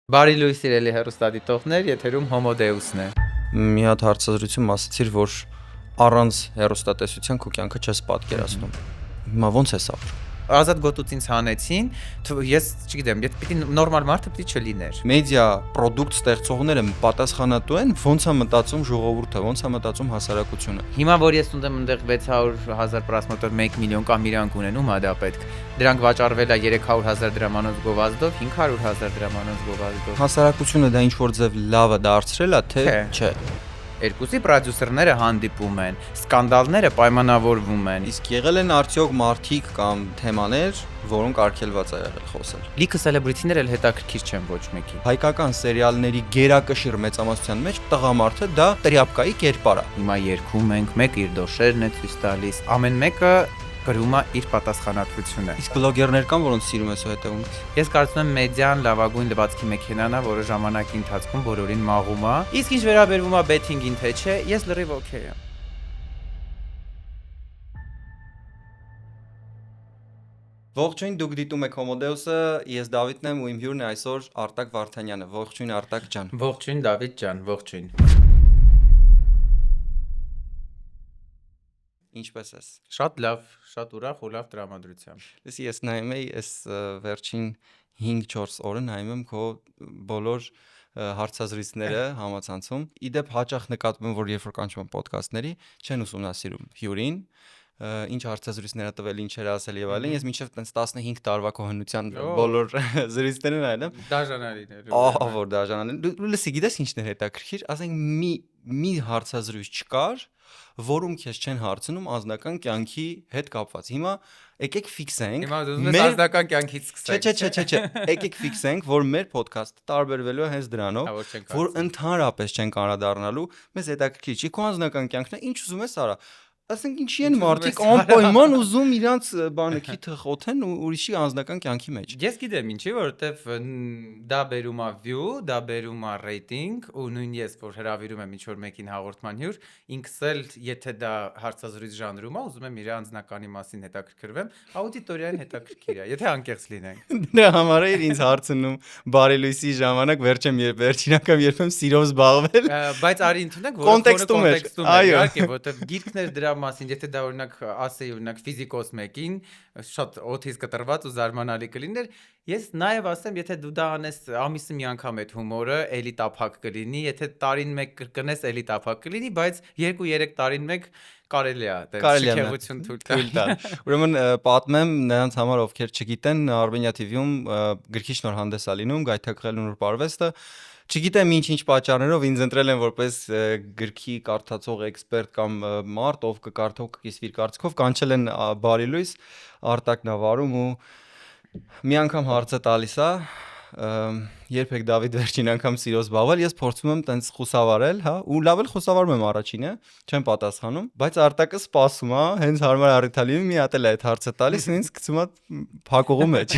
Բարի լույս իրելի հեռուստադիտողներ, եթերում Հոմոդեուսն է։ Մի հատ հարցազրույցում ասացիր, որ առանց հեռուստատեսության քո կյանքը չես պատկերացնում։ Հիմա ո՞նց ես ապրում։ Ազատ գոտուց ինձ հանեցին, ես չգիտեմ, եթե պիտի նորմալ մարդը պիտի չլիներ։ Մեդիա պրոդուկտ ստեղծողները պատասխանատու են, ոնց է մտածում ժողովուրդը, ոնց է մտածում հասարակությունը։ Հիմա որ ես ունեմ այնտեղ 600,000 պրասմոտով 1 միլիոն կամ իրանք ունենում, ա դա պետք։ Դրանք վաճառվել է 300,000 դրամանոց գովազդով, 500,000 դրամանոց գովազդով։ Հասարակությունը դա ինչ որ ձև լավը դարձրել է, թե չէ։ Երկուսի պրոդյուսերները հանդիպում են, սկանդալները պայմանավորվում են։ Իսկ եղել են արդյոք մարդիկ կամ թեմաներ, որոնք արգելված է եղել խոսել։ Լիքը սելեբրիթիներ էլ հետաքրքիր չեն ոչ մեկի։ Հայկական սերիալների գերակշիռ մեծամասնության մեջ տղամարդը դա տրյապկայի կերպար է։ Հիմա երգում ենք, մեկը իր դոշերն է ցույց տալիս, ամեն մեկը գրում է իր պատասխանատվությունը։ Իսկ բլոգերներ կան, որոնց սիրում ես հետևում։ Ես կարծում եմ մեդիան լավագույն լվացքի մեքենան է, որը ժամանակի ընթացքում բոլորին մաղում է։ Իսկ ինչ վերաբերվում է բեթինգին թե չէ, ես լրիվ օքեյ եմ։ Ողջույն, դուք դիտում եք Հոմոդեուսը, ես Դավիթն եմ ու իմ հյուրն է այսօր Արտակ Վարդանյանը։ Ողջույն Արտակ ջան։ Ողջույն Դավիթ ջան, ողջույն։ Ինչպե՞ս ես։ Շատ լավ, շատ ուրախ ու լավ տրամադրությամբ։ Լսի, ես նայում էի այս վերջին 5-4 օրը նայում եմ քո բոլոր հարցազրույցները համացանցում։ Իդեպ հաճախ նկատում եմ, որ երբ որ կանչում եմ ոդքասթների, չեն ուսումնասիրում հյուրին, ինչ հարցազրույցներ տվել, ինչեր ասել եւ այլն։ Ես մինչեւ տենց 15 տարվա քահանության բոլոր զրույցները նայել եմ։ Դաժանալիներ։ Ահա որ դաժանալի։ Լսի, գիտես ինչն է հետաքրքիր, ասենք մի հարցազրույց չկար, որում քեզ չեն հարցնում անձնական կյանքի հետ կապված։ Հիմա եկեք ֆիքսենք։ Հիմա ուզում ես անձնական կյանքից սկսենք։ Չէ։ Եկեք ֆիքսենք, որ մեր ոդքասթը տարբերվելու է հենց դրանով, որ ընդհանրապես չենք անդրադառնալու, մեզ հետաքրքիր չի քո անձնական կյանքն է, ինչ ուզում ես արա։ Ասենք ինչի են մարդիկ անպայման ուզում իրանց բանը քիթը խոթեն ու ուրիշի անձնական կյանքի մեջ։ Ես գիտեմ ինչի, որովհետև դա բերում է view, դա բերում է rating ու նույն ես որ հրավիրում եմ ինչ-որ մեկին հաղորդման հյուր, ինքս էլ եթե դա հարցազրույց ժանրում է, ուզում եմ իր անձնականի մասին հետաքրքրվեմ, աուդիտորիան հետաքրքիր է, եթե անկեղծ լինենք։ Դրա համար է ինձ հարցնում բարելույսի ժամանակ վերջին անգամ երբեմ սիրով զբաղվել։ Բայց արի ընդունենք, որ կոնտեքստում է, իհարկե, որովհետև գիրքներ դրա մասին, եթե դա օրինակ ասեի օրինակ ֆիզիկոս մեկին, շատ օթից կտրված ու զարմանալի կլիներ, ես նաև ասեմ, եթե դու դա անես ամիսը մի անգամ այդ հումորը, էլի տափակ կլինի, եթե տարին մեկ կրկնես, էլի տափակ կլինի, բայց 2-3 տարին մեկ կարելի է շքեղություն թույլ տալ։ Ուրեմն պատմեմ նրանց համար, ովքեր չգիտեն, Armenia TV-ում գրքի շնոր հանդես է լինում գայթակղել նոր պարվեստը։ Չգիտեմ ինչ պատճառներով ինձ ընտրել են որպես գրքի կարդացող էքսպերտ կամ մարդ, ով կկարդա ու կկիսվի կարծիքով, կանչել են բարելույս Արտակն ավարում ու մի անգամ հարցը տալիս է, երբեք Դավիթ վերջին անգամ սիրով զբաղվել, ես փորձում եմ տենց խուսավարել, հա, ու լավ էլ խուսավարում եմ առաջինը, չեմ պատասխանում, բայց Արտակը սպասում է, հենց հարմար առիթալի մի հատ էլ այդ հարցը տալիս, ինձ գցում է փակողու մեջ։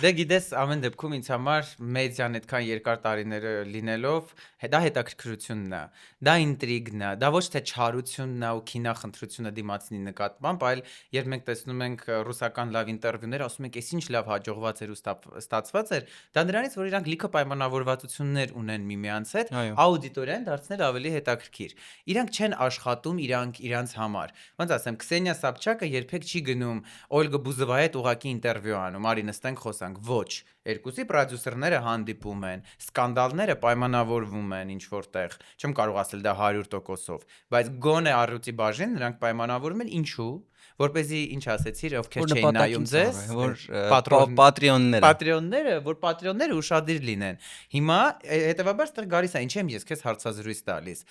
Դե գիտես, ամեն դեպքում ինձ համար մեդիան այդքան երկար տարիները լինելով, դա հետաքրքրությունն է, դա ինտրիգն է, դա ոչ թե չարությունն է ու քինախնդրությունը դիմացնի նկատմամբ, այլ երբ մենք տեսնում ենք ռուսական լավ ինտերվյուներ, ասում ենք, «Էս ինչ լավ հաջողված էր ու ստացված էր», դա նրանից, որ իրանք լիքը պայմանավորվածություններ ունեն միմյանց հետ, աուդիտորիան դարձնել ավելի հետաքրքիր։ Իրանք չեն աշխատում իրանց համար։ Ոնց ասեմ, Քսենիա Սաբչակը երբեք չի գնում Օլգա Բուզովայի հետ ուղակի ինտերվյու անում, արի նստենք խոսանք, ոչ։ Երկուսի պրոդյուսերները հանդիպում են, սկանդալները պայմանավորվում են ինչ որտեղ, չեմ կարող ասել դա 100%-ով, բայց գոնե առյուծի բաժին նրանք պայմանավորվում են ինչու, որպեսզի ինչ ասեցիր, ովքեր չէին նայում ձեզ, որ պատրոնները, որ պատրոնները ուշադիր լինեն։ Հիմա հետևաբար ստեղ գալիս է, ինչ եմ ես քեզ հարցազրույց տալիս։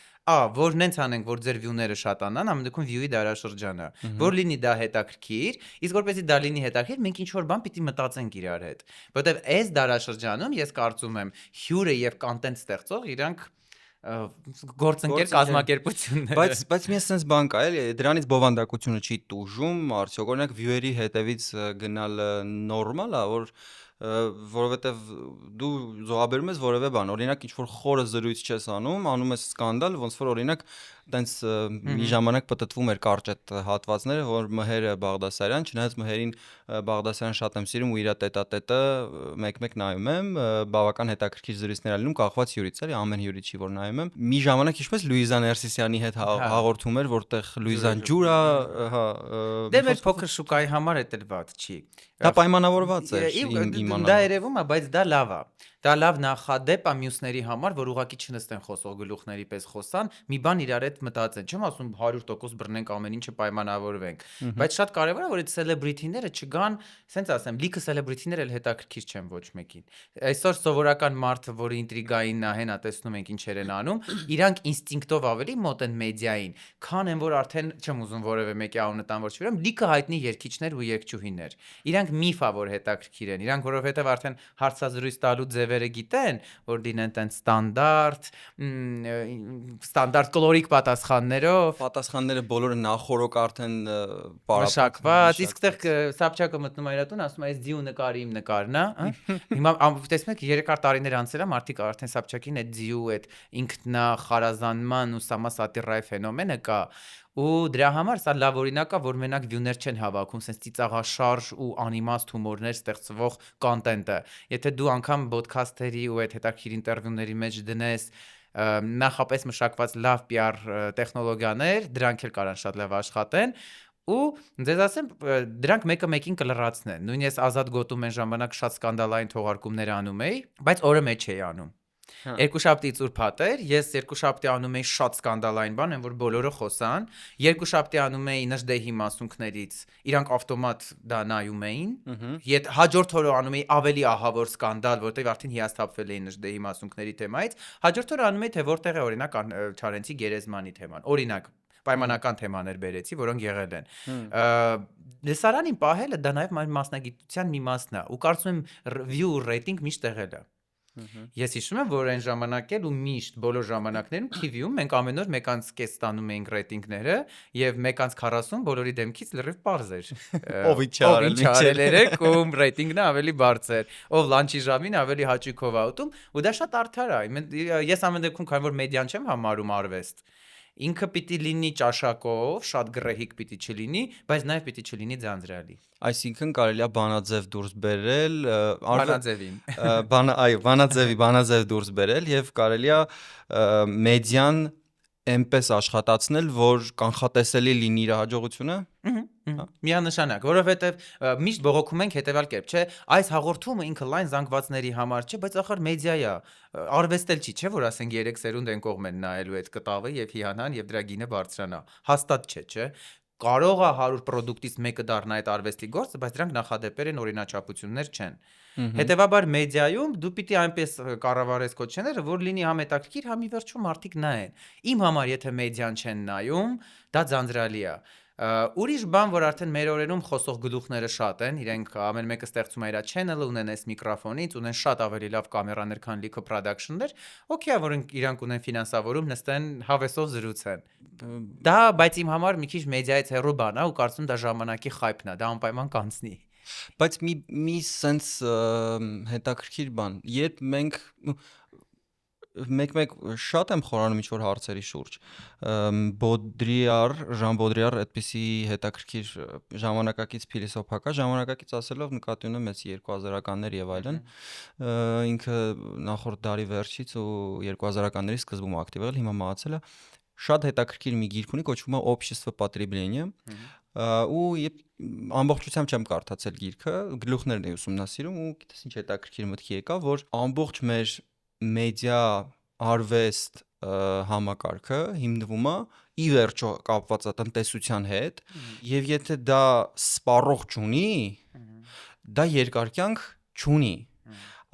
Որ նենց անենք, որ ձեր վյուները շատանան, ամեն դեպքում վյուի դարաշրջանը, որ լինի դա հետաքրքիր, իսկ որպեսզի դա լինի հետաքրքիր, մենք ինչ որ բան պիտի մտածենք իրար հետ։ Որտեվ այս դարաշրջանում ես կարծում եմ հյուրը եւ կոնտենտ ստեղծող իրանք գործընկեր կազմակերպություններ։ Բայց մի sense բան կա, էլի, դրանից բովանդակությունը չի տուժում, արդյոք օրինակ viewer-ի հետևից գնալը նորմալ է, որ որովհետև դու զոհաբերում ես որևէ բան, օրինակ ինչ որ խորը զրույց չես անում ես սկանդալ, ոնց որ օրինակ տենց մի ժամանակ պատտվում էր կարճ այդ հատվածները, որ Մհերը Բաղդասարյան, չնայած Մհերին Բաղդասարյան շատ եմ սիրում ու իր տետատետը մեկ-մեկ նայում եմ, բավական հետաքրքիր զրույցներ ալնում կախված հյուրից, էլի ամեն հյուրից չի որ նայում եմ։ Մի ժամանակ ինչպես Լուիզա Ներսիսյանի հետ հաղորդում էր, որտեղ Լուիզան ջուր է, հա, Դե մեր փոքր շուկայի համար էլ ված չի։ Դա պայմանավորված էր Դա երևում է, բայց դա լավ է։ Դա լավ նախադեպ է մյուսների համար, որ ուղղակի չնստեն խոսող գլուխների պես խոսան, մի բան իրար հետ մտածեն։ Չեմ ասում 100% բռնենք ամեն ինչը պայմանավորվենք, բայց շատ կարևոր է, որ այդ սելեբրիթիները չգան, ասենց ասեմ, լիքը սելեբրիթիներ էլ հետաքրքիր չեն ոչ մեկին։ Այսօր սովորական մարդը, որը ինտրիգային է, հենա տեսնում ենք ինչեր են անում, իրանք ինստինկտով ավելի մոտ են մեդիային, քան են որ արդեն չեմ ուզում որևէ մեկի անունը տամ որ չվերեմ, լիքը հայտնի երգիչներ ու երգչուհիներ։ Իրանք միֆ է որ հետաքրքիր են, իրանք որովհետև արդեն հարցազրույց տալու ձևերը գիտեն, որ դինեն տենց ստանդարտ կլորիկ պատասխանները բոլորը նախորոք արդեն մշակված, իսկ տեղ Սապչակը մտնում է իր տուն, ասում է այս ձիու նկարի իմ նկարն է, հիմա տեսնում եք 3 տարիներ անցել է մարդիկ արդեն Սապչակին այդ ձիու այդ ինքնախարազանման ու սամասատիրայի ֆենոմենը կա ու դրա համար սա լավ օրինակ է, որ մենակ վյուներ չեն հավաքում, sense ծիծաղաշարժ ու անիմաստ հումորներ ստեղծվող կոնտենտը։ Եթե դու անգամ ոդքասթերի ու այդ հետաքրքիր ինտերվյուների մեջ դնես նախապես մշակված լավ PR տեխնոլոգիաներ, դրանք էլ կարան շատ լավ աշխատեն ու ձեզ ասեմ դրանք մեկը մեկին կլրացնեն։ Նույն ես ազատ գոտում են ժամանակ շատ սկանդալային թողարկումներ անում էի, բայց օրը մեջ էի անում։ Երկուշաբթի ուրբաթ էր, ես երկուշաբթի անում էի շատ սկանդալային բան, որ բոլորը խոսան, երկուշաբթի անում էի Նժդեհի մասունքներից, իրանք ավտոմատ դա նայում էին, հաջորդ օրը անում էի ավելի ահավոր սկանդալ, որտեղ արդեն հիասթափվել էին Նժդեհի մասունքների թեմայից, հաջորդ օրը անում էի թե որտեղ է օրինակ Չարենցի Գերեզմանի թեման, օրինակ պայմանական թեմաներ բերեցի, որոնք եղել են։ Լսարանին պահելը դա նաև մասնագիտության մի մասն է, ու կարծում եմ view rating միշտ եղել է։ Ես հիշում եմ, որ այն ժամանակ էլ ու միշտ բոլոր ժամանակներում TV-ում մենք ամեն օր 1.5 ստանում էինք ռեյտինգները եւ 1.40 բոլորի դեմքից լրիվ պարզ էր։ Ով ինչ արել երեք ում ռեյտինգն ավելի բարձր, ով լանչի ժամին ավելի հաճույքով ա ուտում ու դա շատ արդար է։ Ես ամեն դեպքում քանի որ մեդիան չեմ համարում արվեստ, ինքը պիտի լինի ճաշակով, շատ գրեհիկ պիտի չլինի, բայց նաև պիտի չլինի ձանձրալի։ Այսինքն կարելի է բանաձև դուրս բերել, բանաձևին։ Բանաձևի դուրս բերել եւ կարելի է մեդիան այնպես աշխատացնել, որ կանխատեսելի լինի իր հաջողությունը։ Միանշանակ, որովհետև միշտ բողոքում ենք հետևյալ կերպ, չէ, այս հաղորդումը ինքը լայն զանգվածների համար չէ, բայց ախր մեդիա է, արվեստել չի, չէ, որ ասենք 3 սերունդ են կողմեն նայելու այդ կտավը եւ հիանան եւ դրա գինը բարձրանա։ Հաստատ չէ։ Կարող է 100 պրոդուկտից մեկը դառնա այդ արվեստի գործը, բայց դրանք նախադեպեր են, օրինաչափություններ չեն։ Հետևաբար մեդիայում դու պիտի այնպես կառավարես քո չեները, որ լինի համ հետաքրքիր, համ ի վերջո մարդիկ նայեն։ Իմ համար եթե մեդիան չեն նայում, դա ձանձրալի է։ Ուրիշ բան, որ արդեն մեր օրերում խոսող գլուխները շատ են, իրենք ամեն մեկը ստեղծում է իր channel-ը, ունեն այս միկրոֆոնից, ունեն շատ ավելի լավ կամերաներ, քան լիքը production-ներ, օքեյ է, որ իրանք ունեն ֆինանսավորում, նստեն հավեսով զրուցեն։ Դա, բայց իմ համար մի քիչ մեդիայից հեռու բան է ու կարծում դա ժամանակի խայբն է, դա անպայման կանցնի։ Բայց մի sense հետաքրքիր բան, երբ մենք մեկ-մեկ շատ եմ խորանում ինչ-որ հարցերի շուրջ, Ժան Բոդրիար այդպիսի հետաքրքիր ժամանակակից փիլիսոփա, ժամանակակից ասելով նկատի ունեմ այս 2000-ականներ եւ այլն, ինքը նախորդ դարի վերջից ու 2000-ականների սկզբում ակտիվ եղել, հիմա մահացել է, շատ հետաքրքիր մի գիրք ունի, կոչվում է «Общество потребления», ու ամբողջությամբ չեմ կարդացել գիրքը, գլուխներն էի ուսումնասիրում ու գիտես ինչ հետաքրքիր մտքի եկավ, որ ամբողջ մեր մեդիա արվեստ համակարգը հիմնվում է ի վերջո կապված է տնտեսության հետ եւ եթե դա սպառող չունի, դա երկար կյանք չունի։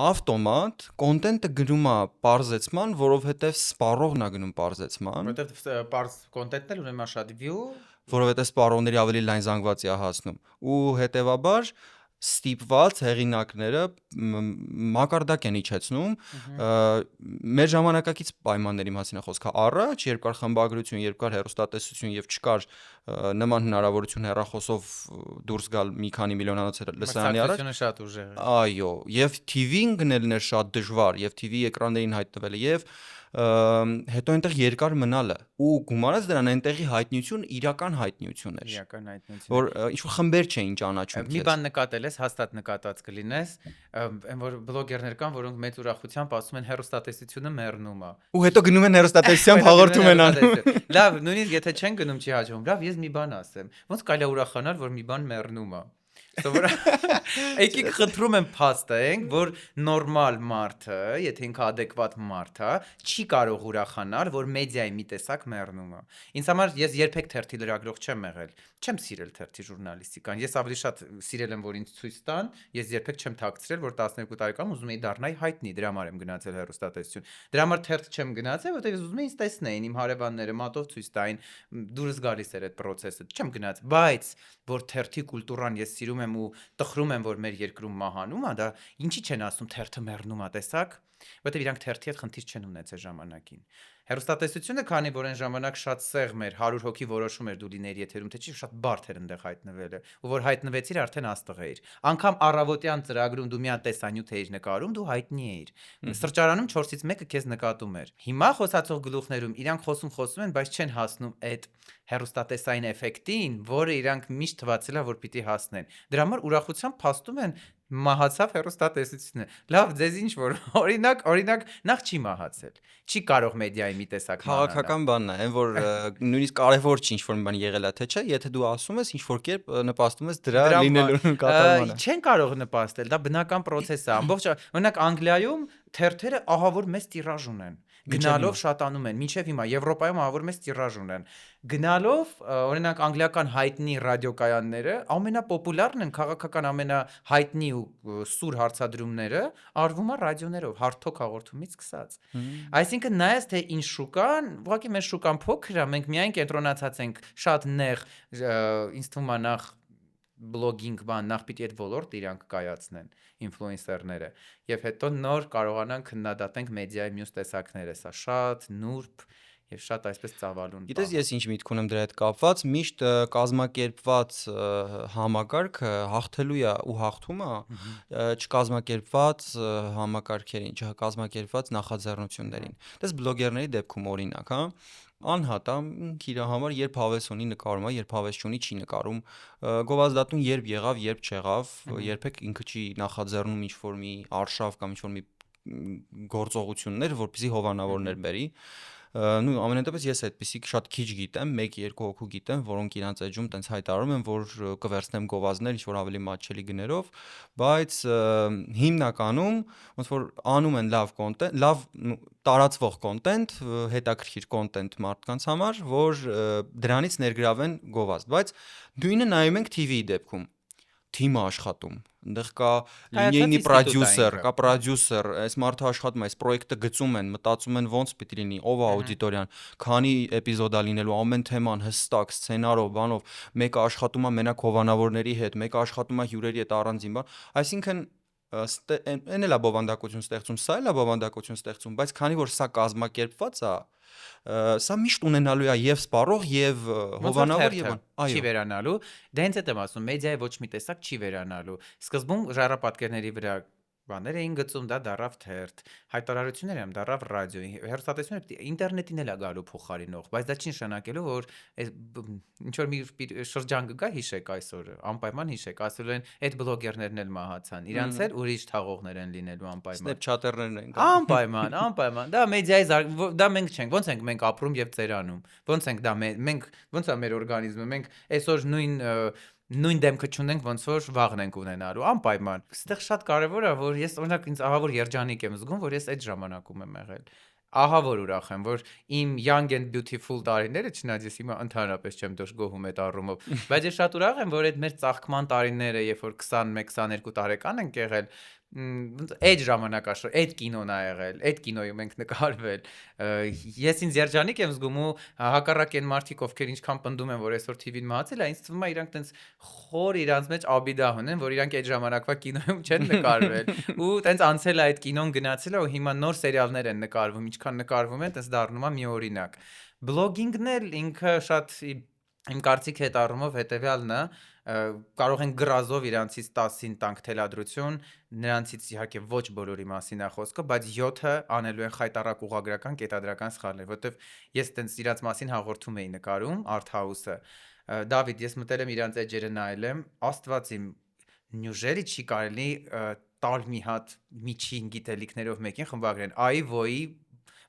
Ավտոմատ կոնտենտը գնում է պարզեցման, որովհետեւ սպառողն է գնում պարզեցման, որովհետեւ պարզ կոնտենտն էլ ունի շատ view, որովհետեւ սպառողների ավելի լայն զանգվածի է հասնում ու հետեւաբար ստիպված հեղինակները մակարդակ են իջեցնում մեր ժամանակակից պայմանների մասին է խոսքը առաջ երբ կար խմբագրություն, երբ կար հեռուստատեսություն եւ չկար նման հնարավորություն հեռախոսով դուրս գալ մի քանի միլիոնանոց լսարանի առաջ Մրցակցությունը շատ ուժեղ է։ այո եւ TV-ին գնելն էր շատ դժվար եւ TV էկրաններին հայտնվելը եւ հետո այնտեղ երկար մնալը ու գումարած դրան այնտեղի հայտնություն իրական հայտնություն էր Իրական հայտնություն։ որ ինչ որ խմբեր չէին ճանաչում Մի բան նկատել ես, հաստատ նկատած կլինես, այն որ բլոգերներ կան, որոնք մեծ ուրախությամբ ասում են հեռուստատեսությունը մեռնում է։ ու հետո գնում են հեռուստատեսությամբ հաղորդում են անում Լավ, նույնիսկ եթե չեն գնում չի հաջողում։ Լավ, ես մի բան ասեմ։ Ոնց կարելի է ուրախանալ, որ մի բան մեռնում է։ Սովոր եկեք խնդրում եմ փաստենք, որ նորմալ մարդը, եթե ինքը adekvat մարդ է, չի կարող ուրախանալ, որ մեդիայի մի տեսակ մեռնում է։ Ինձ համար ես երբեք թերթի լրագրող չեմ եղել։ Չեմ սիրել թերթի ժուրնալիստիկան։ Ես ավելի շատ սիրել եմ, որ ինձ ցույց տան, ես երբեք չեմ թաքցրել, որ 12 տարեկան ուզում էի դառնալ հայտնի, դրա համար եմ գնացել հեռուստատեսություն։ Դրա համար թերթ չեմ գնացել, որտեղ ես ուզում էի ինձ տեսնեին, իմ հարևանները մատով ցույց տային, դուրս գալիս էր այդ process-ը։ Չեմ գնացել, բայց որ թերթի կուլտուրան ես սիրում եմ ու տխրում եմ, որ մեր երկրում մահանում է, դա ինչի չեն ասում թերթը մեռնում է, տեսակ, որտեղ իրանք թերթի հետ խնդիր չեն ունեցել ժամանակին։ Հեռուստատեսությունը, քանի որ այն ժամանակ շատ սեղմ էր, 100 հոգի որոշում էր դու լինեիր եթերում, թե չի շատ բարդ էր այնտեղ հայտնվելը, ու որ հայտնվեցիր արդեն աստղ էիր։ Անկամ առավոտյան ծրագրում դու մի հատ տեսանյութ էիր նկարում, դու հայտնի էիր։ Սրճարանում 4-ից 1-ը քեզ նկատում էր։ Հիմա խոսացող գլուխներում իրանք խոսում են, բայց չեն հասնում այդ հեռուստատեսային էֆեկտին, որը իրանք միշտ թվացել է, որ պիտի հասնեն։ Դրա համար ուրախությամբ փաստում են մահացավ հեռուստատեսությունը։ Լավ, ձեզ ինչ որ օրինակ նախ չի մահացել։ Չի կարող մեդիայի մի տեսակ մահանալ։ քաղաքական բանն է, այն որ նույնիսկ կարևոր չի ինչ որ մի բան եղել է թե չէ, եթե դու ասում ես ինչ որ կերպ նպաստում ես դրա լինելու կատարմանը։ Չեն կարող նպաստել, դա բնական process է։ Ամբողջ օրինակ Անգլիայում թերթերը ահա որ մեծ տիրաժ ունեն։ Գնալով շատանում են, մինչև հիմա Եվրոպայում ահա որ մեծ տիրաժ ունեն։ Գնալով, օրինակ անգլիական հայտնի ռադիոկայանները ամենապոպուլյարն են, քաղաքական ամենահայտնի ու սուր հարցադրումները արվում է ռադիոներով, հարթոք հաղորդումից սկսած։ Այսինքն նայած թե ինչ շուկան, ուղղակի մեր շուկան փոքր է, մենք միայն կենտրոնացած ենք շատ նեղ, ինձ թվում է նախ բլոգինգ բան, նախ պիտի այդ ոլորտը իրանք կայացնեն ինֆլուենսերները եւ հետո նոր կարողանան քննադատենք մեդիայի մյուս տեսակները, սա շատ նուրբ եւ շատ այսպես ծավալուն։ Գիտես ես ինչ միտք ունեմ դրա հետ կապված, միշտ կազմակերպված համակարգը հաղթելու է ու հաղթում է չկազմակերպված համակարգերին, չկազմակերպված նախաձեռնություններին։ Դες բլոգերների դեպքում օրինակ, հա, անհատ է իր համար երբ հավես ունի նկարում է, երբ հավես չունի չի նկարում, գովազդատուն երբ եղավ, երբ չեղավ, երբեք ինքը չի նախաձեռնում ինչ որ մի արշավ կամ ինչ որ մի գործողություններ, որպեսզի հովանավորներ բերի։ Նույն ամենայն դեպս ես այդպեսի շատ քիչ գիտեմ, 1-2 հոգու գիտեմ, որոնք իրանց էջում տենց հայտարարում են, որ կվերցնեմ գովազդներ ինչ որ ավելի մատչելի գներով, բայց հիմնականում ոնց որ անում են լավ կոնտենտ, լավ տարածվող կոնտենտ, հետաքրքիր կոնտենտ մարդկանց համար, որ դրանից ներգրավեն գովազդ, բայց նույնը նայում ենք TV-ի դեպքում, թիմը աշխատում, այնտեղ կա լինեյնի պրոդյուսեր, կա պրոդյուսեր, այս մարդը աշխատում է, այս պրոյեկտը գծում են, մտածում են ոնց պիտի լինի, ով է աուդիտորիան, քանի էպիզոդ է լինելու, ամեն թեման հստակ, սցենարով, բանով, մեկը աշխատում է մենակ հովանավորների հետ, մեկը աշխատում է հյուրերի հետ առանձին բան, այսինքն այն էլ է բովանդակություն ստեղծում, սա էլ է բովանդակություն ստեղծում, բայց քանի որ սա կազմակերպված է, սա միշտ ունենալու է եւ սպառող եւ հովանավոր եւ չի վերանալու, դա հենց այդ եմ ասում, մեդիայի ոչ մի տեսակ չի վերանալու։ Սկզբում ժառապատկերների վրա բաներ էին գծում, դա դարավ թերթ, հայտարարություններ եմ դարավ ռադիո, հեռուստատեսությունը ինտերնետին էլ է գալու փոխարինող, բայց դա չի նշանակելու, որ ինչ որ մի շրջան կգա հիշեք այսօր, անպայման հիշեք, ասել են այդ բլոգերներն էլ մահացան, իրանց էլ ուրիշ թաղողներ են լինելու անպայման։ Սնեփչատերներն են Անպայման, անպայման, դա մեդիայի դա մենք չենք, ոնց ենք մենք ապրում եւ ծերանում, ոնց ենք դա մենք, ոնց է մեր օրգանիզմը, մենք այսօր նույն դեմքը չունենք, ոնց որ վաղն ենք ունենալու, անպայման։ Այստեղ շատ կարևոր է, որ ես օրինակ ինձ ահա որ երջանիկ եմ զգում, որ ես այդ ժամանակում եմ եղել։ Ահա որ ուրախ եմ, որ իմ young and beautiful տարիները, չնայած ես հիմա ընդհանրապես չեմ դժգոհում այդ առումով, բայց ես շատ ուրախ եմ, որ այդ մեր ծաղկման տարիները, երբ որ 21-22 տարեկան ենք եղել, այդ ժամանակաշրջան, այդ կինոն ա եղել, այդ կինոյում ենք նկարվել։ Ես ինձ երջանիկ եմ զգում ու հակառակ այն մարդիկ, ովքեր ինչքան պնդում են, որ այսօր TV-ն մահացել է, ինձ թվում է իրանք տենց խոր իրանց մեջ աբիդահ ունեն, որ իրանք այդ ժամանակվա կինոյում չեն նկարվել ու տենց անցել է այդ կինոն գնացել է ու հիմա նոր սերիալներ են նկարվում, ինչքան նկարվում են, տենց դառնում է մի օրինակ։ Բլոգինգն էլ ինքը շատ իմ կարծիքի հետ առումով հետեւյալն է, կարող են գրազով իրանցից 10-ին տանք թելադրություն, նրանցից իհարկե ոչ բոլորի մասին է խոսքը, բայց 7-ը անելու են խայտառակ ուղղագրական կետադրական սխալներ, որտեվ ես տենց իրանց մասին հաղորդում էի նկարում Art House-ը։ Դավիթ, ես մտել եմ իրանց էջերը նայել եմ, Աստված իմ, նյուժերի չի կարելի տալ մի հատ միջին գիտելիքներով մեկին խմբագրեն, այ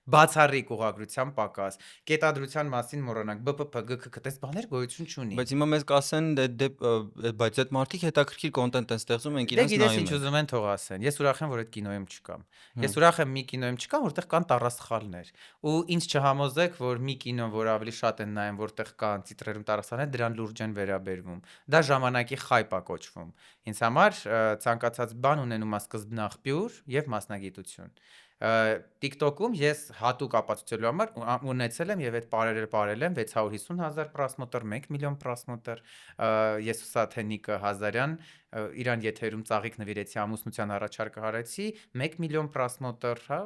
բացառիկ ուղղագրության պակաս, կետադրության մասին մոռանանք, ԲՊՊ, ԳՔՔ, տես բաներ գոյություն չունի։ Բայց հիմա մեզ կասեն բայց այդ մարդիկ հետաքրքիր կոնտենտ են ստեղծում, մենք Դե իրենց գիտես ինչ նայում ենք։ ուզում են թող ասեն։ Ես ուրախ եմ, որ այդ կինոյում չկամ։ Ես ուրախ եմ մի կինոյում չկամ, որտեղ կան տառասխալներ։ Ու ինձ չհամոզեք, որ մի կինո, որ ավելի շատ են նայում, որտեղ կան տիտրերում տառասխալներ, դրան լուրջ են վերաբերվում։ Դա ժամանակի խայպ է կոչվում։ Ինձ համար ցանկացած բան ունենում է սկզբնաղբյուր եւ մասնագիտություն։ TikTok-ում ես հատուկ ապացուցելու համար ունեցել եմ եւ այդ parallel 650,000 просмотр, 1 միլիոն просмотр, ես Սաթենիկը Հազարյան իրան եթերում ծաղիկ նվիրեցի ամուսնության առաջարկը հարեցի 1 միլիոն просмотр, հա,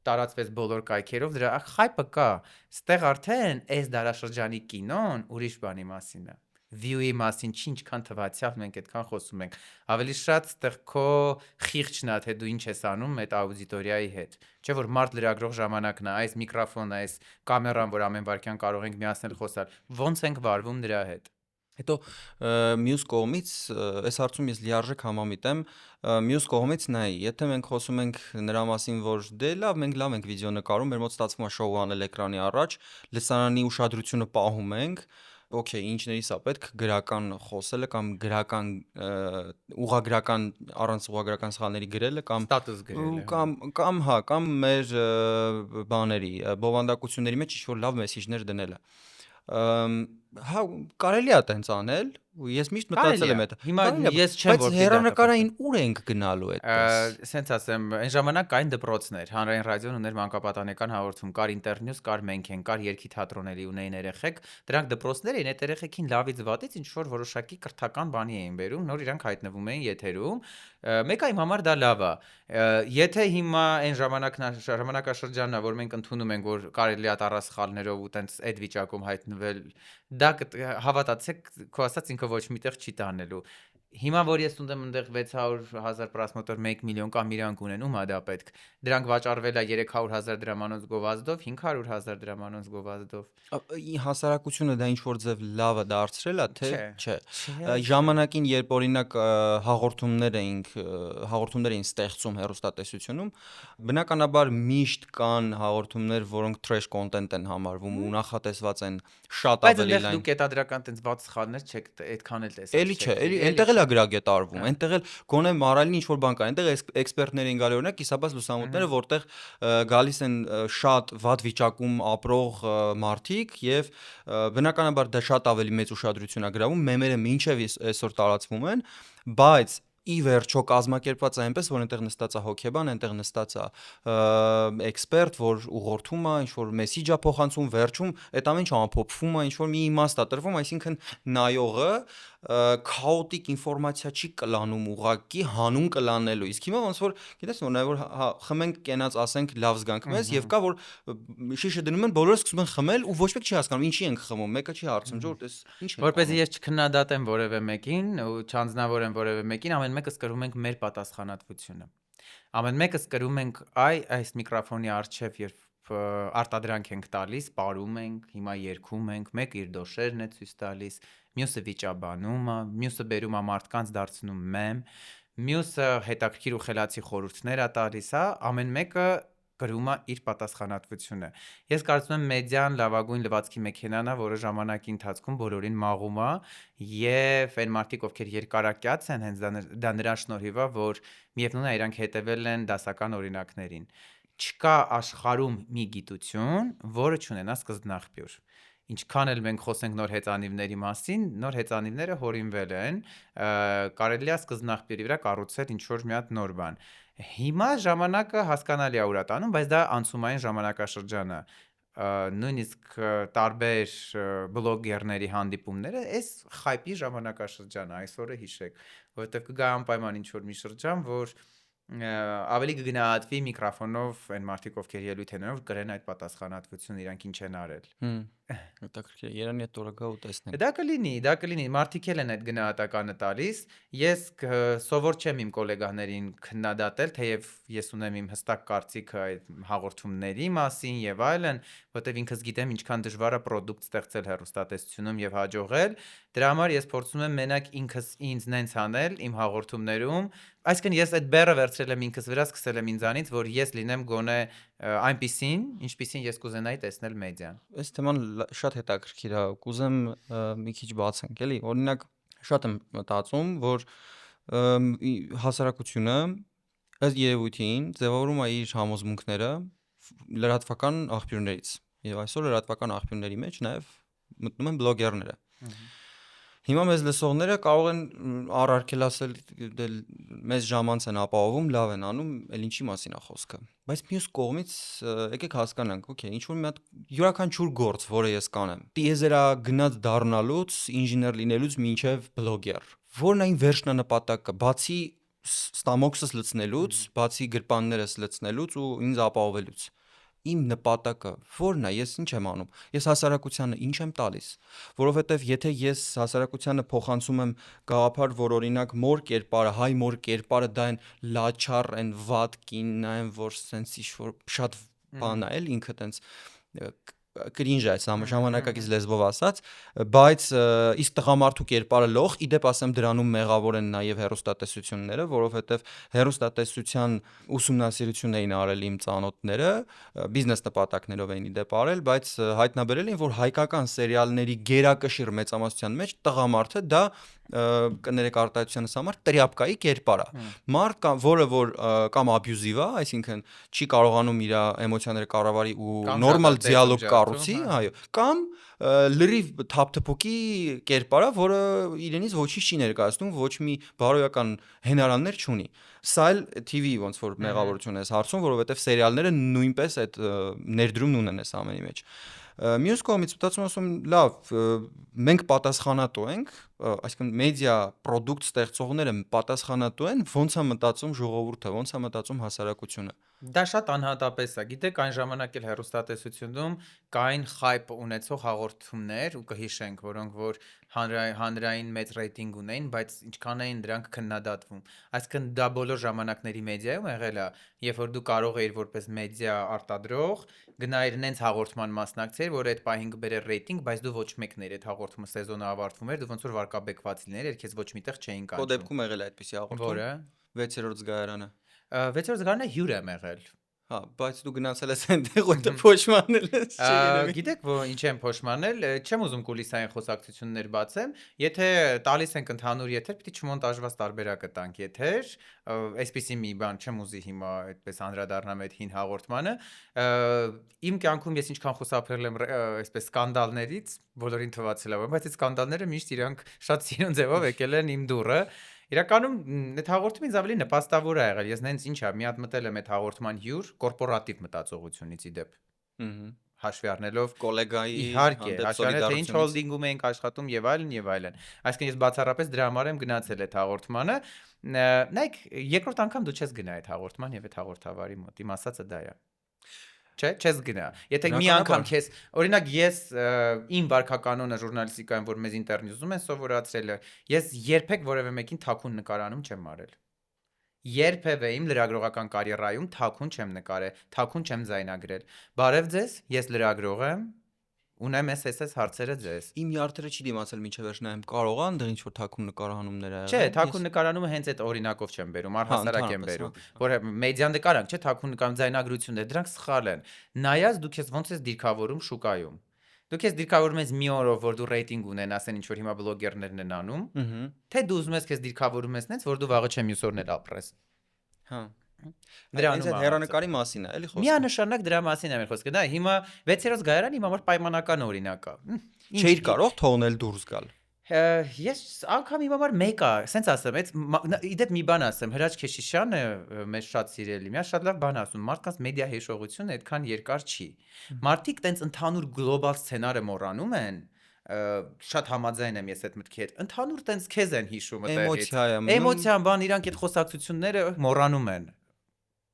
տարածվեց բոլոր կայքերով, դրա խայպը կա, ստեղ արդեն այս դարաշրջանի կինոն ուրիշ բանի մասին է։ View-ի մասին ինչքան թվացյալ մենք այդքան խոսում ենք։ Ավելի շատ ստեղ քո խիղճն է, թե դու ինչ ես անում այդ աուդիտորիայի հետ։ Չէ՞ որ մարդ լրագրող ժամանակն է, այս միկրոֆոնը, այս կամերան, որ ամեն վարքյան կարող ենք միացնել խոսալ, ոնց ենք վարվում դրա հետ։ Հետո մյուս կողմից, այս հարցում ես լիարժեք համամիտ եմ, մյուս կողմից նայ, եթե մենք խոսում ենք նրա մասին, որ դե լավ, մենք լավ ենք վիդեո նկարում, մեր մոտ ստացվում է շոու անել էկրանի առաջ, լսարանի ուշադրությունը պահում ենք, օքեյ, ինչների սա պետք գրական խոսելը կամ գրական ուղղագրական առանց ուղղագրական սխալների գրելը կամ Ստատուս գրելը, հա։ կամ մեր բաների բովանդակությունների մեջ ինչ-որ լավ մեսիջներ դնելը։ Հա, կարելի է տենց անել, ու ես միշտ մտածել եմ այդ։ Հիմա ես չեմ Բայց որ հեռանկարային ուր ենք գնալու այդպես։ Սենց ասեմ, այն ժամանակ կային դպրոցներ, հանրային ռադիոն ուներ մանկապատանեկան հաղորդում, կար ինտերնյուս, կար մենք ենք, կար երգի թատրոնների ունեին երեխեք, դրանք դպրոցներ էին, այդ երեխեքին լավից վատից ինչ որ որոշակի կրթական բանի էին բերում, նոր իրանք հայտնվում էին եթերում, մեկը իմ համար դա լավ է։ Եթե հիմա այն ժամանակաշրջանն է, որ մենք ընդունում ենք, որ կարելի է տառասխալներով ու տենց այդ վիճակում հայտնվել, դա հավատացեք, քո ասած ինքը ոչ միտեղ չի տանելու։ Հիմա որ ես ունեմ այնտեղ 600,000 просмотр 1 միլիոն կամ իրանք ունեն, ում է դա պետք։ Դրանք վաճառվել է 300,000 դրամանոց գովազդով, 500,000 դրամանոց գովազդով։ Հասարակությունը դա ինչ որ ձև լավը դարձրել է, թե Չէ։ Ժամանակին, երբ օրինակ հաղորդումներ էին ստեղծում հեռուստատեսությունում, բնականաբար միշտ կան հաղորդումներ, որոնք trash content են համարվում ու նախատեսված են շատ Բայց ավելի այնտեղ լայն։ դու կետադրական տենց ված սխալներ չեք այդքան էլ տեսած։ Էլի չէ, այնտեղ էլ է գրագետարվում, այնտեղ էլ գոնե մարալին ինչ որ բան կա, այնտեղ էքսպերտներ են գալի օրինակ կիսաբաց լուսամուտները, որտեղ գալիս են շատ վատ վիճակում ապրող մարդիկ եւ բնականաբար դա շատ ավելի մեծ ուշադրություն է գրավում, մեմերը մինչեւ այսօր տարածվում են, բայց ի վերջո կազմակերպված է այնպես, որ այնտեղ նստած է հոկեբան, այնտեղ նստած է էքսպերտ, որ ուղղորդում է, ինչ որ մեսիջ է փոխանցում, վերջում այդ ամեն ինչը ամփոփվում է, ինչ որ մի իմաստ է տրվում, այսինքն նայողը քաոտիկ ինֆորմացիա չի կլանում ուղակի հանուն կլանելու։ Իսկ հիմա ոնց որ, գիտես, որ նայ որ խմենք, կենաց ասենք լավ զգանք մեզ եւ կա որ շիշը դնում են, բոլորը սկսում են խմել ու ոչ մեկ չի հասկանում ինչի ենք խմում, մեկը չի հարցնում, ժողովուրդ, էս ինչ ենք։ Որպեսզի ես չքննադատեմ որևէ մեկին ու չանձնավորեմ որևէ մեկին, ամեն մեկս կրում ենք մեր պատասխանատվությունը։ Ամեն մեկս կրում ենք այս միկրոֆոնի առջև, երբ արտադրանք ենք տալիս, ապարում ենք, հիմա երգում ենք, մեկը իր դոշերն է ցույց տալիս, մյուսը վիճաբանում է, մյուսը բերում է մարդկանց դարձնում մեմ, մյուսը հետաքրքիր ու խելացի խորհուրդներ է տալիս, հա, ամեն մեկը կրում է իր պատասխանատվությունը։ Ես կարծում եմ մեդիան լավագույն լվացքի մեքենան է, որը ժամանակի ընթացքում բոլորին մաղում է, եւ այն մարդիկ, ովքեր երկարակյաց են, հենց դա նրան շնորհիվ է, որ միևնույն է իրանք հետևել են դասական օրինակներին։ Չկա աշխարհում մի գիտություն, որը չունենա սկզբնաղբյուր։ Ինչքան էլ մենք խոսենք նոր հեծանիվների մասին, նոր հեծանիվները հորինվել են, կարելի է սկզբնաղբյուրի վրա կառուցել ինչ-որ մի հատ նոր բան։ Հիմա ժամանակը հասկանալի է ուր է տանում, բայց դա անցումային ժամանակաշրջան է։ Նույնիսկ տարբեր բլոգերների հանդիպումները այս խայպի ժամանակաշրջան է, այսօրը հիշեք, որովհետև կգա անպայման ինչ-որ մի շրջան, որ ավելի կգնահատվի միկրոֆոնով այն մարդիկ, ովքեր ելույթ են ունենում, կրեն այդ պատասխանատվությունը, իրանք ինչ են արել։ Հետաքրքիր է, Երանի այդ օրը գա ու տեսնենք։ Դա կլինի, մարդիկ էլ են այդ գնահատականը տալիս։ Ես սովոր չեմ իմ գոլեգաներին քննադատել, թեև ես ունեմ իմ հստակ կարծիքը այդ հաղորդումների մասին եւ այլն, որտեվ ինքս գիտեմ ինչքան դժվար է պրոդուկտ ստեղծել հեռուստատեսությունում եւ հաջողել։ Դրա համար ես փորձում եմ մենակ ինքս ինձ նենց անել իմ հաղորդումներում, այսինքն ես այդ բեռը վերցրել եմ ինքս վրա, սկսել եմ ինձանից, որ ես լինեմ գոնե այնպիսին, ինչպիսին ես կուզենայի տեսնել մեդիան։ Այս թեման շատ հետաքրքիր է, կուզեմ մի քիչ բացենք, էլի։ Օրինակ, շատ եմ մտածում, որ հասարակությունը ըստ երևույթին ձևավորում է իր համոզմունքները լրատվական աղբյուրներից։ Եվ այսօր լրատվական աղբյուրների մեջ նաև մտնում են բլոգերները։ Հիմա մեզ լսողները կարող են առարկել ասել մեզ ժամանց են ապահովում, լավ են անում, էլ ինչի մասին է խոսքը։ Բայց մյուս կողմից եկեք հասկանանք, օքեյ, ինչ որ մի հատ յուրաքանչյուր գործ, որը ես կանեմ, տիեզերա գնաց դառնալուց, ինժեներ լինելուց մինչև բլոգեր։ Որն այն վերջնանպատակը, բացի ստամոքսս լցնելուց, բացի գրպաններս լցնելուց ու ինձ ապահովելուց։ Իմ նպատակը ո՞րն է, ես ինչ եմ անում։ Ես հասարակությանը ինչ եմ տալիս, որովհետև եթե ես հասարակությանը փոխանցում եմ գաղափար, որ օրինակ մոր կերպարը, հայ մոր կերպարը դա են լաչար են վատ կինն են, որ սենց ինչ-որ շատ բան է, էլ ինքը տենց կրինժ է ժամանակակից լեզվով ասած, բայց իսկ տղամարդու կերպարը լող, իդեպ ասեմ դրանում մեղավոր են նաև հեռուստատեսությունները, որովհետև հեռուստատեսության ուսումնասիրություն էին արել իմ ծանոթները, բիզնես նպատակներով էին իդեպ արել, բայց հայտնաբերել էին, որ հայկական սերիալների գերակշիռ մեծամասնության մեջ տղամարդը դա կներեք արտահայտությանս համար տրյապկայի կերպար է։ Մարդ որը որ կամ աբյուզիվ է, այսինքն չի կարողանում իր էմոցիաները կառավարի ու նորմալ դիալոգ կառուցի, այո, կամ լրիվ թափթփուկի կերպար է, որը իրենից ոչինչ չի ներկայացնում, ոչ մի բարոյական հենարաններ չունի։ Սա էլ TV ոնց որ մեղավորություն է հարցում, որովհետև սերիալները նույնպես այդ ներդրումն ունեն այս ամենի մեջ։ Մյուս կողմից մտածում ասում, լավ, մենք պատասխանատու ենք, այսինքն մեդիա պրոդուկտ ստեղծողները պատասխանատու են, ոնց է մտածում ժողովուրդը, ոնց է մտածում հասարակությունը։ Դա շատ անհատապես է։ Գիտեք, այն ժամանակ էլ հեռուստատեսությունում կային խայպ ունեցող հաղորդումներ ու կհիշենք, որոնք որ հանրային մեծ ռեյտինգ ունեին, բայց ինչքան էին դրանք քննադատվում։ Այսինքն դա բոլոր ժամանակների մեդիայում եղել է, երբ որ դու կարող էիր որպես մեդիա արտադրող գնայր նենց հաղորդման մասնակցեր, որ այդ պահին կբերեր ռեյտինգ, բայց դու ոչ մեկն էր այդ հաղորդումը սեզոնը ավարտվում էր, դու ոնց որ վարկաբեկված լիներ, երբ քեզ ոչ միտեղ չէին Քո կանչում։ դեպքում եղել է այդպիսի հաղորդում։ Որը 6-րդ զգայարանը։ 6-րդ զգարանը հյուր եմ եղել։ Հա, բայց դու գնացել ես այնտեղ ու դա փոշմանել ես, չգիտեմ։ Գիտեք, որ ինչ եմ փոշմանել, չեմ ուզում կուլիսային խոսակցություններ բացեմ, եթե տալիս ենք ընդհանուր եթեր, պիտի չմոնտաժված տարբերակը տանք եթեր, այսպեսի մի բան չեմ ուզի հիմա այդպես անդրադառնամ այդ հին հաղորդմանը։ Իմ կյանքում ես ինչքան խուսափել եմ այսպես սկանդալներից, բոլորին թվացել է, բայց այդ սկանդալները միշտ իրանք շատ սիրուն ձևով եկել են իմ դուռը։ Իրականում այդ հաղորդումը ինձ ավելի նպաստավոր է եղել։ Ես նենց ինչ է, մի հատ մտել եմ այդ հաղորդման հյուր կորպորատիվ մտածողությունից իդեպ։ Հաշվի առնելով Կոլեգայի իհարկե, հանդեպ հաշվի առնելով թե ինչ սոլիդարությունից։ հոլդինգում էինք աշխատում եւ այլն եւ այլն։ Այսինքն ես բացառապես դրա համար եմ գնացել այդ հաղորդմանը։ Նայեք, երկրորդ անգամ դու չես գնա այդ հաղորդման եւ այդ հաղորդավարի մոտ։ Իմ ասածը դա է։ Չէ, չես գնա։ Եթե մի անգամ քեզ, օրինակ ես իմ վարքականոնը ժուրնալիստիկայում, որ մեզ ինտերնյուզում են սովորացրել, ես երբեք որևէ մեկին թաքուն նկարանում չեմ արել։ Երբևէ իմ լրագրողական կարիերայում թաքուն չեմ նկարել, թաքուն չեմ ձայնագրել։ Բարև ձեզ, ես լրագրող եմ, ունեմ այս հարցերը ձեզ։ Իմ յարդերը չի դիմացել մինչև վերջ նայեմ, կարող է այնտեղ ինչ-որ թաքուն նկարահանումներ ա եղել։ Չէ, թաքուն նկարանումը հենց այդ օրինակով չեմ բերում, առհասարակ եմ բերում, որ մեդիա նկարանք, չէ, թաքուն նկարում ձայնագրություններ, դրանք սխալ են։ Նայած դու քեզ ոնց ես դիրքավորում շուկայում։ Դու քեզ դիրքավորում ես մի օրով, որ դու ռեյտինգ ունենաս, այն ինչ որ հիմա բլոգերներն են անում, թե դու ուզում ես քեզ դիրքավորում ես նենց, որ դու վաղը չեմ մյուս օրն էլ ապրես։ Հա։ Հենց այդ հերանեկարի մասին է, էլի խոսքը։ Միանշանակ դրա մասին է մեր խոսքը։ Դա հիմա 6-րդ գայարան իմ համար պայմանական օրինակ է։ Չէիր կարող թողնել դուրս գալ։ Ես անգամ իմ համար մեկ է, սենց ասեմ, իդեպ մի բան ասեմ, Հրաչ Քեշիշյանը մեզ շատ սիրելի, մի շատ լավ բան ասում, մարդկանց մեդիա հիշողությունը այդքան երկար չի։ Մարդիկ տենց ընդհանուր գլոբալ սցենարը մոռանում են, շատ համաձայն եմ ես այդ մտքի հետ։ Ընդհանուր տենց քեզ են հիշում այդտեղից։ Էմոցիան բան իրանք այդ խոսակցությունները մոռանում են։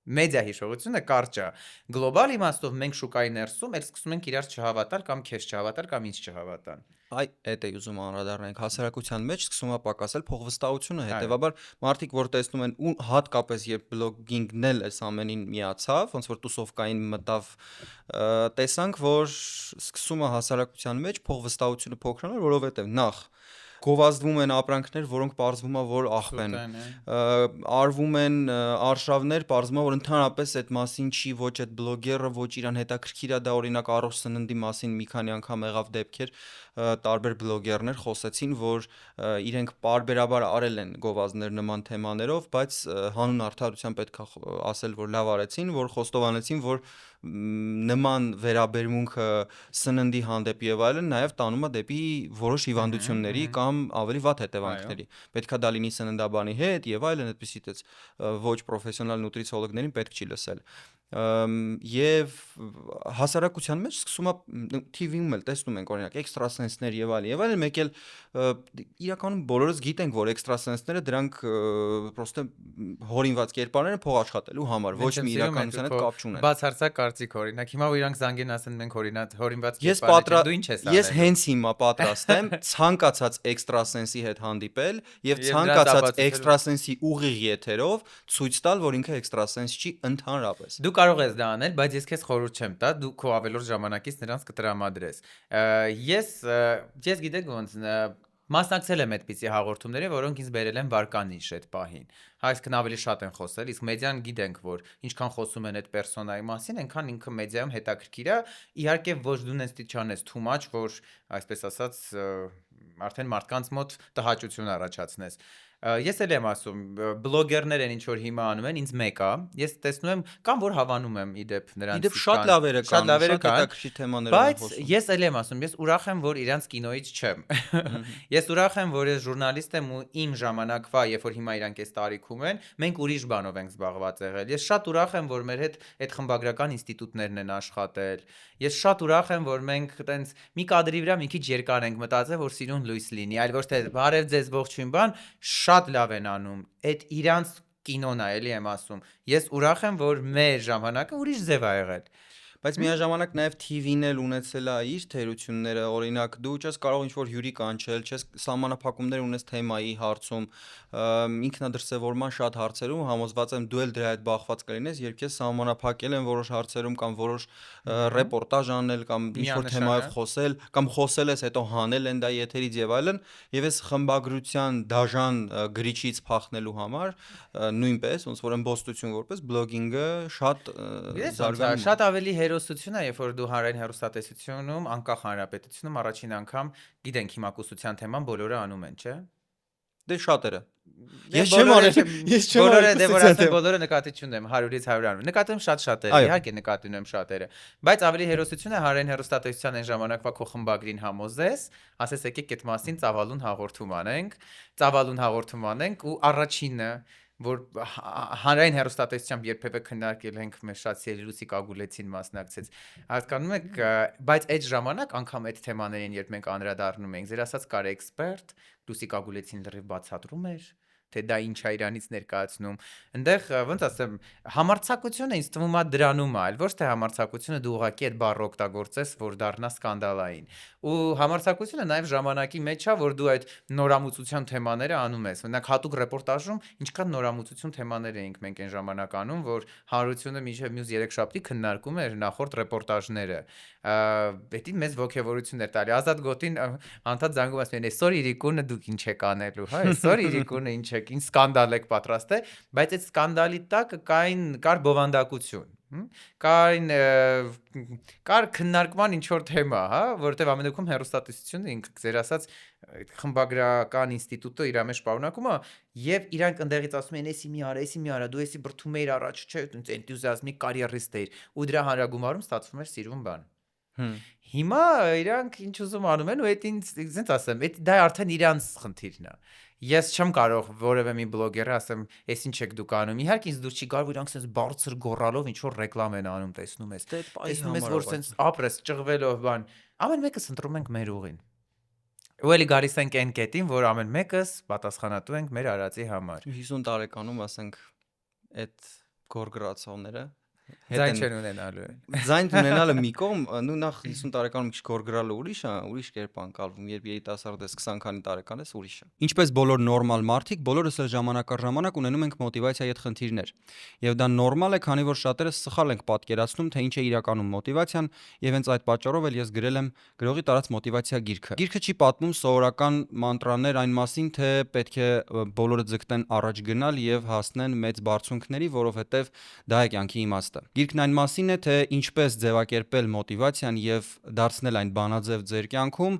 Մեդիա հիշողությունը կարճ է։ Գլոբալ իմաստով մենք շուկայի ներսում էլ սկսում ենք իրար չհավատալ կամ քեզ չհավատալ կամ ինձ չհավատան։ Այ այդ է ուզում անդրադառնանք հասարակության մեջ սկսում է պակասել փոխվստահությունը, հետեւաբար մարդիկ որ տեսնում են ու հատկապես երբ բլոգինգն էլ այս ամենին միացավ, ոնց որ տուսովկային մտավ, տեսանք որ սկսում է հասարակության մեջ փոխվստահությունը փոքրանալ, որովհետեւ նախ գովազդվում են ապրանքներ, որոնք պարզվում է որ աղբ են, արվում են արշավներ, պարզվում է որ ընդհանրապես այդ մասին չի ոչ այդ բլոգերը, ոչ իրան հետաքրքիր է դա, օրինակ առողջ սննդի մասին մի քանի անգամ եղավ դեպքեր, տարբեր բլոգերներ խոսեցին, որ իրենք պարբերաբար արել են գովազդներ նման թեմաներով, բայց հանուն արդարության պետք է ասել, որ լավ արեցին, որ խոստովանեցին, որ նման վերաբերմունքը սննդի հանդեպ եւ այլն նաեւ տանում է դեպի որոշ հիվանդությունների կամ ավելի վատ հետևանքների։ Պետքա դա լինի սննդաբանի հետ եւ այլն, այդպիսի դες ոչ պրոֆեսիոնալ նուտրիցիոլոգներին պետք չի լսել։ Եվ հասարակության մեջ սկսում է TV-ում էլ տեսնում ենք օրինակ էքստրասենսներ եւ այլն, մեկ էլ իրականում բոլորս գիտենք, որ էքստրասենսները դրանք պրոստը հորինված կերպարներ են փող աշխատելու համար, ոչ մի իրականության հետ կապ չունեն։ Բացարձակ կարծիք օրինակ, հիմա որ իրանք զանգեն ասեն մենք հորինված կերպարներ, դու ինչ ես արել։ Ես հենց հիմա պատրաստ եմ ցանկացած էքստրասենսի հետ հանդիպել եւ ցանկացած էքստրասենսի ուղիղ եթերով ցույց տալ, որ ինքը էքստրասենս չի ընդհանրապես։ Դու կարող ես դա անել, բայց ես քեզ խորհուրդ չեմ տա, դու քո ավելորդ ժամանակից նրանց կտրամադրես։ Ես գիտեք ոնց մասնակցել եմ այդպիսի հաղորդումների, որոնք ինձ բերել են վարկանիշ այդ պահին։ Այսինքն ավելի շատ են խոսել, իսկ մեդիան գիտենք, որ ինչքան խոսում են այդ պերսոնայի մասին, այնքան ինքը մեդիայում հետաքրքիր է, իհարկե ոչ դու նենց չանես too much, որ այսպես ասած արդեն մարդկանց մոտ տհաճություն առաջացնես։ Ես էլ եմ ասում, բլոգերներ են ինչ որ հիմա անում են, ինձ մեկ է, ես տեսնում եմ կամ որ հավանում եմ իդեպ նրանց։ Իդեպ շատ լավերը կան, շատ հետաքրքիր թեմաներ են խոսում։ Բայց ես էլ եմ ասում, ես ուրախ եմ, որ իրանց կինոից չեմ։ Ես ուրախ եմ, որ ես ժուրնալիստ եմ ու իմ ժամանակվա, երբ որ հիմա իրանք այս տարիքում են, մենք ուրիշ բանով ենք զբաղված եղել։ Ես շատ ուրախ եմ, որ մեր հետ այդ խմբագրական ինստիտուտներն են աշխատել։ Ես շատ ուրախ եմ, որ մենք այտենց մի կադրի վրա մի քիչ երկար ենք մտածել, որ սիրուն լույս լինի, այլ ոչ թե բարև ձեզ ողջույն բան, շատ լավ են անում։ Այդ իրանց կինոն է, էլի եմ ասում։ Ես ուրախ եմ, որ մեր ժամանակը ուրիշ ձև ա եղել։ Բայց միաժամանակ նաև TV-ն էլ ունեցել է իր թերությունները, օրինակ դու չես կարող ինչ-որ հյուրի կանչել, չես սահմանափակումներ ունես թեմայի հարցում, ինքնադրսևորման շատ հարցերում համոզված եմ դու էլ դրա հետ բախված կլինես, երբ քեզ սահմանափակել են որոշ հարցերում կամ որոշ ռեպորտաժ անել կամ ինչ-որ թեմայով խոսել, կամ խոսել ես հետո հանել են դա եթերից եւ այլն, եւ այս խմբագրության դաժան գրիչից փախնելու համար նույնպես ոնց որ ըմբոստություն որպես բլոգինգը շատ զարգանում է։ Շատ ավելի հերոսություն է, երբ որ դու հանրային հեռուստատեսությունում, անկախ հանրապետությունում առաջին անգամ գիտենք հիմա կուսության թեման բոլորը անում են, չէ՞։ Դե շատերը։ Ես չեմ բոլորը դե որ ասեմ բոլորը նկատի չունեմ 100-ից 100 անում։ Նկատի եմ շատ շատերը, իհարկե նկատի ունեմ շատերը, բայց ավելի հերոսություն է հանրային հեռուստատեսության այն ժամանակվա քո խմբագրին համոզես, ասես եկեք այդ մասին ծավալուն հաղորդում անենք ու առաջինը որ հանրային հեռուստատեսությամբ երբևէ քննարկել ենք մեր շատ սիրելի Լուսիկ Ագուլեցին մասնակցեց։ Հասկանում եք, բայց այդ ժամանակ անգամ այդ թեմաներին երբ մենք անդրադառնում ենք, ձեր ասած կար էքսպերտ, Լուսիկ Ագուլեցին լրիվ բացատրում էր, թե դա ինչ է իրանից ներկայացնում։ Այնտեղ ոնց ասեմ, համարձակությունը ինձ թվում է դրանում է, այլ ոչ թե համարձակությունը դու ուղղակի այդ բառը օգտագործես, որ դառնա սկանդալային։ Ու համարձակությունը նաև ժամանակի մեջ է, որ դու այդ նորամուծության թեմաները անում ես։ Օրինակ հատուկ ռեպորտաժում ինչքան նորամուծություն թեմաներ էինք մենք այն ժամանակ անում, որ հանրությունը մինչև մյուս 3 շաբթի քննարկում էր նախորդ ռեպորտաժները։ Դա մեծ ոգևորություն էր տալի։ Ազատ Գոտին անդադ զանգում ասում են, «Այսօր Իրիկունը դուք ինչ եք անելու, հա, այսօր Իրիկունը ինչ եք, ինչ սկանդալ եք պատրաստել», բայց այդ սկանդալի տակ կար բովանդակություն։ Կար քննարկման ինչ որ թեմա, հա, որովհետև ամեն դեպքում հեռուստատեսությունը ինքը ձեր ասած այդ խմբագրական ինստիտուտը իր մեջ պարունակում է եւ իրանք ընդեղից ասում են էսի մի արա դու էսի բրթում էիր առաջ չէ էնտուզիազմի կարիերիստ էիր ու դրա հանրագումարում ստացվում էր սիրուն բան հիմա իրանք ինչ ուզում անում են ու այդ ինձ ասեմ դա արդեն իրանց խնդիրն է ես չեմ կարող որևէ մի բլոգերը ասեմ էս ինչ եք դուք անում իհարկե ինձ դուր չի գար որ իրանք sense բարձր գոռալով ինչ որ ռեկլամ են անում տեսնում ես որ sense ապրես ճղվելով բան ամեն մեկս ընտրում ենք մեր ուղին ու էլի գալիս ենք այն կետին, որ ամեն մեկս պատասխանատու ենք մեր արածի համար։ 50 տարեկանում ասենք այդ գորգրացողները Ձայն չեն ունենալու։ Ձայն ունենալը մի կողմ, նու նախ 50 տարեկանում մի քիչ գորգրալը ուրիշ է, ուրիշ կերպ անցալվում, երբ երիտասարդ ես 20 քանի տարեկան ես, ուրիշ է։ Ինչպես բոլոր նորմալ մարդիկ, բոլորս էլ ժամանակ առ ժամանակ ունենում ենք մոտիվացիայի հետ խնդիրներ։ Եվ դա նորմալ է, քանի որ շատերս սխալ ենք պատկերացնում, թե ինչ է իրականում մոտիվացիան, եւ հենց այդ պատճառով էլ ես գրել եմ գրողի տարած մոտիվացիա գիրքը։ Գիրքը չի պատմում սովորական մանտրաներ այն մասին, թե պետք է բոլորը ձգտեն առաջ գնալ եւ հասնեն մեծ բարձունքների, որովհետեւ դա է կյանքի իմաստը։ Գիրքն այն մասին է, թե ինչպես ձևակերպել մոտիվացիան եւ դարձնել այն բանաձև ձեր կյանքում,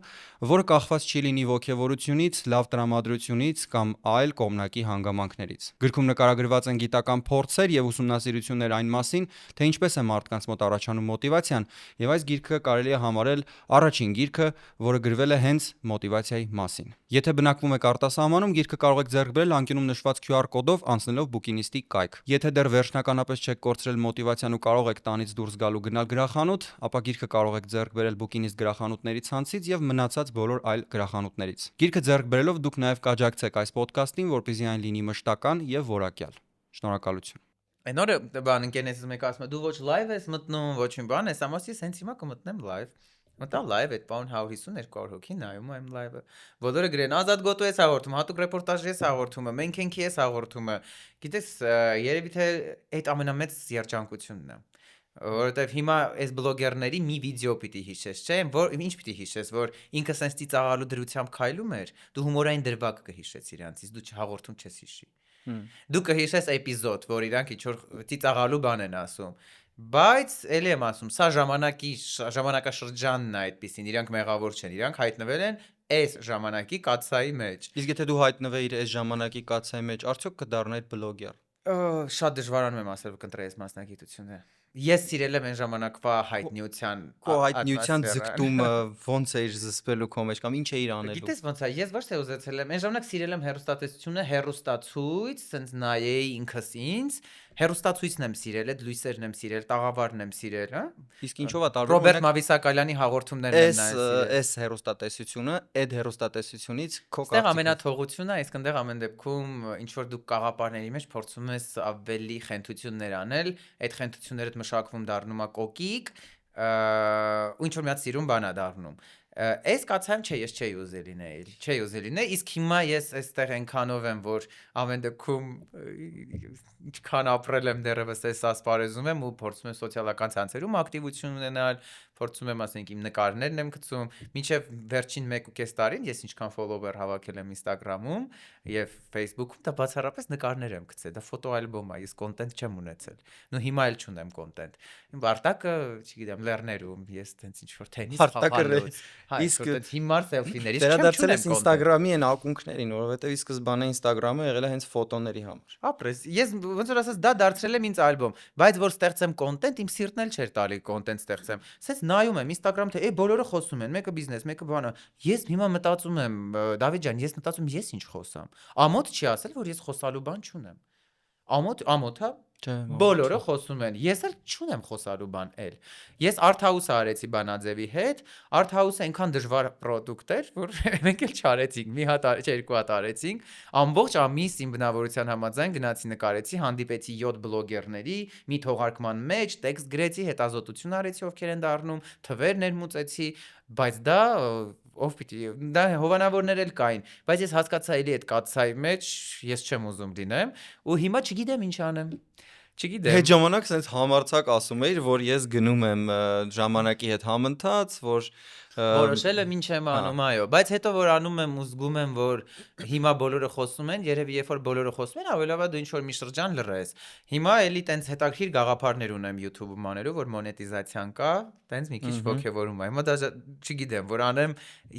որը կախված չի լինի ոգևորությունից, լավ տրամադրությունից կամ այլ կողմնակի հանգամանքներից։ Գրքում նկարագրված են գիտական փորձեր եւ ուսումնասիրություններ այն մասին, թե ինչպես է մարդկանց մոտ առաջանում մոտիվացիան, եւ այս գիրքը կարելի է համարել առաջին գիրքը, որը գրվել է հենց մոտիվացիայի մասին։ Եթե բնակվում եք արտասահմանում, գիրքը կարող եք ձեռք բերել անկյունում նշված QR կոդով անցնելով Bookinist-ի կայք։ Եթե դեռ վերջնականապես չեք կորցրել մոտիվացիան ու կարող եք տանից դուրս գալ ու գնալ գրախանութ, ապա գիրքը կարող եք ձեռք բերել Bookinist գրախանութների ցանցից եւ մնացած բոլոր այլ գրախանութներից։ Գիրքը ձեռք բերելով դուք նաեւ կաջակցեք այս ոդքասթին, որպեսզի այն լինի մշտական եւ որակյալ։ Շնորհակալություն։ Այն օրը բան ընկերներս մեկը ասում է դու ոչ live ես մտնում, ոչ մի բան, ես ամասի հենց հիմա կմտնեմ live։ Մտա live այդ պարոն 150-200 հոգի նայում եմ live-ը։ Բոլորը գրեն ազատ գոտու ես հաղորդում, հատուկ ռեպորտաժ ես հաղորդումը, մենք ենք ես հաղորդումը։ Գիտես, երևի թե այդ ամենամեծ երջանկությունն է։ Որովհետև հիմա այս բլոգերների մի վիդեո պիտի հիշես, չէ՞, որ ինչ պիտի հիշես, որ ինքը sense ծիծաղալու դրությամբ քայլում էր, դու հումորային դրվագ կհիշես իրանցից, դու հաղորդում չես հիշի։ Դու կհիշես էպիզոդ, որ իրանք ինչ որ ծիծաղալու բան են ասում։ Բայց էլի եմ ասում, սա ժամանակաշրջանն է այդպեսին, իրանք մեղավոր չեն, իրանք հայտնվել են այս ժամանակի կաթսայի մեջ։ Իսկ եթե դու հայտնվեիր այս ժամանակի կաթսայի մեջ, արդյոք կդառնայիր բլոգեր։ Շատ դժվարանում եմ ասել կընտրեի այս մասնագիտությունը։ Ես սիրել եմ այն ժամանակվա հայտնիության հայտնիության ձգտումը ոնց է իր զսպելու քո մեջ կամ ինչ է իր անելու։ Գիտես ոնց է, ես ոչ թե ուզեցել եմ, այն ժամանակ սիրել եմ հեռուստատեսությունը, հեռուստացույց, ասենց նայեի ինքս ինձ, հեռուստացույցն եմ սիրել, այդ լույսերն եմ սիրել, տաղավարն եմ սիրել, հա։ Իսկ ինչով է տարբեր Ռոբերտ Մավիսակալյանի հաղորդումներն եմ նայել։ Այս հեռուստատեսությունը, այդ հեռուստատեսությունից քո կարծիքով ամենաթողությունն է, իսկ այնտեղ ամեն դեպքում ինչ որ դու կաղապարների մեջ փորձում ես ավելի խենթություններ անել, այդ խենթությունները մշակվում դառնում է կոկիկ, ու ինչ որ մի հատ սիրուն բան է դառնում։ Այս կացայում չէ, ես չէի ուզել լինել, իսկ հիմա ես այստեղ այնքանով եմ, որ ամեն դեպքում ինչքան ապրել եմ դեռևս այս ասպարեզում եմ ու փորձում եմ սոցիալական ցանցերում ակտիվություն ունենալ, փորձում եմ ասենք իմ նկարներն եմ գցում, մինչև վերջին 1.5 տարին ես ինչքան follower հավաքել եմ Instagram-ում եւ Facebook-ում, դա բացառապես նկարներ եմ գցել, դա ֆոտոալբոմ է, ես կոնտենտ չեմ ունեցել։ Նու հիմա էլ չունեմ կոնտենտ։ Իմ Արտակը, չգիտեմ, լեռներում, ես տենց ինչ որ թենիս խաղալուց։ Իսկ հիմա սելֆիներից չեմ դերադարձել ես Instagram-ի այն ակունքներին, որովհետեւ ի սկզբանե Instagram-ը եղել է հենց ֆոտոների համար։ Ապրես, ես ոնց որ ասած դա դարձրել եմ ինձ ալբոմ, բայց որ ստեղծեմ կոնտենտ, իմ սիրտն էլ չէր տալի կոնտենտ ստեղծեմ։ Սենց նայում եմ Instagram թե բոլորը խոսում են, մեկը բիզնես, մեկը բանը։ Ես հիմա մտածում եմ, Դավիթ ջան, ես մտածում ես ինչ խոսամ։ Ամոթ չի ասել, որ ես խոսալու բան չունեմ։ Ամոթ, հա։ Բոլորը խոսում են։ Ես էլ չունեմ խոսալու բան էլ։ Ես Arthouse-ը արեցի Բանաձևի հետ, Arthouse-ը այնքան դժվար product էր, որ մենք էլ չարեցինք, մի հատ, երկու հատ արեցինք, ամբողջ ամիս իմ բնավորության համաձայն գնացի նկարեցի, հանդիպեցի 7 բլոգերների, մի թողարկման մեջ, տեքստ գրեցի, հետազոտություն արեցի, ովքեր են դառնում, թվեր ներմուծեցի, բայց դա ով պիտի դա հովանավորներ էլ կային, բայց ես հասկացա էլի այդ կաթսայի մեջ ես չեմ ուզում լինեմ ու հիմա չգիտեմ ինչ անեմ։ Չգիտեմ։ Այդ ժամանակ sense համարցակ ասում էիր, որ ես գնում եմ ժամանակի հետ համընթաց, որ Որոշել եմ ինչ եմ անում, այո, բայց հետո որ անում եմ ու զգում եմ, որ հիմա բոլորը խոսում են, երևի երբ որ բոլորը խոսում են, ավելի լավ է դու ինչ որ մի շրջան լռես։ Հիմա էլի տենց հետաքրքիր գաղափարներ ունեմ YouTube-ում անելու, որ մոնետիզացիան կա, տենց մի քիչ ոգևորում է։ Հիմա դաժե չգիտեմ, որ անեմ,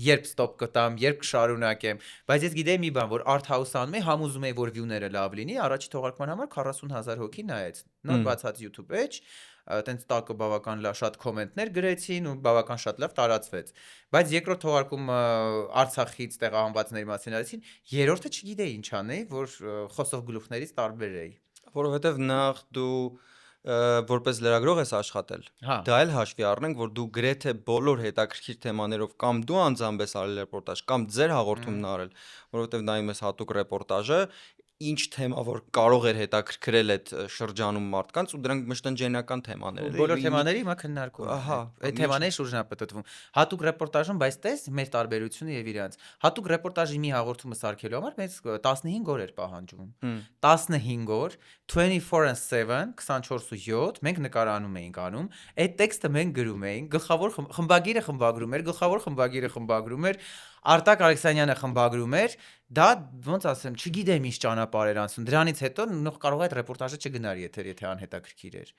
երբ ստոպ կտամ, երբ կշարունակեմ, բայց ես գիտեի մի բան, որ art house անում եմ, համոզում եմ, որ view-ները լավ լինի, առաջի թողարկման համար 40,000 հոգի նայեց։ Նոր բացած YouTube page տենց տակը բավական շատ կոմենտներ գրեցին ու բավական շատ լավ տարածվեց, բայց երկրորդ թողարկումը Արցախից տեղահանվածների մասին ասեցին, երրորդը չգիտեի ինչ անեի, որ խոսող գլուխներից տարբեր էի։ Որովհետև նախ դու որպես լրագրող ես աշխատել։ Դա էլ հաշվի առնենք, որ դու գրեթե բոլոր հետաքրքիր թեմաներով կամ դու անձամբ ես արել ռեպորտաժ, կամ ձեր հաղորդումն արել, որովհետև նայում ես հատուկ ռեպորտաժը, ինչ թեմա որ կարող էր հետաքրքրել այդ շրջանում մարդկանց ու դրանք մշտնջենական թեմաներ են։ Բոլոր թեմաների հիմա քննարկում են։ Այդ թեմաների շուրջն է պտտվում։ Հատուկ ռեպորտաժում, բայց տես մեր տարբերությունը եւ իրանց։ Հատուկ ռեպորտաժի մի հաղորդումը սարքելու համար մեզ 15 օր էր պահանջում։ 15 օր, 24/7, 24/7 մենք նկարանում էինք անում, այդ տեքստը մենք գրում էինք, գլխավոր խմբագիրը խմբագրում էր, գլխավոր խմբագիրը խմբագրում էր, Արտակ Ալեքսանյանը խմբագրում էր, դա ոնց ասեմ, չգիտեմ ինչ ճանապարհ էր անցնում։ Դրանից հետո նոր կարող է այդ ռեպորտաժը չգնար եթե անհետաքրքիր էր։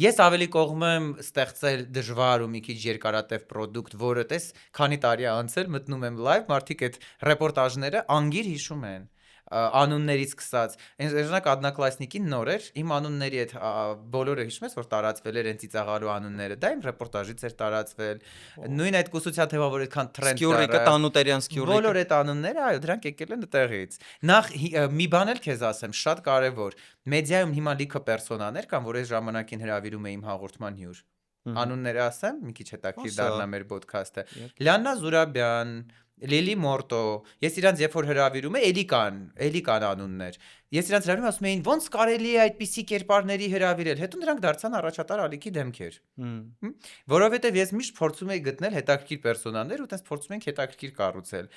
Ես ավելի կողմ եմ ստեղծել դժվար ու մի քիչ երկարատև product, որը տես քանի տարի է անցել, մտնում եմ live, մարդիկ այդ ռեպորտաժները անգիր հիշում են։ Անուններից սկսած, այնժանակ Одноклассники նոր էր, իմ անունների այդ բոլորը հիշում ես, որ տարածվել էր այն ծիծաղալու անունները, դա իմ ռեպորտաժից էր տարածվել։ Նույն այդ կուսության թեմա, որ այդքան trend Սկյուռիկը, Տանուտերյան Սկյուռիկը։ Բոլոր այդ անունները, այո, դրանք եկել են այդտեղից։ Նախ մի բան էլ քեզ ասեմ, շատ կարևոր։ Մեդիայում հիմա լիքը պերսոնաներ կան, որ այս ժամանակին հրավիրում է իմ հաղորդման հյուր։ Անունները ասեմ, մի քիչ հետաքրքիր դառնա մեր ոդքասթը։ Լիաննա Զուրաբյան, Լիլի Մորտո, ես իրանց երբ որ հրավիրում եմ, էլի կան անուններ։ Ես իրանց հրավիրում ասում էին, ոնց կարելի է այդպիսի կերպարների հրավիրել, հետո նրանք դարձան առաջատար ալիքի դեմքեր։ Որովհետև ես միշտ փորձում եի գտնել հետաքրքիր պերսոնաներ ու տես փորձում ենք հետաքրքիր կառուցել։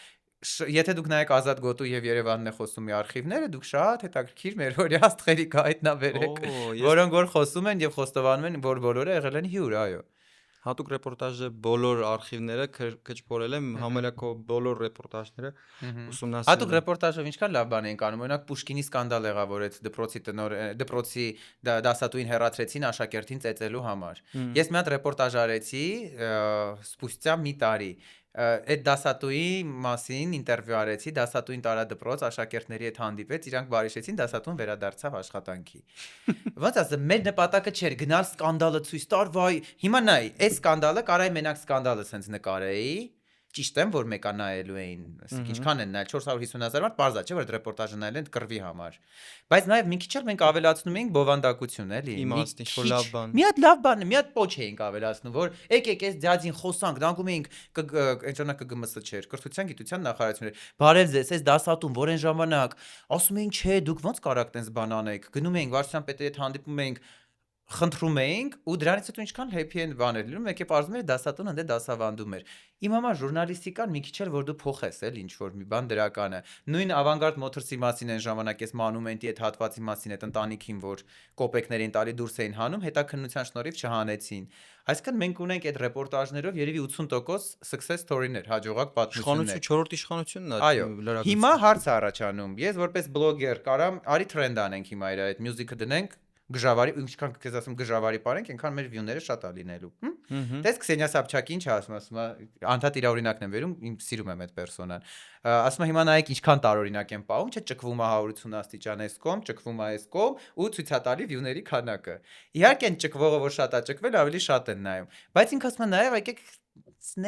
Եթե դուք նայեք Ազատ Գոտու եւ Երևանն է խոսումի արխիվները, դուք շատ հետաքրքիր մերօրյա աստղերի կհայտնաբերեք, որոնք որ խոսում են եւ խոստովանում են, որ բոլորը եղել են հյուր, այո։ Հատուկ ռեպորտաժը բոլոր արխիվները քչփորել եմ, համարյա քո բոլոր ռեպորտաժները ուսումնասիրել։ Հատուկ ռեպորտաժով ինչքան լավ բան ենք անում, օրինակ Պուշկինի սկանդալ եղավ, որ այդ դպրոցի դասատուին հեռացրեցին աշակերտին ծեծելու համար։ Ես մի հատ ռեպորտաժ արեցի, սպուստյա մի տարի։ Այդ դասատուի մասին ինտերվյու արեցի, դասատուին տարա դպրոց, աշակերտների հետ հանդիպեց, իրանք բարիշեցին, դասատուն վերադարձավ աշխատանքի։ Ոնց ասեմ, մեր նպատակը չէր գնալ սկանդալը ցույց տալ, վայ, հիմա նայ, այս սկանդալը կարայի մենակ սկանդալը սենց նկարեի, ճիշտ եմ, որ մեկա նայելու էին, ինչքան են նայել, 450,000 մարդ, պարզա չէ, որ այդ ռեպորտաժը նայել են կռվի համար։ Բայց նաև մի քիչ էլ մենք ավելացնում էինք բովանդակություն, էլի։ Իմաստ ինչ-որ լավ բան։ Մի հատ լավ բան, մի հատ պոչ էինք ավելացնում, որ եկեք այս ձյաձին խոսանք, դանկում էինք այն ժամանակ ԿԳՄՍ չէր, կրթության գիտության նախարարությունն էր։ Բարև ձեզ, այս դասատուն, որ այն ժամանակ ասում էին, չէ, դուք ո՞նց կարաք տենց բան անեք։ Գնում էինք Վարշավյան պետի հետ հանդիպում էինք, խնդրում էինք ու դրանից հետո ինչքան happy end բաներ լինում, եկե պարզվում էր դասատուն ընդ դասավանդում էր։ Իմ համար ժուրնալիստիկան մի քիչ էլ որ դու փոխես էլ ինչ որ մի բան դրականը։ Նույն Avangard Motors-ի մասին այն ժամանակ ես Մանումենտի այդ հատվածի մասին այդ ընտանիքին, որ կոպեկներին տալի դուրս էին հանում, հետաքննության շնորհիվ չհանեցին։ Այսինքն մենք ունենք այդ ռեպորտաժներով երևի 80% success story-ներ, հաջողակ պատմություններ։ 4-րդ իշխանությունն է այո։ Հիմա հարց է առաջանում։ Ես որպես բլոգեր կարամ արի trend անենք հիմա իր այդ music-ը դնենք գժավարի, ինչքան քեզ ասում գժավարի պարենք, այնքան մեր view-ները շատ է լինելու։ Տես Քսենիա Սապչակի ինչ ասում է, անդադ իր օրինակն եմ վերում, իմ սիրում եմ այդ պերսոնան։ Ասում է հիմա նայեք ինչքան տարօրինակ են պահում, չէ՞ ճկվում է 180 աստիճան այս կողմ, ճկվում է այս կողմ ու ցույց է տալի view-ների քանակը։ Իհարկե այն ճկվողը որ շատ է ճկվել, ավելի շատ են նայում, բայց ինքը ասում է նայեք, եկեք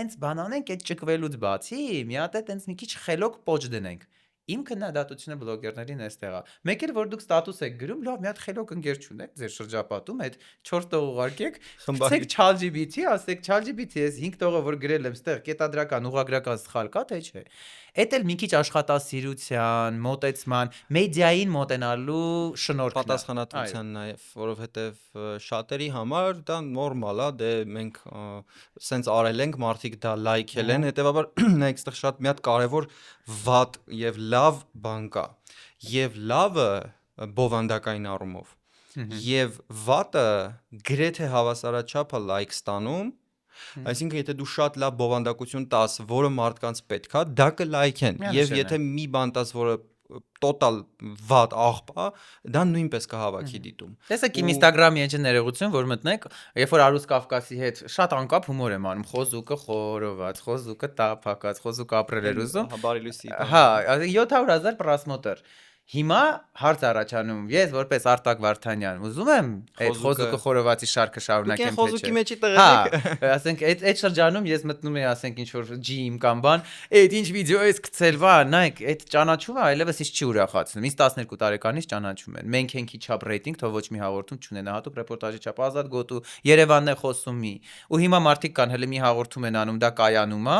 նենց բան անենք այդ ճկվելուց բացի, մի հատ է տենց մի քիչ խելոք պոչ դնենք։ Իմ քննադատությունը բլոգերներին էստեղ է։ Մեկ էլ որ դուք ստատուս եք գրում, լավ, մի հատ խելոք ընկեր չունեք ձեր շրջապատում, այդ 4 տող ուղարկեք, ասեք ChatGPT, ասեք ChatGPT, ես 5 տողը որ գրել եմ, ստեղ կետադրական, ուղղագրական սխալ կա, թե չէ։ Էդ էլ մի քիչ աշխատասիրության, մոտեցման, մեդիային մոտենալու շնորհքն է։ Պատասխանատվության նաև, որովհետև շատերի համար դա նորմալ է, դե մենք սենց արել ենք, մարդիկ դա լայքել են, հետեւաբար նա այստեղ շատ մի հատ կարևոր վատ եւ լավ բան կա։ Եվ լավը բովանդակային առումով, եւ վատը գրեթե հավասարաչափ է լայք ստանում Այսինքն եթե դու շատ լավ բովանդակություն տաս, որը մարդկանց պետք է, դա կլայքեն։ Եվ եթե մի բան տաս, որը տոտալ վատ աղբա, դա նույնպես կհավաքի դիտում։ Տեսեք իմ Instagram-ի էջը ներողություն, որ մտնեք, երբ որ Արուս Կավկասի հետ շատ անկապ հումոր եմ անում, խոզուկը խորոված, խոզուկը տափակած, խոզուկը ապրել էր ուզում։ Բարի լույսի։ Հա, 700,000 պրասմոտր։ Հիմա հարց առաջանում, ես որպես Արտակ Վարդանյան ուզում եմ այդ խոզուկը խորովածի շարքը շարունակեմ փեչը։ Խոզուկի մեջի Հա, տղերք։ ասենք այդ շրջանում ես մտնում եմ, ասենք ինչ որ gym կամ բան, այդ ինչ վիդեո էս գցել, վա, նայեք, այդ ճանաչումը այլևս ինչ չի ուրախացնում։ Ինձ 12 տարեկանից ճանաչում են։ Մենք ենք իչափ ռեյտինգ, թող ոչ մի հաղորդում չունենա, հատուկ ռեպորտաժի չափ Ազատ Գոտու, Երևանն է խոսում մի։ Ու հիմա մարդիկ կան, հələ մի հաղորդում են անում, դա կայանում է,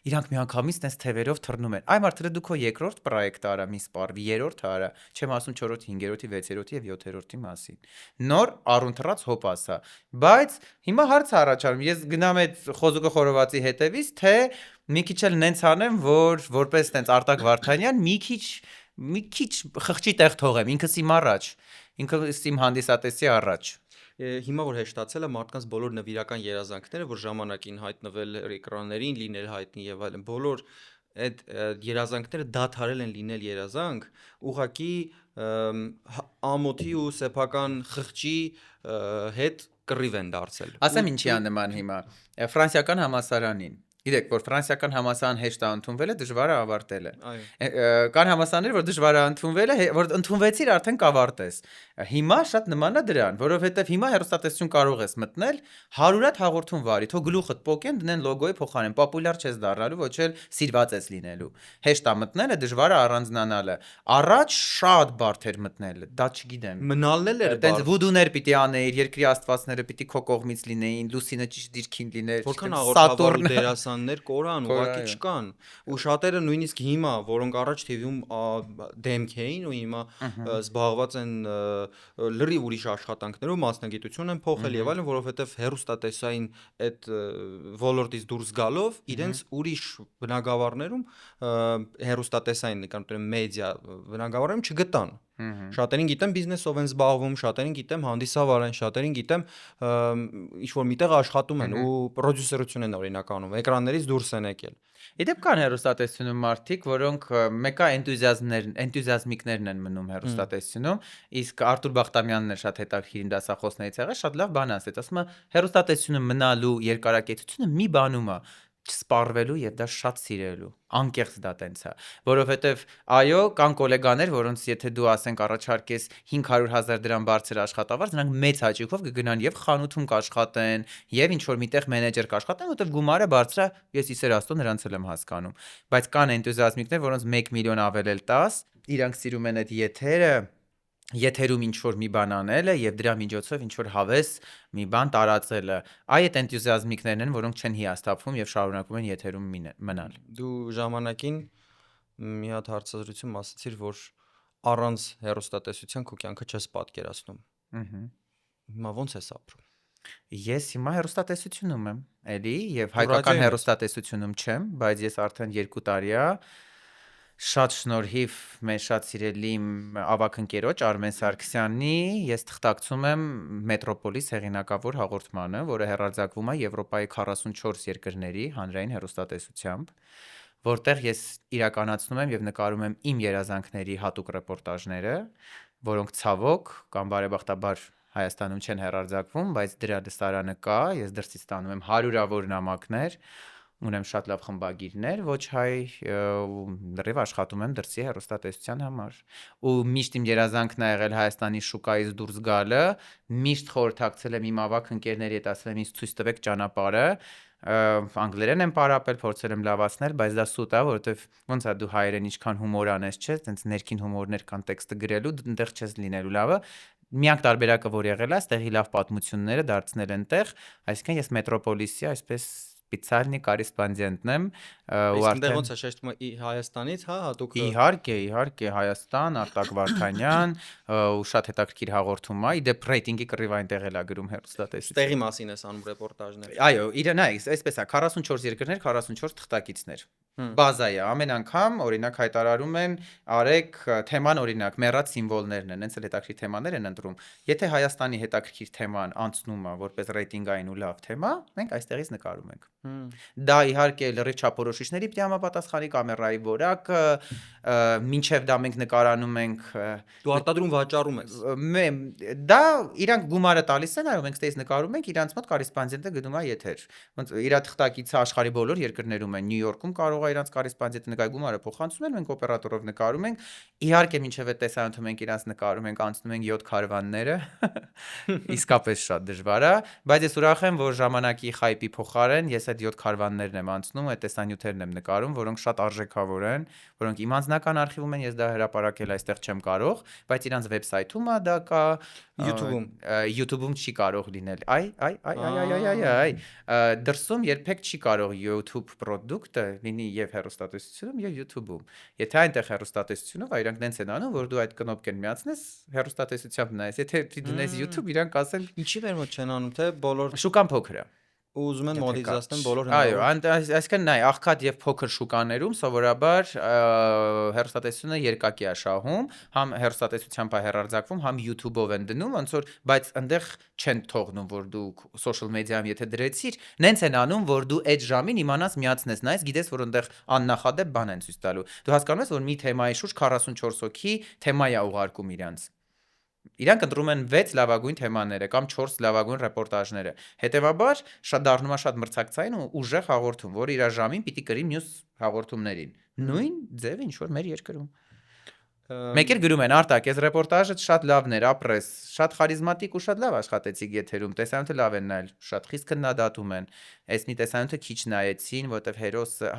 իրանք միանգամից տես թևերով թռնում են։ Այ մարդը դու քո երկրորդ պրոյեկտ արա, մի սպառվի, երրորդ արա, չեմ ասում 4-րդ, 5-րդի, 6-րդի եւ 7-րդի մասին։ Նոր առունթռած հոպաս է։ Բայց հիմա հարց է առաջանում, ես գնամ այդ խոզուկը խորովածի հետևից, թե մի քիչ էլ նենց անեմ, որ որպես տենց Արտակ Վարդանյան մի քիչ խղճի տեղ թողեմ, ինքս իմ առաջ, ինքս իմ հանդիսատեսի առաջ։ Հիմա որ հեշտացել է մարդկանց բոլոր նվիրական երազանքները, որ ժամանակին հայտնվել էկրաններին, լինել հայտնի եւ այլն, բոլոր այդ երազանքները դադարել են լինել երազանք, ուղղակի ամոթի ու սեփական խղճի հետ կռիվ են դարձել։ Ասեմ ինչի է նման հիմա։ Ֆրանսիական համալսարանին Գիտեք, որ ֆրանսիական համալսարան հեշտ է ընդունվել է, դժվար է ավարտել է։ Կան համալսարաններ, որ դժվար է ընդունվել է, որ ընդունվեցիր արդեն կավարտես։ Հիմա շատ նման է դրան, որովհետև հիմա հեռուստատեսություն կարող ես մտնել 100 հաղորդում վարի, թող գլուխդ պոկեն, դնեն լոգոյի փոխարեն, պոպուլյար չես դառնալու, ոչ էլ սիրված ես լինելու։ Հեշտ է մտնելը, դժվար է առանձնանալը։ Առաջ շատ բարդ էր մտնելը, դա չգիտեմ։ Մնալն էլ էր Տենց վուդուներ պիտի անեիր, երկրի աստվածները պիտի քո կողմից լինեին, լուսինը ճիշտ դիրքին լիներ, որքան հաղորդավար ու դերասաններ կորան, ուղղակի չկան։ Ու շատերը նույնիսկ հիմա, որոնք առաջ TV-ում դեմք էին ու հիմա զբաղված են լրիվ ուրիշ աշխատանքներով, մասնագիտություն են փոխել եւ այլն, որովհետեւ հեռուստատեսային այդ ոլորտից դուրս գալով իրենց ուրիշ բնագավառներում հեռուստատեսային նկարում մեդիա բնագավառներում չգտան։ Շատերին գիտեմ բիզնեսով են զբաղվում, շատերին գիտեմ հանդիսավար են, շատերին գիտեմ ինչ որ միտեղ աշխատում են ու պրոդյուսերություն են օրինակ անում, էկրաններից դուրս են եկել։ Իդեպ կան հեռուստատեսությունում մարդիկ, որոնք մեկա էնտուզիազմիկներն են մնում հեռուստատեսությունում, իսկ Արտուր Բախտամյանն է շատ հետաքրքիր դասախոսներից եղել, շատ լավ բան ասեց, ասում է հեռուստատեսությունում մնալու երկարակեցությունը մի բանում է չսպառվելու եւ դա շատ սիրելու անկեղծ դա տենց է որովհետեւ այո կան գոլեգաներ որոնց եթե դու ասենք առաջարկես 500,000 դրամ բարձր աշխատավարձ նրանք մեծ հաճույքով կգնան եւ խանութում կաշխատեն եւ ինչ որ միտեղ մենեջեր կաշխատեն որովհետեւ գումարը բարձր է ես իսեր աստծո նրանց էլ եմ հասկանում բայց կան էնտուզիազմիկներ որոնց 1 միլիոն ավել էլ տաս իրանք սիրում են այդ եթերում ինչ որ մի բան անելը եւ դրա միջոցով ինչ որ հավես մի բան տարածելը այ այդ էնտուզիազմիկներն են որոնք չեն հիասթափվում եւ շարունակում են եթերում մնալ դու ժամանակին մի հատ հարցազրույցում ասացիր որ առանց հեռուստատեսության քո կյանքը չես պատկերացնում հիմա ոնց ես ապրում ես հիմա հեռուստատեսությունում եմ էլի եւ հայկական հեռուստատեսությունում չեմ բայց ես արդեն 2 տարի է Շատ շնորհիվ մեր շատ սիրելի ավագ ընկերոջ Արմեն Սարգսյանի ես թղթակցում եմ Մետրոպոլիս հեղինակավոր հաղորդմանը, որը հեռարձակվում է Եվրոպայի 44 երկրների հանրային հեռուստատեսությամբ, որտեղ ես իրականացնում եմ եւ նկարում եմ իմ երազանքների հատուկ ռեպորտաժները, որոնք ցավոք կամ բարեբախտաբար Հայաստանում չեն հեռարձակվում, բայց դրա դստարանը կա, ես դրսից ստանում եմ հարյուրավոր նամակներ ունեմ շատ լավ խմբագիրներ, ոչ հայ լրիվ աշխատում եմ դրսի հեռուստատեսության համար ու միշտ իմ երազանքն է եղել Հայաստանի շուկայից դուրս գալը, միշտ խորհրդակցել եմ իմ ավագ ընկերների հետ, ասել եմ ինձ ցույց տվեք ճանապարհը, անգլերեն եմ պարապել, փորձել եմ լավացնել, բայց դա սուտ է, որովհետև ոնց է դու հայերեն ինչքան հումոր անես, չէ, տենց ներքին հումորներ կան տեքստը գրելու, դու այնտեղ չես լինելու լավը Միակ տարբերակը որ եղել է, ստեղի լավ պատմությունները դարձնել են տեղ, այսինքն ես Մետրոպոլիսի այսպես Սպիցիալնի կորեսպոնդենտն եմ ու արդեն ոնց է շեշտում Հայաստանից, հա, հատուկ Իհարկե, Հայաստան, Արտակ Վարդանյան ու շատ հետաքրքիր հաղորդում է, իդեպ ռեյտինգի կռիվ այնտեղ էլ է գրում հեռուստատեսություն։ Տեղի մասին ես անում ռեպորտաժներ։ Այո, նայ, այսպես է, 44 երկրներ, 44 թղթակիցներ։ Բազա է, ամեն անգամ օրինակ հայտարարում են, արեք թեման օրինակ, մեռած սիմվոլներն են, հենց էլ հետաքրքիր թեմաներ են ընտրում։ Եթե Հայաստանի հետաքրքիր թեման անցնում է որպես ռեյտինգային ու լավ թեմա, մենք այստեղից նկարում ենք։ Դա իհարկե լրիվ չափորոշիչների պիտի համապատասխանի կամերայի որակը, մինչև դա մենք նկարանում ենք Դու արտադրում վաճառում ես։ դա իրանք գումարը տալիս են, այո, մենք ստեյս նկարում ենք, իրանց մոտ կորեսպոնդենտը գնում է եթեր։ Ոնց իր թղթակիցը աշխարհի բոլոր երկրներում են, Նյու Յորքում կարող է իրանց կորեսպոնդենտը նկարի գումարը փոխանցում են, մենք օպերատորով նկարում ենք։ Իհարկե, մինչև այդ տեսանյութը մենք իրանց նկարում ենք, անցնում ենք 7 քարվանները։ Իսկապես շատ դժվար է, բայց ես ուրախ եմ, որ ժամանակի խայպի փոխարեն ես այդ 7 քարվաններն եմ անցնում, այդ տեսանյութերն եմ նկարում, որոնք շատ արժեքավոր են, որոնք իմ անձնական արխիվում են, ես դա հրապարակել այստեղ չեմ կարող, բայց իրանց վեբսայթում է դա կա, YouTube-ում չի կարող լինել։ Այ, դրսում երբեք չի կարող YouTube product-ը լինի եւ հեռուստատեսությունում եւ YouTube-ում։ Եթե այնտեղ հեռուստատեսությունով իրանք դենց են անում, որ դու այդ կնոպկեն միացնես, հեռուստատեսությամբ նայես։ Եթե դնես YouTube, իրանք ասեն, ինչի վեր մոտ չեն անում, թե բոլոր շուկան փոքր է։ Ուզում են մոդելիզացնել բոլոր Այո, այսինքն նայ, աղքատ եւ փոքր շուկաներում սովորաբար հեռուստատեսությունը երկակի է շահում, համ հեռուստատեսությամբ է հեռարձակվում, համ YouTube-ով են դնում, ոնց որ, բայց այնտեղ չեն թողնում, որ դու social media-ում եթե դրեցիր, նենց են անում, որ դու այդ ժամին իմանաս միացնես, նայես, գիտես, որ այնտեղ աննախադեպ բան են ցույց տալու։ Դու հասկանում ես, որ մի թեմայի շուրջ 44 հոգի թեմա է ուղարկում իրանց։ Իրանք ընտրում են 6 լավագույն թեմաները կամ 4 լավագույն ռեպորտաժները։ Հետևաբար շատ դառնում է շատ մրցակցային ու ուժեղ հաղորդում, որ իր ժամին պիտի կրի մյուս հաղորդումներին։ Նույն ձև ինչ որ մեր երկրում։ Մեկ էլ գրում են Արտակ, այս ռեպորտաժը շատ լավն էր, ապրես, շատ խարիզմատիկ ու շատ լավ աշխատեցիք եթերում, տեսանյութը լավ են նայել, շատ խիստ քննադատում են։ Այս մի տեսանյութը քիչ նայեցին, որտեվ հերոսը,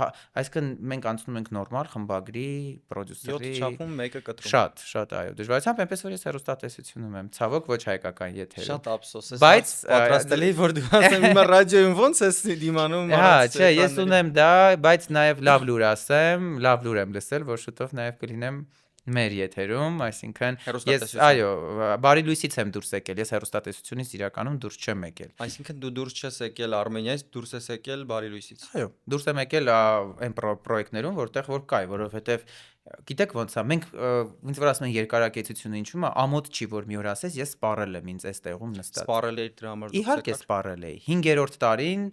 այսինքն մենք անցնում ենք նորմալ խմբագրի, պրոդյուսերի 7 չափում մեկը կտրում։ Շատ, այո, դժվարությամբ այնպես որ ես հեռուստատեսությունում եմ, ցավոք ոչ հայկական եթերում։ Շատ ափսոս է, բայց պատրաստելի որ դու ասեմ հիմա ռադիոյում ոնց ես դիմանում։ Հա, չէ, ես ունեմ դա, բայց նաև լավ լուր ասեմ, լավ լուր եմ լսել, որ շուտով նաև կլինեմ մեր եթերում, այսինքն ես այո, բարի լույսից եմ դուրս եկել, ես հեռուստատեսությունից իրականում դուրս չեմ եկել։ Այսինքն դու դուրս չես եկել Արմենիայից, դուրս ես եկել բարի լույսից։ Այո, դուրս եմ եկել այն պրոյեկտներում, որտեղ որ կայ, որովհետև գիտեք ոնց է, մենք ինձ որ ասում են երկարակեցությունը ինչու՞մ է, ամոթ չի որ մի օր ասես, ես սպառել եմ ինձ այս տեղում նստած։ Սպառել էի դրա համար։ Իհարկե սպառել էի։ 5-րդ տարին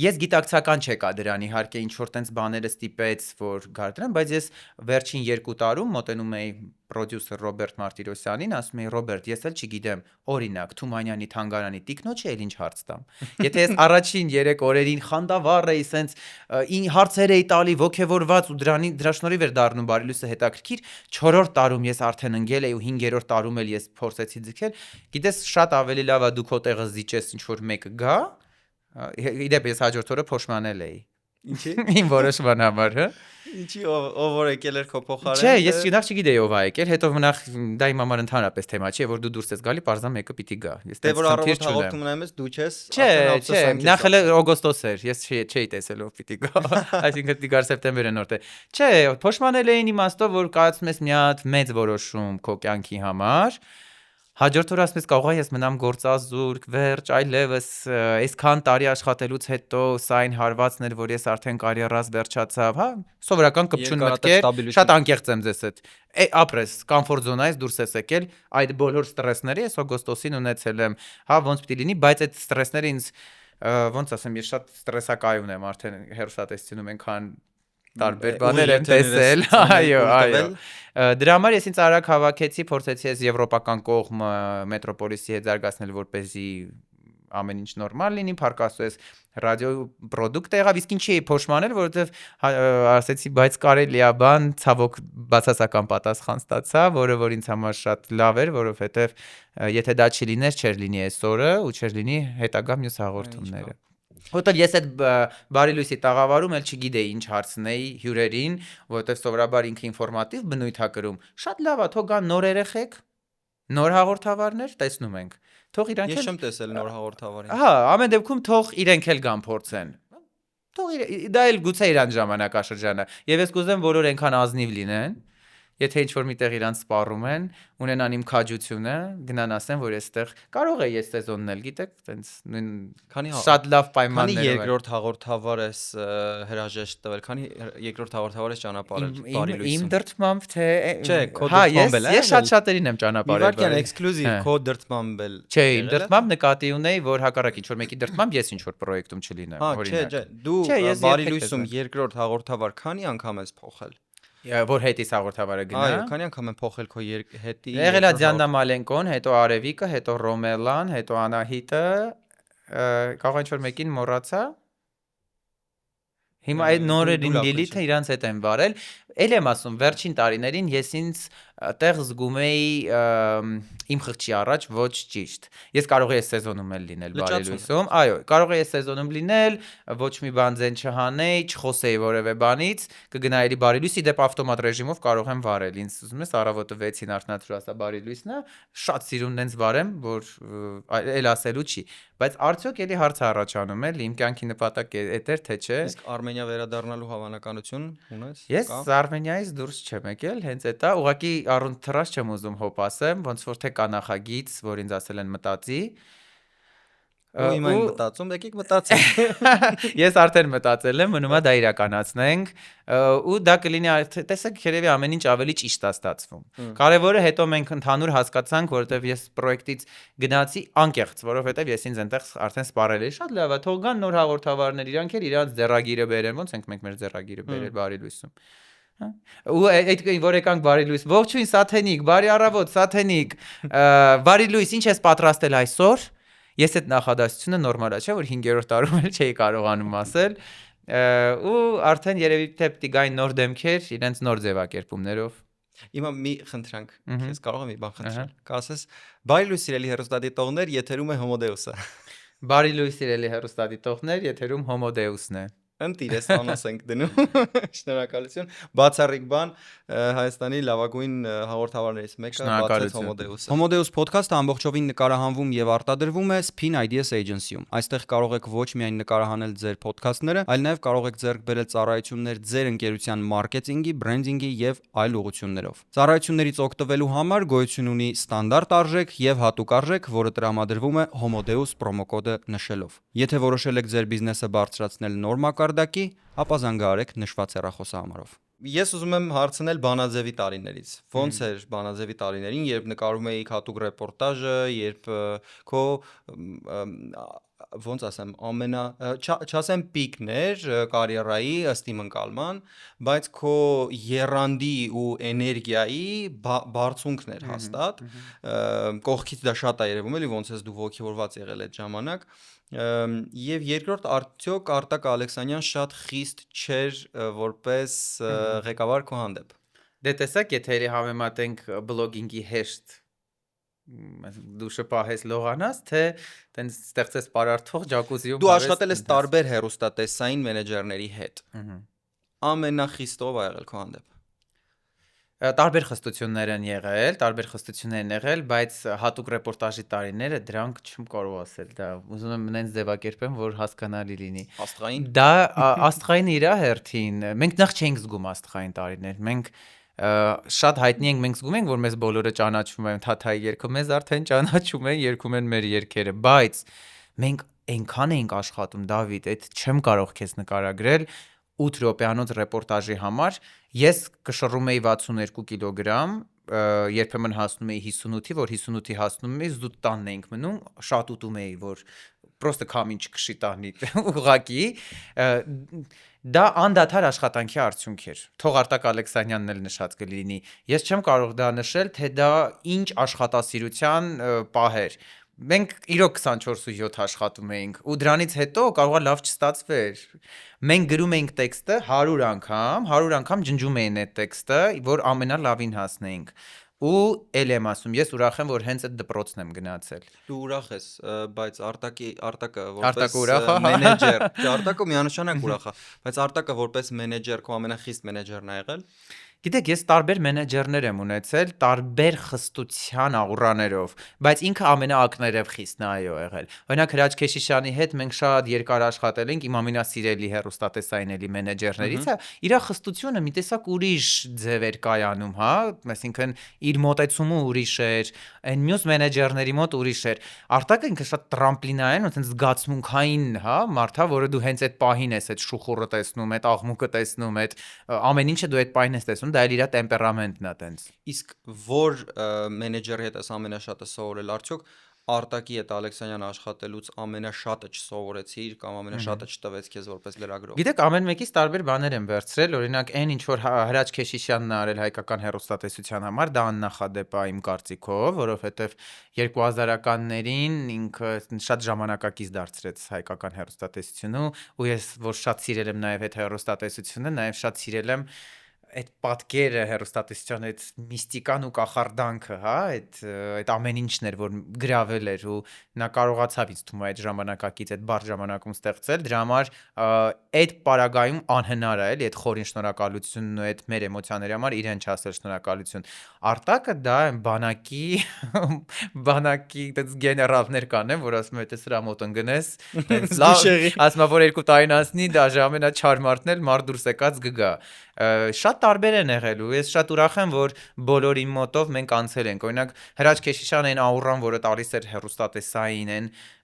ես գիտակցական չեկա դրան, իհարկե ինչ որ տենց բաները ստիպեց, որ գար դրան, բայց ես վերջին 2 տարում մոտենում էի պրոդյուսեր Ռոբերտ Մարտիրոսյանին, ասում էի Ռոբերտ, ես էլ չգիտեմ, օրինակ Թումանյանի թանգարանի տիկնոջը էլ ինչ հարց տամ։ Եթե ես առաջին 3 օրերին խանդավառ էի, սենց հարցեր էի տալի, ոգևորված ու դրա շնորհիվ էր դառնում բարի լույսը հետաքրքիր, 4-րդ տարում ես արդեն ընկել էի ու 5-րդ տարում էլ ես փորձեցի ձգել։ Գիտես, շատ ավելի լավ է դու քո տեղը զիջես ինչ որ մեկը գա։ Իդեպ ես հաջորդ օրը փոշմանել էի։ Ինչի՞։ Իմ որոշման համար, հա։ Ինչի ով որ եկել էր քո փոխարեն։ Չէ, ես նախ չգիտեի ով է եկել, հետո նախ դա իմ համար ընդհանրապես թեմա չի, որ դու դուրս ես գալի, parza մեկը պիտի գա։ Ես դե որ առավոտ հաղորդում ունեմ ես, դու չես։ Չէ, նախ էլ օգոստոս էր, ես չէի տեսել ով պիտի գա, այսինքն պիտի գար սեպտեմբերը նոր թե։ Չէ, փոշմանել էին իմաստով, որ կայացնում ես մի հատ մեծ որոշում քո կյանքի համար։ Հաջորդ օրը ասես կարող ես մնամ գործազուրկ, վերջ, այլևս այսքան տարի աշխատելուց հետո սա այն հարվածն էր, որ ես արդեն կարիերաս վերջացավ, հա, սովորական կպչուն մտքեր, շատ անկեղծ եմ ձեզ հետ։ Ապրես, կոմֆորտ զոնայից դուրս ես եկել, այդ բոլոր ստրեսները ես օգոստոսին ունեցել եմ, հա, ոնց պիտի լինի, բայց այդ ստրեսները ինձ ոնց ասեմ, ես շատ ստրեսակայուն եմ արդեն հեռուստատեսությունում այնքան տարբեր բաներ եմ տեսել, այո։ Դրա համար ես ինձ արագ հավաքեցի, փորձեցի ես եվրոպական կողմը մետրոպոլիսի հետ զարգացնել, որպեսզի ամեն ինչ նորմալ լինի, փառք ես ռադիո պրոդուկտ եղավ, իսկ ինչի էի փոշմանել, որովհետև ասեցի, բայց կարելի է բան, ցավոք բացասական պատասխան ստացա, որը որ ինձ համար շատ լավ էր, որովհետև եթե դա չլիներ, չէր լինի այսօրը ու չէր լինի հետագա մյուս հաղորդումները։ Որտեղ ես այդ բարի լույսի տաղավարում էլ չգիտեի ինչ հարցնեի հյուրերին, որովհետև սովորաբար ինքը ինֆորմատիվ բնույթ է կրում։ Շատ լավ է, թող գան նոր երեխեք, նոր հաղորդավարներ, տեսնում ենք։ Թող իրանք Ես չեմ տեսել նոր հաղորդավարին։ Հա, ամեն դեպքում թող իրենք էլ գան փորձեն։ Թող դա էլ գուցե իրան ժամանակաշրջանը։ Եվ ես կուզեմ, որոր այնքան ազնիվ լինեն, Եթե ինչ-որ միտեղ իրանց սպառում են, ունենան իմ քաջությունը, գնան ասեն, որ այստեղ կարող է ես սեզոնն էլ, գիտեք, տենց շատ լավ Քանի պայմաններով է։ երկրորդ հաղորդավար ես հրաժեշտ տվել, քանի երկրորդ հաղորդավար ես ճանապարհել բարի Իմ լույսում։ դրդմամբ թե Չէ, քո հա, դրդմամբ էլ ես շատ շատերին եմ Մի ճանապարհել։ վարքյան էքսկլյուզիվ քո դրդմամբ էլ Չէ, իմ դրդմամբ նկատի ունեի, որ հակառակ ինչ-որ մեկի դրդմամբ ես ինչ-որ պրոյեկտում չլինեմ, Հա, չէ, դու բարի լույսում երկրորդ հաղորդավար քանի անգամ ես փոխել։ Որ հետից հաղորդավարը գնա։ Այո, քանի անգամ են փոխել քո հետի։ Եղել է Դիանա Մալենկոն, հետո Արևիկը, հետո Ռոմելան, հետո Անահիտը, կարող է ինչ-որ մեկին մոռացա։ Հիմա այդ նորը Լիլիթը իրանց հետ են վարել։ Էլ եմ ասում, վերջին տարիներին ես ինձ տեղ զգում էի իմ խղճի առաջ ոչ ճիշտ։ Ես կարող էի սեզոնում էլ լինել բարի լույսում։ Այո, կարող էի սեզոնում լինել, ոչ մի բան ձեն չհանեի, չխոսեի որևէ բանից, կգնայի բարի լույսի դեպ ավտոմատ ռեժիմով կարող եմ վարել։ Ինձ ուզում ես առավոտը 6-ին արթնացրու ասա բարի լույսն է, շատ սիրուն դենց վարեմ, որ էլ ասելու չի։ Բայց արդյոք էլի հարցը առաջանում է, իմ կյանքի նպատակը է թե չէ։ Իսկ Արմենիա վերադառնալու հավանականություն ունես։ Ես Արմենիայից դուրս չեմ եկել, հենց էտա, ուղղակի առուն թրաշ չեմ ուզում հոп ասեմ, ոնց որ թե կա նախագիծ, որ ինձ ասել են մտածի։ Ու հիմա եմ մտածում, եկեք մտածենք։ Ես արդեն մտածել եմ, մնում է դա իրականացնենք, ու դա կլինի, տեսեք, երևի ամեն ինչ ավելի ճիշտ է ստացվում։ Կարևորը հետո մենք ընդհանուր հասկացանք, որովհետև ես պրոյեկտից գնացի անկեղծ, որովհետև ես ինձ այնտեղ արդեն սպառել էի, շատ լավ է, թող գան նոր հաղորդավարներ, իրանք էլ իրանց ձեռագիրը բերեն, ոնց ենք մենք մեր ձեռագիրը բերել բարի լույսում։ Ու այդ որ եկանք բարի լույս, ողջույն Սաթենիկ, բարի առավոտ Սաթենիկ, բարի լույս, ինչ ես պատրաստել այսօր։ Ես այդ նախադասությունը նորմալ է, չէ՞ որ 5-րդ տարում էլ չէի կարողանում ասել, ու արդեն երևի թե պիտի գային նոր դեմքեր, իրենց նոր ձևակերպումներով։ Հիմա մի խնդրանք, ես կարող եմ մի բան խնդրել։ Կասես, բարի լույս սիրելի հեռուստադիտողներ, եթերում է Հոմոդեուսը։ Բարի լույս սիրելի հեռուստադիտողներ, եթերում Հոմոդեուսն է։ Ընտիրես անոս ենք դնում։ Շնորհակալություն։ Բացառիկ բան Հայաստանի լավագույն հաղորդավարներից մեկը բացեց Հոմոդեուսը։ Հոմոդեուս podcast-ը ամբողջովին նկարահանվում եւ արտադրվում է Spin Ideas Agency-ում։ Այստեղ կարող եք ոչ միայն նկարահանել ձեր podcast-ները, այլ նաեւ կարող եք ձեռք բերել ծառայություններ ձեր ընկերության մարքեթինգի, բրենդինգի եւ այլ ուղղություններով։ Ծառայություններից օգտվելու համար գոյություն ունի ստանդարտ արժեք եւ հատուկ արժեք, որը տրամադրվում է Homodeus պրոմոկոդը նշելով։ Եթե որոշել եք ձեր բիզնեսը բարձրացնել նոր մակարդակի, ապա զանգահարեք նշված հեռախոսահամարով։ Ես ուզում եմ հարցնել Բանաձևի տարիներից։ Ոնց էր Բանաձևի տարիներին, երբ նկարում էիք հատուկ ռեպորտաժը, երբ քո ոնց ասեմ, չասեմ պիկներ կարիերայի ըստ իմ ընկալման, բայց քո եռանդի ու էներգիայի բարձունքն էր հաստատ։ Կողքից դա շատ է երևում, էլի ոնց ես դու ոգևորված եղել այդ ժամանակ։ Եվ երկրորդ արդյոք Արտակ Ալեքսանյան շատ խիստ չէր որպես ղեկավար քո հանդեպ։ Դե տեսակ, եթե համեմատենք բլոգինգի հեշտ դուշը պահես լողանաս, թե տենց ստեղծես պարարթող ջակուզիում դու աշխատել ես տարբեր հեռուստատեսային մենեջերների հետ։ Ամենախիստով ա եղել քո հանդեպ։ Տարբեր խստություններ են եղել, բայց հատուկ ռեպորտաժի տարիները դրանք չեմ կարող ասել, դա ուզում եմ նենց ձևակերպեմ, որ հասկանալի լինի։ Աստղային։ Դա աստղային իր հերթին, մենք նախ չենք զգում աստղային տարիներ, մենք շատ հայտնի ենք, մենք զգում ենք, որ մեզ բոլորը ճանաչում են, Թաթայի երգը մեզ արդեն ճանաչում են, երգում են մեր երգերը, բայց մենք այնքան էինք աշխատում, Դավիթ, այդ չեմ կարող քեզ նկարագրել 8 րոպեանոց ռեպորտաժի համար ես կշռում էի 62 կիլոգրամ, երբեմն հասնում էի 58-ի, որ 58-ի հասնում էի, զուտ տանն էինք մնում, շատ ուտում էի, որ պրոստը քամին չքշի տանի ուղղակի, դա անդադար աշխատանքի արդյունք էր։ Թող Արտակ Ալեքսանյանն էլ նշած կլինի։ Ես չեմ կարող դա նշել, թե դա ինչ աշխատասիրության պահ էր։ Մենք իրոք 24/7 աշխատում էինք ու դրանից հետո կարող է լավ չստացվեր։ Մենք գրում էինք տեքստը 100 անգամ ջնջում էին այդ տեքստը, որ ամենալավին հասնեինք։ Ու էլ եմ ասում, ես ուրախ եմ, որ հենց այդ դպրոցն եմ գնացել։ Դու ուրախ ես, բայց Արտակը որպես մենեջեր, Արտակը միանշանակ ուրախ է, բայց Արտակը որպես մենեջեր քո ամենախիստ մենեջերն ա եղել։ Գիտեք, ես տարբեր մենեջերներ եմ ունեցել, տարբեր խստության աղուրաներով, բայց ինքը ամենաակներև խիստն է այո եղել։ Օրինակ Հրաչ Քեշիշյանի հետ մենք շատ երկար աշխատել ենք, իմ ամենասիրելի հեռուստատեսային էլի մենեջերներից է, իր խստությունը մի տեսակ ուրիշ ձև էր կայանում, հա, այսինքն իր մոտեցումը ուրիշ էր, այն մյուս մենեջերների մոտ ուրիշ էր։ Արտակը ինքը շատ տրամպլինային, ոնց զգացմունքային, հա, մարդ է, որը դու հենց այդ պահին ես այդ շուխուրը տեսնում, այդ աղմուկը տեսնում, այդ ամեն ինչը դու այդ պահին ես տեսնում, դա էլ իր տեմպերամենտն է տենց։ Իսկ որ մենեջերի հետ ես ամենաշատը սովորել արդյոք Արտակի հետ Ալեքսանյան աշխատելուց ամենաշատը չսովորեցիր կամ ամենաշատը չտվեց քեզ որպես լրագրող։ Գիտեք, ամեն մեկից տարբեր բաներ եմ վերցրել, օրինակ այն ինչ որ Հրաչ Քեշիշյանն ա արել հայկական հեռուստատեսության համար, դա աննախադեպ է իմ կարծիքով, որովհետև 2000-ականներին ինքը շատ ժամանակակից դարձրեց հայկական հեռուստատեսությունը, ու ես որ շատ սիրել եմ նաև այդ հեռուստատեսությունը, նաև շատ սիրել եմ այդ պատկերը հեռուստատեսության այդ միստիկան ու կախարդանքը, հա, այդ ամեն ինչն էր, որ գրավել էր ու նա կարողացավ ինձ թվում է այդ ժամանակակից այդ բարձ ժամանակում ստեղծել, դրա համար այդ պարագայում անհնար է, էլի, այդ խորին շնորհակալությունն ու այդ մեր էմոցիաների համար իրեն չասել շնորհակալություն։ Արտակը դա են բանակի այդպես գեներալներ կան, որ ասում են, թե սրա մոտ ընկնես, այդպես լավ, ասում որ 2 տարին անցնի, դաժե ամենաչար մարդն էլ մարդ դուրս եկած գգա։ Շատ տարբեր են եղել ու ես շատ ուրախ եմ, որ բոլոր իմ մոտով մենք անցել ենք։ Օրինակ Հրաչ Քեշիշյանը այն աուրան, որը տալիս էր հեռուստատեսային,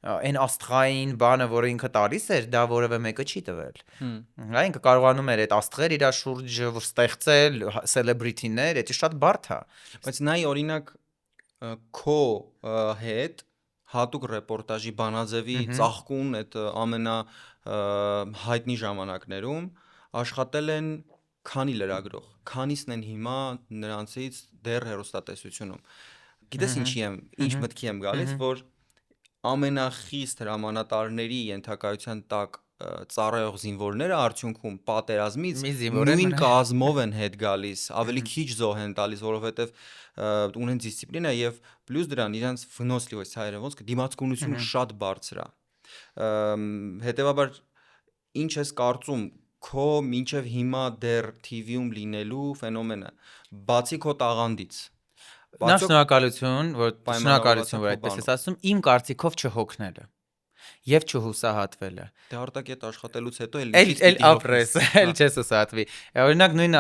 այն աստղային բանը, որը ինքը տալիս էր, դա որևէ մեկը չի տվել։ Հա ինքը կարողանում էր այդ աստղեր իր շուրջը ստեղծել, սելեբրիթիներ, դա շատ բարդ է։ Բայց նայ օրինակ քո հետ հատուկ ռեպորտաժի բանաձևի ծաղկուն այդ ամենա հայտնի ժամանակներում աշխատել են քանի լրագրող, քանիսն են հիմա նրանցից դեռ հեռուստատեսությունում։ Գիտես ինչ մտքի եմ գալիս, որ ամենախիստ հրամանատարների ենթակայության տակ ծառայող զինվորները արդյունքում պատերազմից նույն կազմով են հետ գալիս, ավելի քիչ զոհ են տալիս, որովհետև ունեն դիսցիպլինա եւ պլյուս դրան իրենց վնոսլիվոсть հայերեն ոնց դիմացկունությունը շատ բարձր է։ Հետևաբար ինչ ես կարծում քո մինչև հիմա դեռ TV-ում լինելու ֆենոմենը, բացի քո տաղանդից։ Նախ շնորհակալություն, որ այդպես ես ասում, իմ կարծիքով չհոգնելը եւ չհուսահատվելը։ Դե Արտակի հետ աշխատելուց հետո էլ ապրես, էլ չես հուսահատվի։ Օրինակ նույն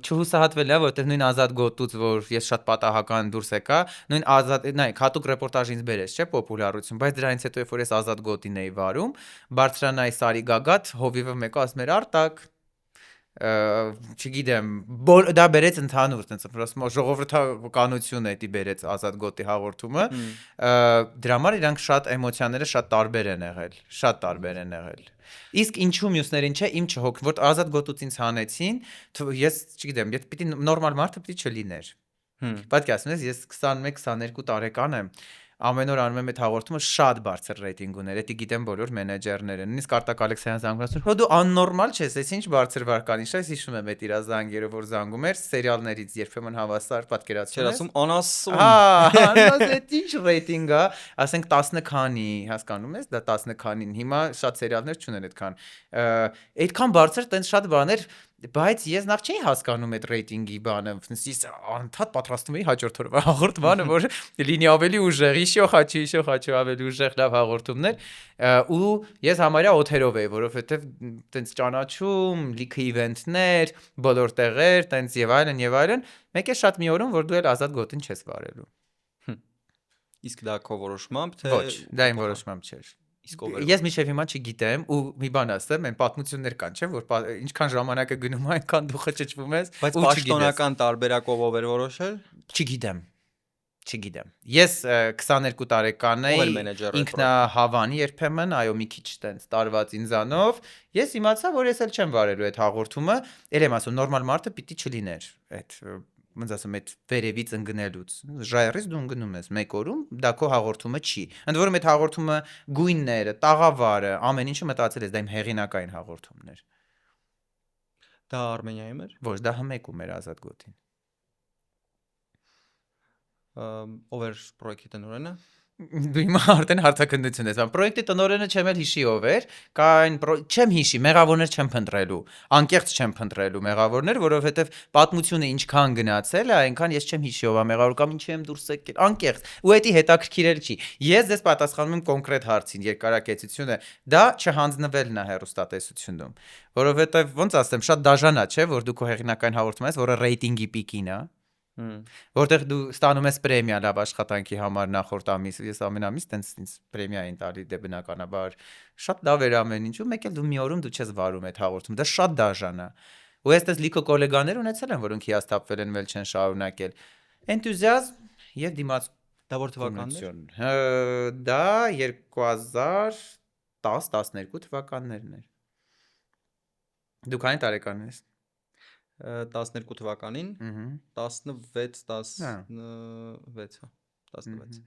չհուսահատվելը, որտեղ նույն Ազատ գոտուց, որ ես շատ պատահական դուրս եկա, նույն Ազատ, նայեք, հատուկ ռեպորտաժ ինձ բերեց, չէ, պոպուլարություն, բայց դրանից հետո երբ որ ես Ազատ գոտին էի վարում, բարձրանայի Սարի Գագաթ, հովիվը մեկը ասում էր Արտակ, չգիտեմ, դա բերեց ընդհանուր, տենց ասում ժողովրդականություն է դի բերեց Ազատ գոտի հաղորդումը, դրա համար իրանք շատ էմոցիաները շատ տարբեր են եղել, շատ տարբեր են եղել։ Իսկ ինչու մյուսներին չէ, իմ չհոգ, որ Ազատ գոտուց ինձ հանեցին, ես չգիտեմ, եթե պիտի նորմալ մարդը պիտի չլիներ։ Պատկերացնես, ես 21-22 տարեկան եմ, ամեն օր անում եմ այդ հաղորդումը շատ բարձր ռեյտինգ ուներ, դա գիտեմ բոլոր մենեջերները, նույնիսկ Արտակ Ալեքսանյան զանգում ասում, հո դու աննորմալ չես, այս ինչ բարձր վարկանիշ է, ես հիշում եմ այդ իր զանգերը, որ զանգում էր սերիալներից, երբեմն հավասար պատկերացնում ես։ Ասում անասուն։ Հա, անասուն ինչ ռեյտինգ է, ասենք 10 քանի, հասկանում ես, դա 10 քանին, հիմա շատ սերիալներ չունեն այդքան։ Այդքան բարձր տենց շատ բաներ, բայց ես նախ չէի հասկանում այդ ռեյտինգի բանը, ես անդադ պատրաստում էի հաջորդ օրվա հաղորդմանը, որ լինի ավելի ուժեղ, իշո ավելի ուժեղ լավ հաղորդումներ, ու ես համարյա օթերով էի, որովհետև տենց ճանաչում, լիքը իվենթներ, բոլոր տեղեր, տենց եւ այլն, մեկ է շատ մի օրում, որ դու էլ Ազատ գոտին չես վարելու։ Իսկ դա քո որոշմամբ թե ոչ, դա իմ որոշմամբ չէր։ Ես միշտ հիմա չգիտեմ ու մի բան ասեմ, այն պատմություններ կան, չէ՞, որ ինչքան ժամանակ է գնում, այնքան դու խճճվում ես, բայց պաշտոնական տարբերակով ով էր որոշել։ Չգիտեմ։ Ես 22 տարեկան էի, ինքնահավանի երբեմն, այո, մի քիչ տենց տարված ինձանով, ես իմացա, որ ես էլ չեմ վարելու այդ հաղորդումը, ել եմ ասում, նորմալ մարդը պիտի չլիներ այդ ոնց ասում այդ վերևից ընկնելուց ժայռից դու ընկնում ես մեկ օրում դա քո հաղորդումը չի ընդ որում այդ հաղորդումը գույնները տաղավարը ամեն ինչը մտածել ես դա իմ հեղինակային հաղորդումն էր դա Արմենիայում էր ոչ դա հմեկում էր Ազատ գոտին ով էր պրոյեկտի տնօրենը Դու հիմա արդեն հարցակնդություն ես, պրոյեկտի տնօրենը չեմ էլ հիշի ով էր, կային չեմ հիշի, մեղավորներ չեմ փնտրելու, անկեղծ չեմ փնտրելու մեղավորներ, որովհետև պատմությունը ինչքան գնացել է, այնքան ես չեմ հիշի ով է մեղավոր կամ ինչի եմ դուրս եկել, անկեղծ, ու դա հետաքրքիր էլ չի։ Ես ձեզ պատասխանում եմ կոնկրետ հարցին, երկարակեցությունը, դա չհանձնվելն է հեռուստատեսությունում, որովհետև ոնց ասեմ, շատ դաժան է, չէ, որ դու քո հեղինակային հաղորդում ես, որը ռեյտինգի պիկին է, որտեղ դու ստանում ես պրեմիա լավ աշխատանքի համար նախորդ ամիս, ես ամեն ամիս տենց ինձ պրեմիա էին տալի, դե բնականաբար շատ լավ էր ամեն ինչ, ու մեկ էլ դու մի օրում դու չես վարում այդ հաղորդում, դա շատ դաժան է։ Ու ես տես լիքը գոլեգաներ ունեցել են, որոնք հիասթափվել են, վել չեն շարունակել։ Էնտուզիազմ եւ դիմաց Դա որ թվականներ։ դա 2010-12 թվականներն էր։ Դու քանի տարեկան ես։ 12 թվականին 16 Հա։ 16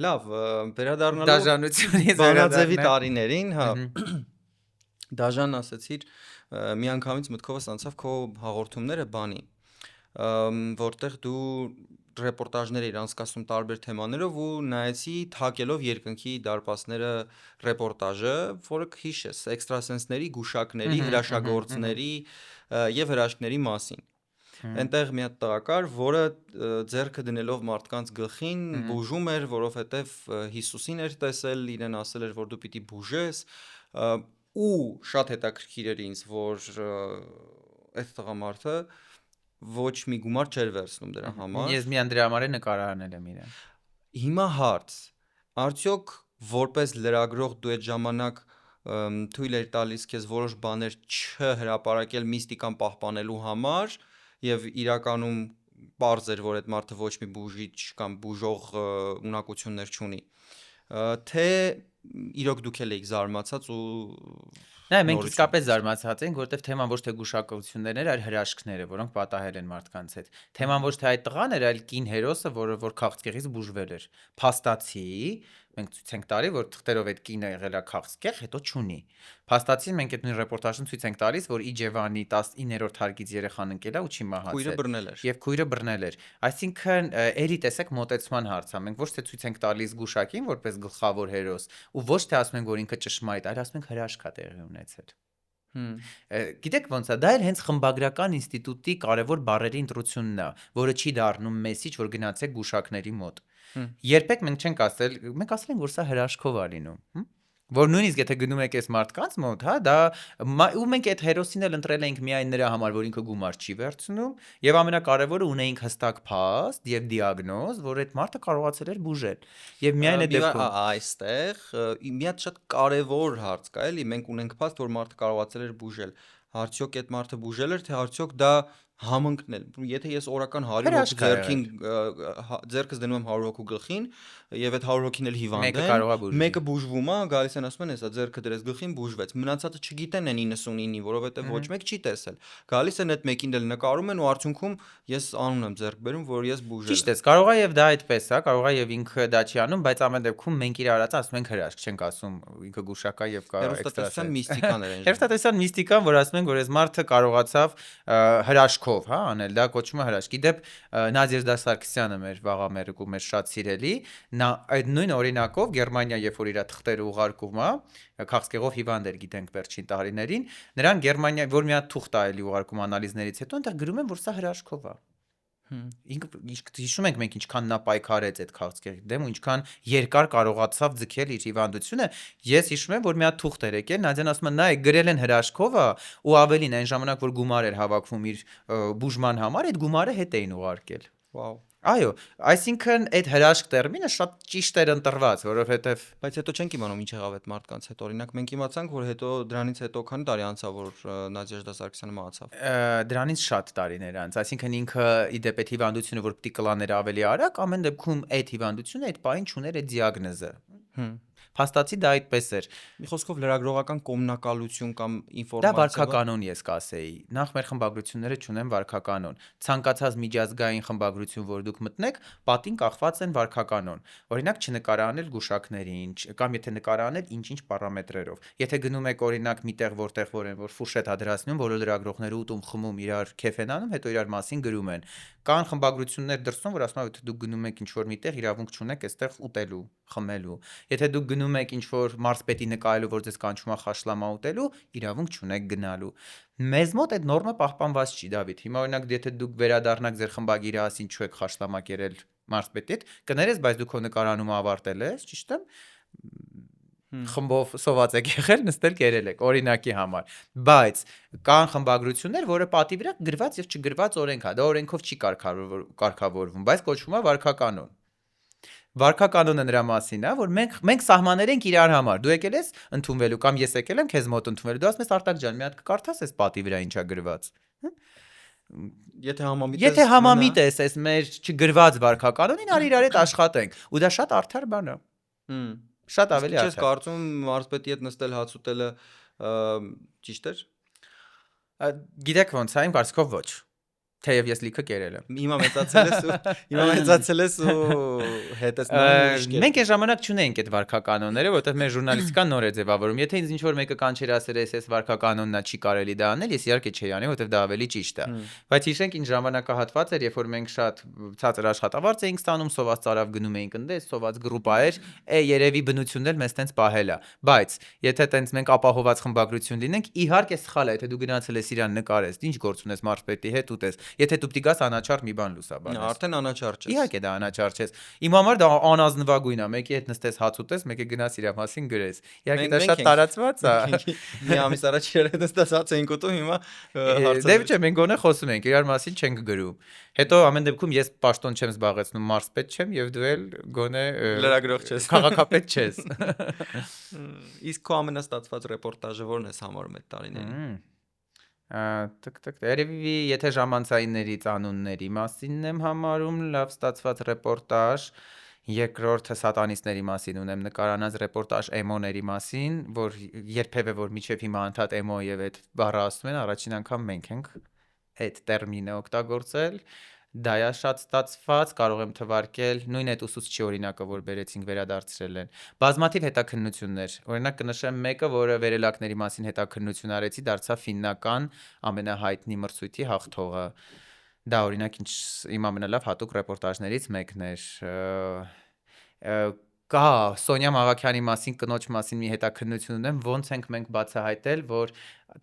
Լավ, վերադառնալով Դաժանությունից Բանաձևի վերադառնալ։ տարիներին, հա, Մհմ։ դաժան ասեցիր, միանգամից մտքովս անցավ քո հաղորդումները բանի, որտեղ դու ռեպորտաժներ էիր անցկացնում տարբեր թեմաներով ու նայեցի թակելով երկնքի դարպասները ռեպորտաժը, որը հիշես, էքստրասենսների, գուշակների, հրաշագործների եւ հրաշքների մասին։ Այնտեղ մի հատ տղա կար, որը ձեռքը դնելով մարդկանց գլխին բուժում էր, որովհետև Հիսուսին էր տեսել, իրեն ասել էր, որ դու պիտի բուժես, ու շատ հետաքրքիր էր ինձ, որ այդ տղամարդը ոչ մի գումար չէր վերցնում դրա համար։ Ես միան դրա համար է նկարահանել եմ իրեն։ Հիմա հարց, արդյոք որպես լրագրող դու այդ ժամանակ թույլ էր տալիս քեզ որոշ բաներ չհրապարակել միստիկան պահպանելու համար եւ իրականում պարզ էր, որ այդ մարդը ոչ մի բուժիչ կամ բուժող ունակություններ չունի, թե իրոք դուք էլ եք զարմացած ու Նայ, մենք իսկապես զարմացած ենք, որովհետև թեման ոչ թե գուշակություններն էր, այլ հրաշքները, որոնք պատահել են մարդկանց հետ։ Թեման ոչ թե այդ տղան էր, այլ կին հերոսը, որ քաղցկեղից բուժվել էր։ Փաստացի, մենք ցույց ենք տալի, որ թղթերով այդ կինը եղել է քաղցկեղ, հետո չունի։ Փաստացի մենք այդ նույն ռեպորտաժում ցույց ենք տալիս, որ Իջևանի 19-րդ հարգից երեխան ընկել է ու չի մահացել։ քույրը բռնել էր։ Եվ քույրը բռնել էր։ Այսինքն, երի տեսեք մոտեցման հարց է։ Մենք ոչ թե ցույց ենք տալիս գուշակին որպես գլխավոր հերոս, ու ոչ թե ասում ենք, որ ինքը ճշմարիտ, այլ ասում ենք հրաշք է տեղի ունեցել։ Գիտեք ոնց է, դա էլ հենց խմբագրական ինստիտուտի կարևոր բառերի ընտրությունն է, որը չի դառնում մեսիջ, որ գնացեք գուշակների մոտ։ Երբեք մենք չենք ասել, մենք ասել ենք, որ սա հրաշքով է լինում։ Որ նույնիսկ եթե գնում եք այս մարդկանց մոտ, հա, դա ու մենք այդ հերոսին էլ ընտրել ենք միայն նրա համար, որ ինքը գումար չի վերցնում, եւ ամենակարևորը ունեինք հստակ փաստ եւ դիագնոզ, որ այդ մարդը կարողացել էր բուժել։ Եվ միայն այդ դեպքում այստեղ մի հատ շատ կարևոր հարց կա, էլի, մենք ունենք փաստ, որ մարդը կարողացել էր բուժել։ Արդյոք այդ մարդը բուժել էր, թե արդյոք դա համընկնել։ Եթե ես օրական 100 հոգու ձեռքին ձեռքս դնում եմ 100 հոգու գլխին եւ այդ 100 հոգին էլ հիվանդ են, մեկը բուժվում է, գալիս են ասում են, հեսա ձեռքը դրես գլխին բուժվեց։ Մնացածը չգիտեն են 99-ի, որովհետեւ ոչ մեկ չի տեսել։ Գալիս են այդ մեկին էլ նկարում են ու արդյունքում ես անուն եմ ձեռք բերում, որ ես բուժել եմ։ Ճիշտ է, կարող է եւ դա այդպես է, կարող է եւ ինքը դա չի անում, բայց ամեն դեպքում մենք իր արածը ասում ենք հրաշք, չենք ասում ինքը գուշակա եւ կա էքստրասենս միստիկաներ են։ Հերոստատեսյան միստիկան, որ ասում ենք, որ այս մարդը կարողացավ հրաշքով, հա, անել, դա կոչվում է հրաշք։ Իդեպ Նադեժդա Սարգսյանը մեր վաղամերկու մեր շատ սիրելի, նա այդ նույն օրինակով Գերմանիա, երբ որ իր թղթերը ուղարկում է, քաղցկեղով հիվանդ էր, գիտենք վերջին տարիներին, նրան Գերմանիա, որ մի հատ թուղթ է էլի ուղարկում անալիզներից հետո, այնտեղ գրում են, որ սա հրաշքով է։ Հիշում ենք մենք ինչքան նա պայքարեց այդ քաղցկեղի դեմ ու ինչքան երկար կարողացավ ձգել իր հիվանդությունը։ Ես հիշում եմ, որ մի հատ թուղթ էր եկել, Նադյան ասում է, նայ գրել են հրաշքով է ու ավելին այն ժամանակ որ գումար էր հավաքվում իր բուժման համար, այդ գումարը հետ էին ուղարկել։ Վաու։ Այո, այսինքն այդ հրաշք տերմինը շատ ճիշտ էր ընտրված, որովհետև բայց հետո չենք իմանում ինչ եղավ այդ մարդկանց հետ։ Օրինակ մենք իմացանք, որ հետո դրանից հետո քանի տարի անցավ, որ Նադեժդա Սարգսյանը մահացավ։ Դրանից շատ տարիներ անց, այսինքն ինքը իդեպ այդ հիվանդությունը որ պիտի կլաներ ավելի արագ, ամեն դեպքում այդ հիվանդությունը այդ պահին չուներ այդ դիագնոզը։ Փաստացի դա այդպես էր։ Մի խոսքով լրագրողական կոմունակալություն կամ Դա ինֆորմացիա վարքականոն ես կասեի։ Նախ մեր խմբագրությունները չունեն վարքականոն։ Ցանկացած միջազգային խմբագրություն, որ դուք մտնեք, պատին կախված են վարքականոն։ Օրինակ չնկարանել գուշակներին, կամ եթե նկարանել ինչ-ինչ պարամետրերով։ Եթե գնում եք օրինակ միտեղ որտեղ որ ֆուրշետ ադրացնում, բոլոր լրագրողները ուտում խմում իրար քեֆ են անում, հետո իրար մասին գրում են։ Կան խմբագրություններ դրսում, որ ասում են, եթե դուք գնում եք ինչ-որ միտեղ, իրավունք չունեք այստեղ ուտելու, խմելու։ Եթե դուք գնում եք ինչ-որ մարզպետի նկարելու, որ ձեզ կանչում է խաշլամա ուտելու, իրավունք չունեք գնալու։ Մեզ մոտ այդ նորմը պահպանված չի, Դավիթ։ Հիմա օրինակ եթե դուք վերադառնաք ձեր խմբագիրը ասին չեք խաշլամա կերել մարզպետի հետ, կներես, բայց դու քո նկարանումը ավարտել ես, ճիշտ է։ Խմբով սոված եք եղել, նստել կերել եք, օրինակի համար։ Բայց կան խմբագրություններ, որը պատի վրա գրված եւ չգրված օրենք է, դա օրենքով չի կարգավորվում, բայց կոչվում է վարքականոն։ Վարքականոնը նրա մասին է, որ մենք սահմաններ ենք իրար համար։ Դու եկել ես ընդունվելու կամ ես եկել եմ քեզ մոտ ընդունվելու։ Դու ասում ես Արտակ ջան, մի հատ կկարդաս այս պատի վրա ինչա գրված։ Եթե համամիտ ես այս մեր չգրված վարքականոնին, արի իրար հետ աշխատենք։ Ու դա շատ արդար բան է։ Շատ ավելի Չես արդար։ կարծում մարզպետի հետ նստել հաց ուտելը ճիշտ էր։ Գիտեք ոնց է, իմ կարծիքով ոչ։ Թեև ես լիքը կերել եմ։ Հիմա մեծացել ես ու հետեցնում Մենք այն ժամանակ չունեինք այդ վարքականոնները, որովհետև մեր ժուրնալիստիկան նոր է ձևավորում։ Եթե ինձ ինչ-որ մեկը կանչեր ասել էս վարքականոնն է, չի կարելի դա անել, ես իհարկե չէի անի, որովհետև դա ավելի ճիշտ է։ Բայց հիշենք ինչ ժամանակահատված էր, երբ որ մենք շատ ցածր աշխատավարձ էինք ստանում, սոված ծարավ գնում էինք ընդես, սոված գրուպա էր, երևի բնությունն էլ մեզ տենց պահել է։ Բայց եթե տենց մենք ապահոված խմբագրություն լինենք, իհարկե սխալ է, եթե դու գնացել ես իրան նկարես, ինչ գործ ունես մարզպետի հետ ուտես։ Եթե դու պիտի գաս անաչառ մի բան լուսաբանես։ Արդեն անաչառ չես։ Իհարկե դա անաչառ չես։ Իմ համար դա անազնվագույն է, մեկի հետ նստես հաց ուտես, մեկը գնաս իր մասին գրես։ Իհարկե դա շատ տարածված է։ Մի ամիս առաջ երբ նստած հաց էինք ուտում, հիմա Դե չէ, մենք գոնե խոսում ենք, իրար մասին չենք գրում։ Հետո ամեն դեպքում ես պաշտոն չեմ զբաղեցնում, մարզպետ չեմ եւ դու էլ գոնե լրագրող չես, քաղաքապետ չես։ Իսկ քո ամենաստացված ռեպորտաժը ո՞րն է համարում այդ տարիներին։ Երևի եթե ժամանցայիններից անունների մասինն եմ համարում, լավ ստացված ռեպորտաժ, երկրորդը սատանիստների մասին ունեմ նկարանած ռեպորտաժ էմոների մասին, որ երբևէ որ միջև հիմա անդադ էմո եւ այդ բառը ասում են, առաջին անգամ մենք ենք այդ տերմինը օգտագործել։ Դա է շատ ստացված, կարող եմ թվարկել նույն այդ ուսուցչի օրինակը, որ բերեցինք վերադարձրել են։ Բազմաթիվ հետաքննություններ, օրինակ կնշեմ մեկը, որը վերելակների մասին հետաքննություն արեցի, դարձավ ֆիննական ամենահայտնի մրցույթի հաղթողը։ Դա օրինակ իմ ամենալավ հատուկ ռեպորտաժներից մեկն էր։ Կա Սոնյա Մաղաքյանի մասին, կնոջ մասին մի հետաքննություն ունեմ, ոնց ենք մենք բացահայտել, որ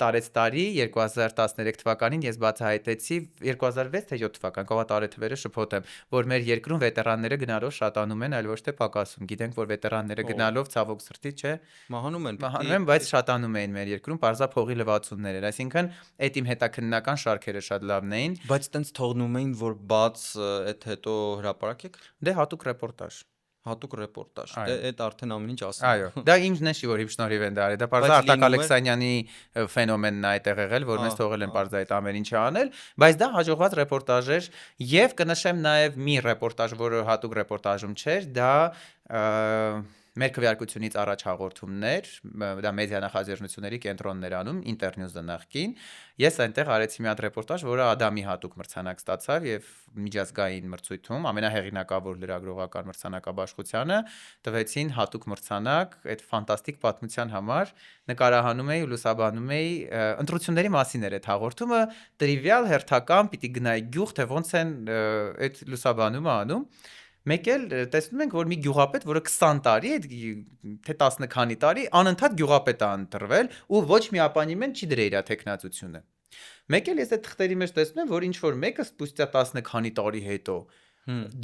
տարեցտարի 2013 թվականին ես բացահայտեցի 2006 թե 7 թվական, կողա տարեթվերը շփոթեմ, որ մեր երկրում վետերանները գնալով շատանում են, այլ ոչ թե պակասում։ Գիտենք, որ վետերանները գնալով ցավոք սրտի, չէ, մահանում են, բայց շատանում էին մեր երկրում, պարզա փողի լվացումներ էր, այսինքն այդ իմ հետաքննական շարքերը շատ լավն էին։ Բայց տենց թողնում էին, որ բաց այդ հետո հրապարակեք։ Դե հատուկ ռեպորտաժ։ Հատուկ ռեպորտաժ։ Դե այդ արդեն ամեն ինչ ասում։ Այո, դա ինքն է չի որ իմ շնորհիվ են դա արել։ Դա պարզա Արտակ Ալեքսանյանի ֆենոմենն է այդտեղ եղել, որ մեզ թողել են պարզա այդ ամեն ինչը անել, բայց դա հաջողված ռեպորտաժ էր եւ կնշեմ նաեւ մի ռեպորտաժ, որը հատուկ ռեպորտաժում չէր, դա մեր քվեարկությունից առաջ հաղորդումներ, դա մեդիա նախաձեռնությունների կենտրոնն էր անում, Ինտերնյուզը նախկին։ Ես այնտեղ արեցի մի հատ ռեպորտաժ, որը Ադամի հատուկ մրցանակ ստացավ եւ միջազգային մրցույթում ամենահեղինակավոր լրագրողական մրցանակաբաշխությանը տվեցին հատուկ մրցանակ այդ ֆանտաստիկ պատմության համար։ Նկարահանում էի ու լուսաբանում էի ընտրությունների մասին էր այդ հաղորդումը, տրիվիալ հերթական պիտի գնայի գյուղ, թե ոնց են այդ լուսաբանումը անում։ Մեկ էլ տեսնում ենք, որ մի գյուղապետ, որը 20 տարի, թե 10 քանի տարի անընդհատ գյուղապետ է ընտրվել ու ոչ մի ապանիմեն չի դրել իր տեխնացությունը։ Մեկ էլ ես այդ թղթերի մեջ տեսնում եմ, որ ինչ որ մեկը սպուստյա 10 քանի տարի հետո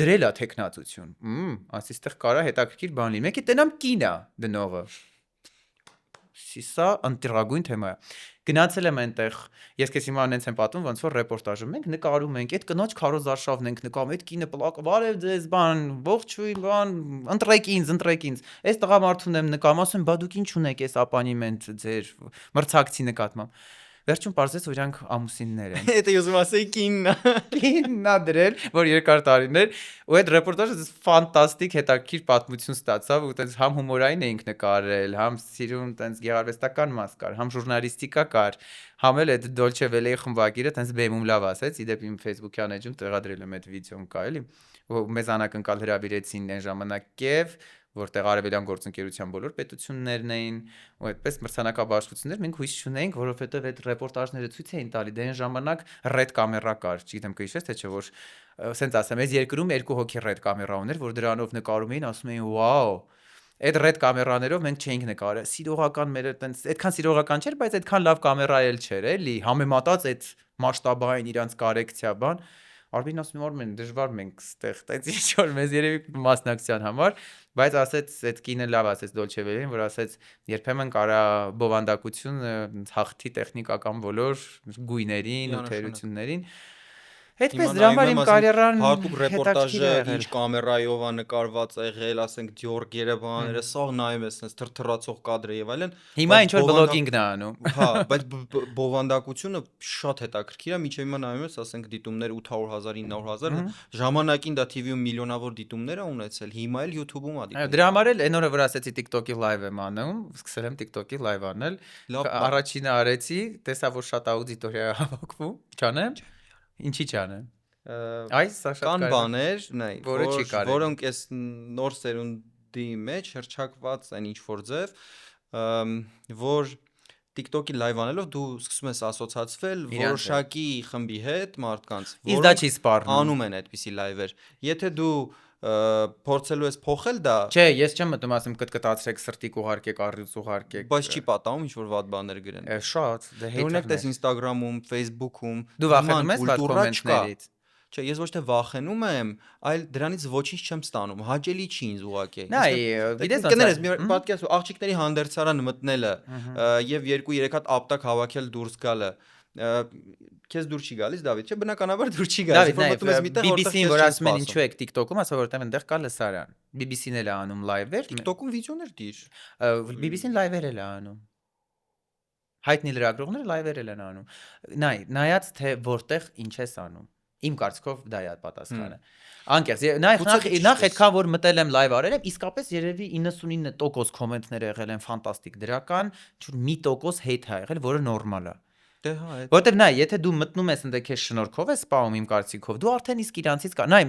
դրել է տեխնացություն։ Ասիստեղ կարա հետաքրքիր բան լինի։ Մեկի տենամ կին է դնողը։ Սա ընտրագույն թեմա է։ Գնացել եմ այնտեղ, ես քեզ հիմա անենց եմ պատմում, ոնց որ ռեպորտաժում մենք նկարում ենք, այդ կնոջ քարոզարշավն ենք նկարում, այդ կինը պլակ, բարև ձեզ, բան, ողջույն, բան, ընտրեք ինձ։ Այս տղամարդուն եմ նկարում, ասում եմ, բա դուք ինչ ունեք այս ապանիմենտ ձեր մրցակցի նկատմամբ։ Վերջում պարզեց, որ իրանք ամուսիններ են։ Էդը ուզում ասեի կինն է։ Կիննա դրել, որ երկար տարիներ, ու այդ ռեպորտաժը ֆանտաստիկ հետաքրքիր պատմություն ստացավ, ու տենց համ հումորային էինք նկարել, համ սիրուն տենց գեղարվեստական մաս կար, համ ժուրնալիստիկա կար, համ էլ այդ Dolce Vele-ի խմբագիրը տենց բեմում լավ ասեց, իդեպ իմ Facebook-յան էջում տեղադրել եմ այդ վիդեոն կա էլի, ու մեզ անակնկալ հրավիրեցին այն ժամանակ Կիև, որտեղ արևելյան գործընկերության բոլոր պետություններն էին, ու այդպես մրցանակաբաշխություններ մենք հույս չունեինք, որովհետև այդ ռեպորտաժները ցույց էին տալի, դե այն ժամանակ ռեդ կամերա կար, չգիտեմ կհիշես թե չէ, որ սենց ասեմ, այս երկրում երկու հոգի ռեդ կամերա ուներ, որ դրանով նկարում էին, ասում էին վաու, այդ ռեդ կամերաներով մենք չէինք նկարել, սիրողական մեր այդտենց, այդքան սիրողական չէր, բայց այդքան լավ կամերա էլ չէր, էլի, համեմատած այդ մասշտաբային իրանց կարեկցիա բան, Արբին ասում եմ Արմեն, դժվար մենք ստեղ, տենց ինչ-որ մեզ երևի մասնակցության համար, բայց ասեց, այդ կինը լավ ասեց Dolce Vele-ին, որ ասեց, երբեմն կարա բովանդակությունը հաղթի տեխնիկական բոլոր գույներին ու թերություններին։ Այդպես դրա համար իմ կարիերան հատուկ ռեպորտաժը հետաքրքիր է եղել։ ինչ կամերայով է նկարված եղել, ասենք Գյորգերը բաները, սա նայում ես sense թրթրացող կադրը եւ այլն։ Հիմա ինչ որ բլոգինգն է անում։ Հա, բայց բովանդակությունը շատ հետաքրքիր է, միջև հիմա նայում ես, ասենք դիտումներ 800,000, 900,000, ժամանակին դա TV-ում միլիոնավոր դիտումներ է ունեցել, հիմա էլ YouTube-ում է դիտում։ Դրա համար էլ այն օրը որ ասեցի TikTok-ի live եմ անում, սկսել եմ TikTok-ի live անել։ Առաջինը արեցի, տեսա որ շատ աուդիտորիա է հավաքվում, չանեմ։ Ինչի չանեմ։ Այս սա շատ կան բաներ, նայ, որը չի կարելի։ որոնք այս նոր սերունդի մեջ հրճակված են ինչ որ ձև, որ TikTok-ի live անելով դու սկսում ես ասոցացվել որոշակի խմբի հետ մարդկանց, Իսկ դա չի սպառնում։ Անում են այդպիսի live-եր։ Եթե դու փորձելու ես փոխել դա։ Չէ, ես չեմ մտնում ասեմ կտկտացրեք սրտիկ ուղարկեք, առյուծ ուղարկեք։ Բայց չի պատահում ինչ որ վատ բաներ գրեն։ Շատ, դե Օրինակ տես Instagram-ում, Facebook-ում։ Դու վախենում ես վատ կոմենտներից։ Չէ, ես ոչ թե վախենում եմ, այլ դրանից ոչինչ չեմ ստանում։ Հաճելի չի ինձ ուղղակի։ Նայ, գիտես կներես մի պատկերացու աղջիկների հանդերձարան մտնելը եւ 2-3 հատ ապտակ հավաքել դուրս գալը։ Քեզ դուր չի գալիս, Դավիթ, չէ, բնականաբար դուր չի գալիս։ Մտնում ես միտեղ, BBC-ին որ ասում են ինչու եք TikTok-ում, ասա որտեղ այնտեղ կա լսարան։ BBC-ն էլ է անում live-եր։ TikTok-ում վիդեոներ դիր։ BBC-ն live-եր էլ է անում։ Հայտնի լրագրողները live-եր էլ են անում։ Նայ, նայած թե որտեղ ինչ ես անում։ Իմ կարծիքով դա է պատասխանը։ Անկեղծ, նախ այդքան որ մտել եմ live արել եմ, իսկապես երևի 99% կոմենտներ եղել են ֆանտաստիկ դրական, ինչ-որ 1% hate է եղել, որը նորմալ է։ Դե հա, Որտեվ նայ, եթե դու մտնում ես ընդ քեզ շնորհքով ես սպանում իմ կարծիքով, դու արդեն իսկ իրանցից կա։ Նայ,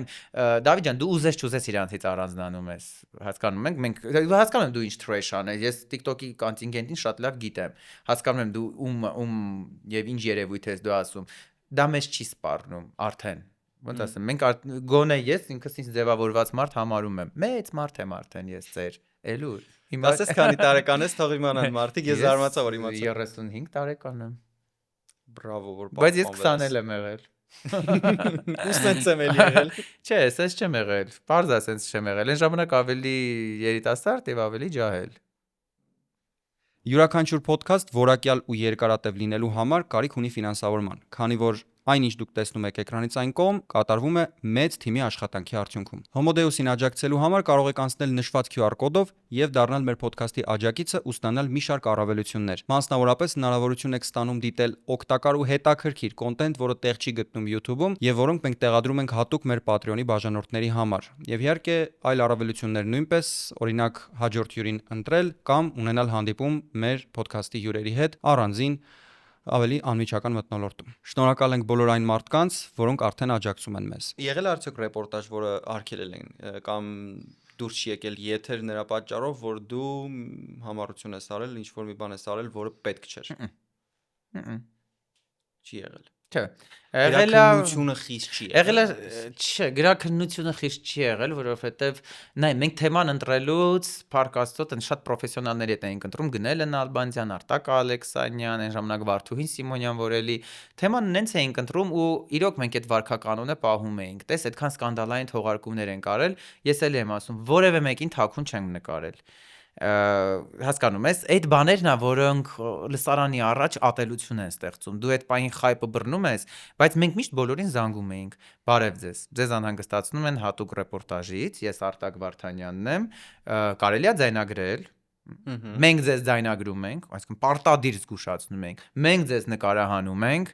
Դավիթ ջան, դու ուզես չուզես իրանցից առանձնանում ես։ Հասկանում ենք, մենք հասկանում եմ դու ինչ trash անես։ Ես TikTok-ի կոնտինգենտին շատ լավ գիտեմ։ Հասկանում եմ դու ում եւ ինչ երևույթ ես դու ասում։ Դա մեզ չի սպառնում արդեն։ Ոնց ասեմ, մենք գոնե ես ինքս ինձ ձևավորված մարդ համարում եմ։ Մեծ մարդ եմ արդեն ես ծեր։ Էլուր։ Հիմա ասես քանի տարեկան ես, թող իմանան մարդիկ, ես զարմացա որ իմացա։ 35 տարեկան եմ։ Բրավո, որ բայց ես 20-ել եմ եղել։ Ու սենց եմ եղել։ Չէ, սենց չեմ եղել։ Պարզ է սենց չեմ եղել։ Այն ժամանակ ավելի երիտասարդ եւ ավելի ջահել։ Յուրաքանչյուր ոդքասթ որակյալ ու երկարատև լինելու համար կարիք ունի ֆինանսավորման, քանի որ այն ինչ դուք տեսնում եք էկրանից այն կողմ կատարվում է մեծ թիմի աշխատանքի արդյունքում։ Homodeus-ին աջակցելու համար կարող եք անցնել նշված QR կոդով եւ դառնալ մեր ոդքասթի աջակիցը ու ստանալ մի շարք առավելություններ։ Մասնավորապես հնարավորություն եք ստանում դիտել օգտակար ու հետաքրքիր կոնտենտ, որը տեղ չի գտնում YouTube-ում եւ որոնք մենք տեղադրում ենք հատուկ մեր Patreon-ի բաժանորդների համար։ Եվ իհարկե այլ առավելություններ նույնպես, օրինակ հաջորդ հյուրին ընտրել կամ ունենալ հանդիպում մեր ոդքասթի հյուրերի հետ առանձին ավելի անմիջական մթնոլորտում։ Շնորհակալ ենք բոլոր այն մարդկանց, որոնք արդեն աջակցում են մեզ։ Եղել է արդյոք ռեպորտաժ, որը արգելել են կամ դուրս չի եկել եթեր նրա պատճառով, որ դու համառություն ես արել, ինչ որ մի բան ես արել, որը պետք չէր։ Չի եղել։ Չէ։ Գրաքննությունը խիստ չի եղել։ Չէ, գրաքննությունը խիստ չի եղել, որովհետև նայ, մենք թեման ընտրելուց Փառք Աստծո, տեն շատ պրոֆեսիոնալների հետ էինք ընտրում, Գնելն Ալբանցյան, Արտակ Ալեքսանյան, այն ժամանակ Վարդուհին Սիմոնյան, որ էլի թեման նենց էինք ընտրում ու իրոք մենք այդ վարքականոնը պահում էինք։ Տես այդքան սկանդալային թողարկումներ են կարել, ես էլի եմ ասում, որևէ մեկին թաքուն չենք նկարել։ Հասկանում ես, այդ բաներն ա, որոնք լսարանի առաջ ատելություն են ստեղծում։ Դու այդ պահին խայպը բռնում ես, բայց մենք միշտ բոլորին զանգում էինք։ Բարև ձեզ։ Ձեզ անհանգստացնում են հատուկ ռեպորտաժից, ես Արտակ Վարդանյանն եմ, կարելի է ձայնագրել, Մենք ձեզ ձայնագրում ենք, այսինքն պարտադիր զգուշացնում ենք, մենք ձեզ նկարահանում ենք,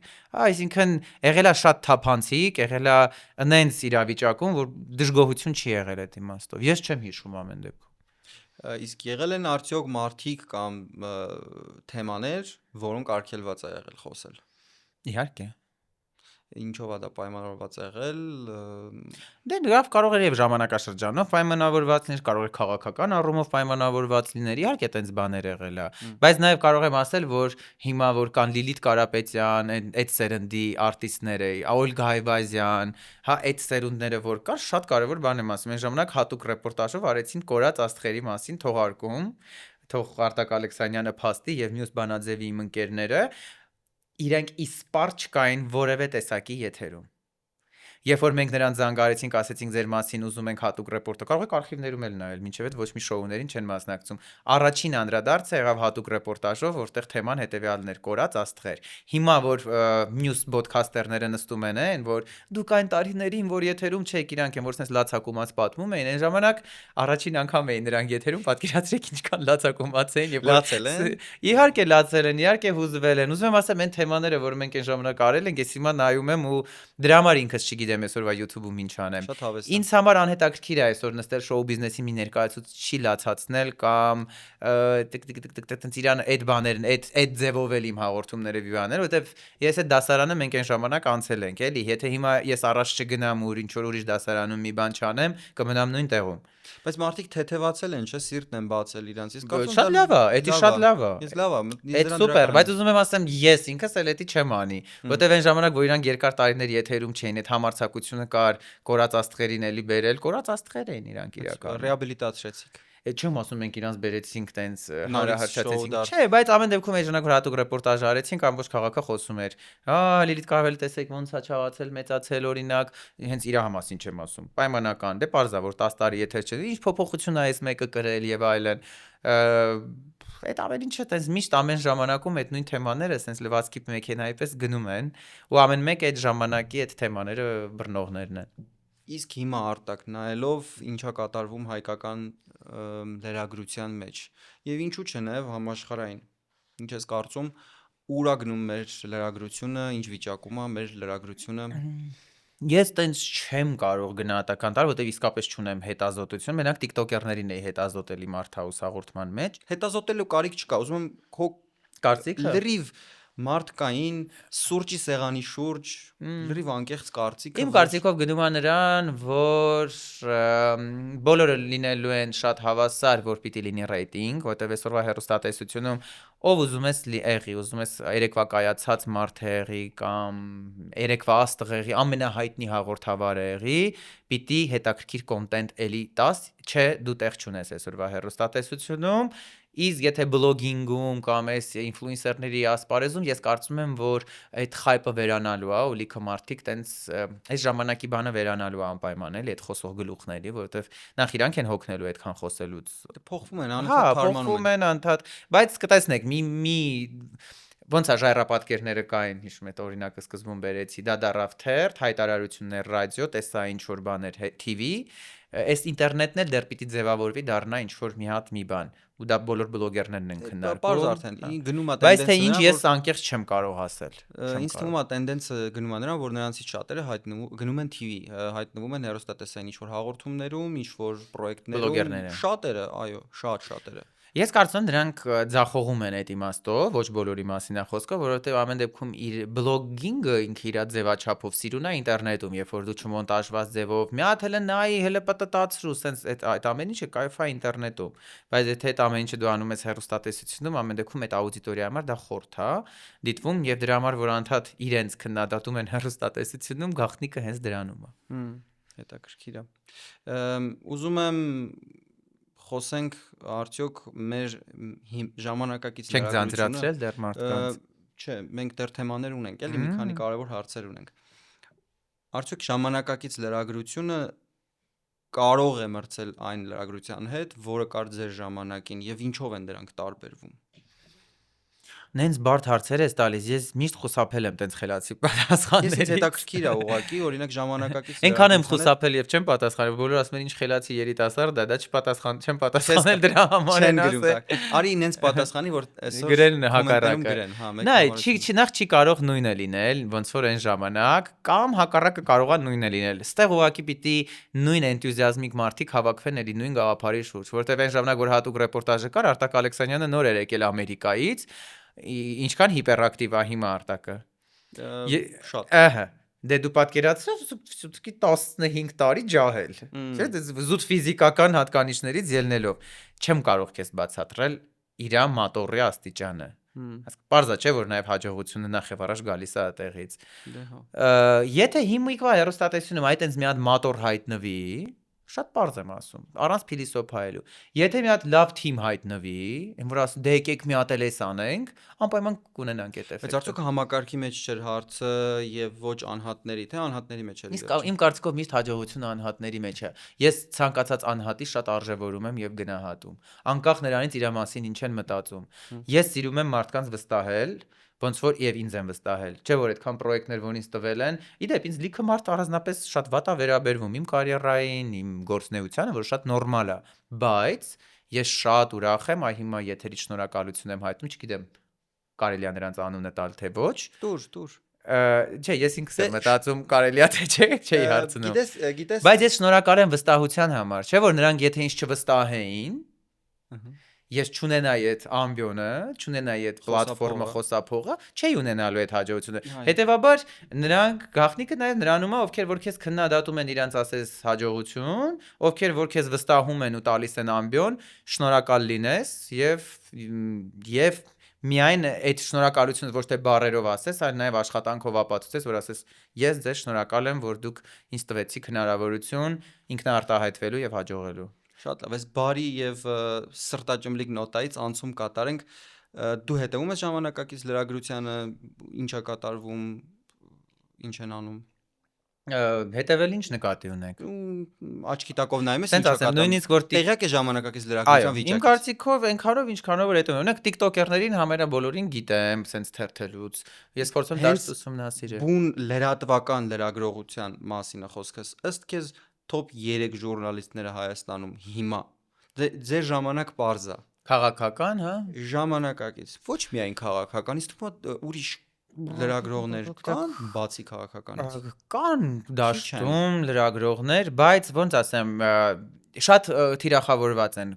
այսինքն եղելա շատ թափանցիկ, եղելա նենց իրավիճակում, որ դժգոհություն չի եղել այդ իմաստով։ Ես չեմ հիշում ամեն դեպքում։ Իսկ եղել են արդյոք մարդիկ կամ թեմաներ, որոնք արգելված է եղել խոսել։ Իհարկե։ Ինչով է դա պայմանավորված եղել։ Դե լավ կարող էր եւ ժամանակաշրջանով պայմանավորված լիներ, կարող էր քաղաքական առումով պայմանավորված լիներ, իհարկե այտենց բաներ եղել է, բայց նաեւ կարող եմ ասել, որ հիմա որ կան Լիլիթ Կարապետյան, այդ սերնդի արտիստները, Օլգա Այվազյան, հա այդ սերունդները որ կար, շատ կարեւոր բան եմ ասում, այն ժամանակ հատուկ ռեպորտաժով արեցին կորած աստղերի մասին թողարկում, թող Արտակ Ալեքսանյանը փաստի եւ մյուս Բանաձևի իմ ընկերները իրենք իսպար չկային որևէ տեսակի եթերում։ Երբ որ մենք նրանց զանգարեցինք, ասեցինք ձեր մասին ուզում ենք հատուկ ռեպորտը, կարող եք արխիվներում էլ նայել, մինչև այդ ոչ մի շոուներին չեն մասնակցում։ Առաջին անդրադարձը եղավ հատուկ ռեպորտաժով, որտեղ թեման հետեւյալն էր՝ կորած աստղեր։ Հիմա որ մյուս ոդքասթերները նստում են, որ դուք այն տարիներին, որ եթերում չեք, իրանք են, որ sense լացակումած պատմում էին, այն ժամանակ առաջին անգամ էին նրանք եթերում, պատկերացրեք ինչքան լացակումած էին եւ լացել են։ Իհարկե լացել են, իհարկե հուզվել են։ Ուզում եմ ասեմ, այն թեմաները, որ մենք այն ժամանակ արել ենք, ես հիմա նայում եմ ու դրա համար ինքս չգիտեմ այսօրվա YouTube-ում ինչ անեմ։ Շատ հավես է։ Ինձ համար անհետաքրքիր է այսօր նստել շոու բիզնեսի մի ներկայացուցիչի լացացնել կամ տիկ իրան այդ բաներն, այդ ձևով էլ իմ հաղորդումները վիրանել, որովհետև ես այդ դասարանը մենք այն ժամանակ անցել ենք, էլի, եթե հիմա ես առաջ չգնամ ու ինչ որ ուրիշ դասարանում մի բան չանեմ, կմնամ նույն տեղում։ Բայց մարդիկ թեթևացել են, չէ, սիրտն են բացել իրանց։ Ես կարծում Շատ լավ է, դա շատ լավ է։ Ես լավ է, Այդ սուպեր, բայց ուզում եմ ասեմ, ես ինքս էլ էդի չեմ անի, որտեվ այն ժամանակ որ իրանք երկար տարիներ եթերում չէին, այդ համարձակությունը կար կորած աստղերին էլի բերել, կորած աստղեր էին իրանք իրականում։ ռեաբիլիտացրեցիք։ Այդ չեմ ասում մենք իրանց բերեցինք տենց Նորից հարահրճացեցինք։ շոու Չէ, բայց ամեն դեպքում այն ժամանակ որ հատուկ ռեպորտաժ արեցինք, ամբողջ քաղաքը խոսում էր։ Լիլիթ կարվել տեսեք ոնց է չաղացել, մեծացել օրինակ, հենց իր համասին չեմ ասում։ Պայմանական, դե parza որ 10 տարի եթեր չէ, ինչ փոփոխություն ա այս մեկը կրել եւ այլն։ Այդ ամեն ինչը տենց միշտ ամեն ժամանակում այդ նույն թեմաները սենց լվացքի մեքենայի պես գնում են ու ամեն մեկ այդ ժամանակի այդ թեմաները բռնողներն են։ Իսկ հիմա արտակ նայելով ինչա կատարվում հայկական լրագրության մեջ եւ ինչու՞ չէ նաեւ համաշխարհային։ Ինչ ես կարծում, ուր է գնում մեր լրագրությունը, ինչ վիճակում է մեր լրագրությունը։ Ես տենց չեմ կարող գնահատական տալ, որտեվ իսկապես չունեմ հետազոտություն, մենակ TikToker-ներին էի հետազոտել իմ Arthouse հաղորդման մեջ։ Հետազոտելու կարիք չկա, ուզում եմ քո Կարծիքը լրիվ մարդկային սուրճի սեղանի շուրջ լրիվ անկեղծ կարծիքը Իմ կարծիքով գնում է նրան, որ բոլորը լինելու են շատ հավասար, որ պիտի լինի ռեյտինգ, որտեվ այսօրվա հեռուստատեսությունում ով ուզում ես եղի, ուզում ես երեկվա կայացած մարդ եղի կամ երեկվա աստղ եղի, ամենահայտնի հաղորդավարը եղի, պիտի հետաքրքիր կոնտենտ էլի տաս, չէ, դու տեղ չունես այսօրվա հեռուստատեսությունում, իսկ եթե բլոգինգում կամ այս ինֆլուենսերների ասպարեզում ես կարծում եմ, որ այդ խայպը վերանալու է, ու լիքը մարդիկ տենց այս ժամանակի բանը վերանալու է անպայման էլի այդ խոսող գլուխների, որովհետև նախ իրանք են հոգնելու այդքան խոսելուց։ Փոխվում են, Հա, անընդհատ թարմանում փոխվում են անդադ, բայց կտեսնեք, մի ոնց է ժայռապատկերները կային, հիշում եք օրինակը սկզբում բերեցի, դա դարավ թերթ, հայտարարություններ ռադիո, տեսա ինչ որ բաներ TV, այս ինտերնետն էլ դեռ պիտի ձևավորվի դառնա ինչ որ մի հատ մի բան, ու դա բոլոր բլոգերներն են Պարզ քննարկում։ արդեն գնում է Բայց թե տենդենսը ինչ նրան, ես անկեղծ չեմ կարող ասել։ Ինձ թվում է տենդենսը գնում է նրան, որ նրանցից շատերը գնում են TV, հայտնվում են հեռուստատեսային ինչ որ հաղորդումներում, ինչ որ պրոյեկտներում, Բլոգերները։ շատերը, այո, շատ շատերը։ Ես կարծում եմ դրանք ձախողում են այդ իմաստով, ոչ բոլորի մասին է խոսքը, որովհետև ամեն դեպքում իր բլոգինգը ինքը իր ձևաչափով սիրուն է ինտերնետում, երբ որ դու չմոնտաժված ձևով մի հատ հələ նայի, հələ պտտացրու, սենց այդ ամեն ինչը կայֆ է ինտերնետում, բայց եթե այդ ամեն ինչը դու անում ես հեռուստատեսությունում, ամեն դեպքում այդ աուդիտորիայի համար դա խորթ է դիտվում եւ դրա համար որ անդադ իրենց քննադատում են հեռուստատեսությունում, գաղտնիքը հենց դրանում է։ Հետաքրքիր է։ Ուզում եմ խոսենք արդյոք մեր ժամանակակից Չենք ձանձրացրել դեռ մարդկանց։ Չէ, մենք դեռ թեմաներ ունենք, էլի մի քանի կարևոր հարցեր ունենք։ Արդյոք ժամանակակից լրագրությունը կարող է մրցել այն լրագրության հետ, որը կար ձեր ժամանակին եւ ինչով են դրանք տարբերվում։ նենց բարդ հարցեր ես տալիս, ես միշտ խուսափել եմ տենց խելացի Ես ինձ պատասխաններից։ հետաքրքիր է ուղղակի, օրինակ ժամանակակից Այնքան եմ լրագրության հետ խուսափել եւ չեմ պատասխանել, բոլորը ասում են ինչ խելացի երիտասարդ է, դա չեմ պատասխանել դրա համար չեն են գրում ասել։ տակ։ Արի նենց պատասխանի, որ այսօր Գրեն կոմենտարում հակառակը։ գրեն, հա, մեկ Նայ, համարություն։ նախ չի կարող նույնը լինել, ոնց որ այն ժամանակ, կամ հակառակը կարող է նույնը լինել։ Ստեղ ուղղակի պիտի նույն էնտուզիազմիկ մարդիկ հավաքվեն էլի նույն գաղափարի շուրջ, որտեղ այն ժամանակ որ հատուկ ռեպորտաժը կար, Արտակ Ալեքսանյանը նոր էր եկել Ամերիկայից, ինչքան հիպերակտիվ է հիմա Արտակը։ Շատ։ Ահա դե դու պատկերացրու 15 տարի ջահել, չէ՞, զուտ ֆիզիկական հատկանիշներից ելնելով, չեմ կարող քեզ բացատրել իրա մատորի աստիճանը։ Պարզա չէ որ նաև հաջողությունը նախ եւ առաջ գալիս է այդտեղից։ Դե հա։ Եթե հիմիկվա հերոստատեսությունում այդ այնց մի հատ մատոր հայտնվի, շատ պարզ եմ ասում, առանց փիլիսոփայելու։ Եթե մի հատ լավ թիմ հայտնվի, այն որ ասում դե եկեք մի հատ էլ էս անենք, անպայման կունենանք այդ Բայց էֆեկտը։ արդյոք համակարգի մեջ չէր հարցը եւ ոչ անհատների, թե անհատների մեջ էր։ Իսկ իմ կարծիքով միշտ հաջողությունը անհատների մեջ է։ Ես ցանկացած անհատի շատ արժևորում եմ եւ գնահատում։ Անկախ նրանից իր մասին ինչ են մտածում։ Ես սիրում եմ մարդկանց վստահել, ոնց որ եւ ինձ են վստահել։ Չէ որ այդքան պրոյեկտներ որ ինձ տվել են, իդեպ ինձ լիքը մարդ առանձնապես շատ վատ է վերաբերվում իմ կարիերային, իմ գործունեությանը, որ շատ նորմալ է, բայց ես շատ ուրախ եմ, այ հիմա եթերից շնորհակալություն եմ հայտնում, չգիտեմ կարելի է նրանց անունը տալ թե ոչ։ Տուր։ Չէ, ես ինքս եմ մտածում կարելի է թե չէ, չէի հարցնում։ Գիտես, Բայց ես շնորհակալ եմ վստահության համար, չէ՞ որ նրանք եթե ինձ չվստահեին, ես չունենայի այդ ամբիոնը, չունենայի այդ պլատֆորմը խոսափողը, չէի ունենալու այդ հաջողությունը։ Հետևաբար նրանք գաղտնիքը նաև նրանում է, ովքեր որ քեզ քննադատում են իրանց ասես հաջողություն, ովքեր որ քեզ վստահում են ու տալիս են ամբիոն, շնորհակալ լինես եւ միայն այդ շնորհակալությունը ոչ թե բառերով ասես, այլ նաև աշխատանքով ապացուցես, որ ասես ես ձեզ շնորհակալ եմ, որ դուք ինձ տվեցիք հնարավորություն ինքնարտահայտվելու եւ հաջողելու։ Շատ լավ, այս բարի եւ սրտաճմլիկ նոտայից անցում կատարենք։ Դու հետևում ես ժամանակակից լրագրությանը, ինչ է կատարվում, ինչ են անում։ Հետևել ինչ նկատի ունեք։ Աչքի տակով նայում ես ինչ է կատարվում։ Նույնիսկ որ տեղյակ է ժամանակակից լրագրության վիճակից։ Իմ կարծիքով այնքանով ինչքանով որ հետո օրինակ TikToker-ներին համարաբոլորին գիտեմ, սենց թերթելուց։ Ես փորձում դաշտ ուսումնասիրել։ Բուն լրատվական լրագրողության մասին է խոսքս։ Ըստ քեզ top 3 ժուրնալիստները Հայաստանում հիմա ձեր ժամանակ པարզ է։ Քաղաքական, հա։ Ժամանակակից։ Ոչ միայն քաղաքական, իսկ ուրիշ լրագրողներ կան բացի քաղաքականից։ Կան դաշտում լրագրողներ, բայց ոնց ասեմ, շատ թիրախավորված են։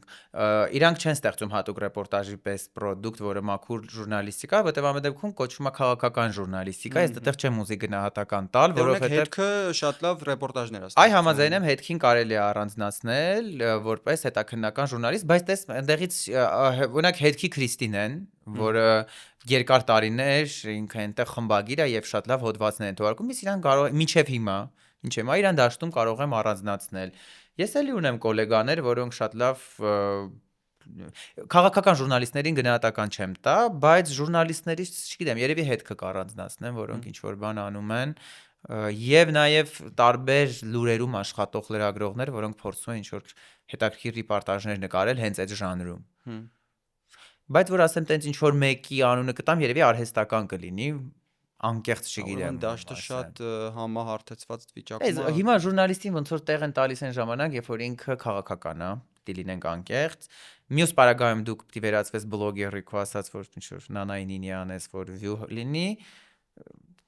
Իրանք չեն ստեղծում հատուկ ռեպորտաժի պես պրոդուկտ, որը մաքուր ժուրնալիստիկա, որտեղ ամեն դեպքում կոչվում է քաղաքական ժուրնալիստիկա, ես դեռ չեմ ուզի գնահատական տալ, որովհետև հետքը շատ լավ ռեպորտաժներ է ստեղծում։ Այ համաձայն եմ, հետքին կարելի է առանձնացնել որպես հետաքննական ժուրնալիստ, բայց տես այնտեղից օրինակ հետքի Քրիստինեն, որը երկար տարիներ ինքը այնտեղ խմբագիր է եւ շատ լավ հոդվածներ են թողարկում, իսկ իրան կարող մինչեւ հիմա, իրան դաշտում կարող եմ առանձնացնել։ Ես էլի ունեմ գոլեգաներ, որոնք շատ լավ քաղաքական ժուրնալիստներին գնահատական չեմ տա, բայց ժուրնալիստներից, չգիտեմ, երևի հետքը կառանձնացնեմ, որոնք ինչ որ բան անում են, եւ նաեւ տարբեր լուրերում աշխատող լրագրողներ, որոնք փորձում են ինչ որ հետաքրքիր ռեպորտաժներ նկարել հենց այդ ժանրում։ Բայց որ ասեմ, տենց ինչ որ մեկի անունը կտամ, երևի արհեստական կլինի, անկեղծ չգիտեմ։ Դաշտը շատ համահարթեցված վիճակում է։ Հիմա ժուրնալիստին ոնց որ տեղ են տալիս այն ժամանակ, երբ որ ինքը քաղաքական է, պիտի լինենք անկեղծ։ Մյուս պարագայում դուք պիտի վերածվես բլոգերի քո ասած, որ ինչ որ նանայի նինի անես, որ վյու լինի։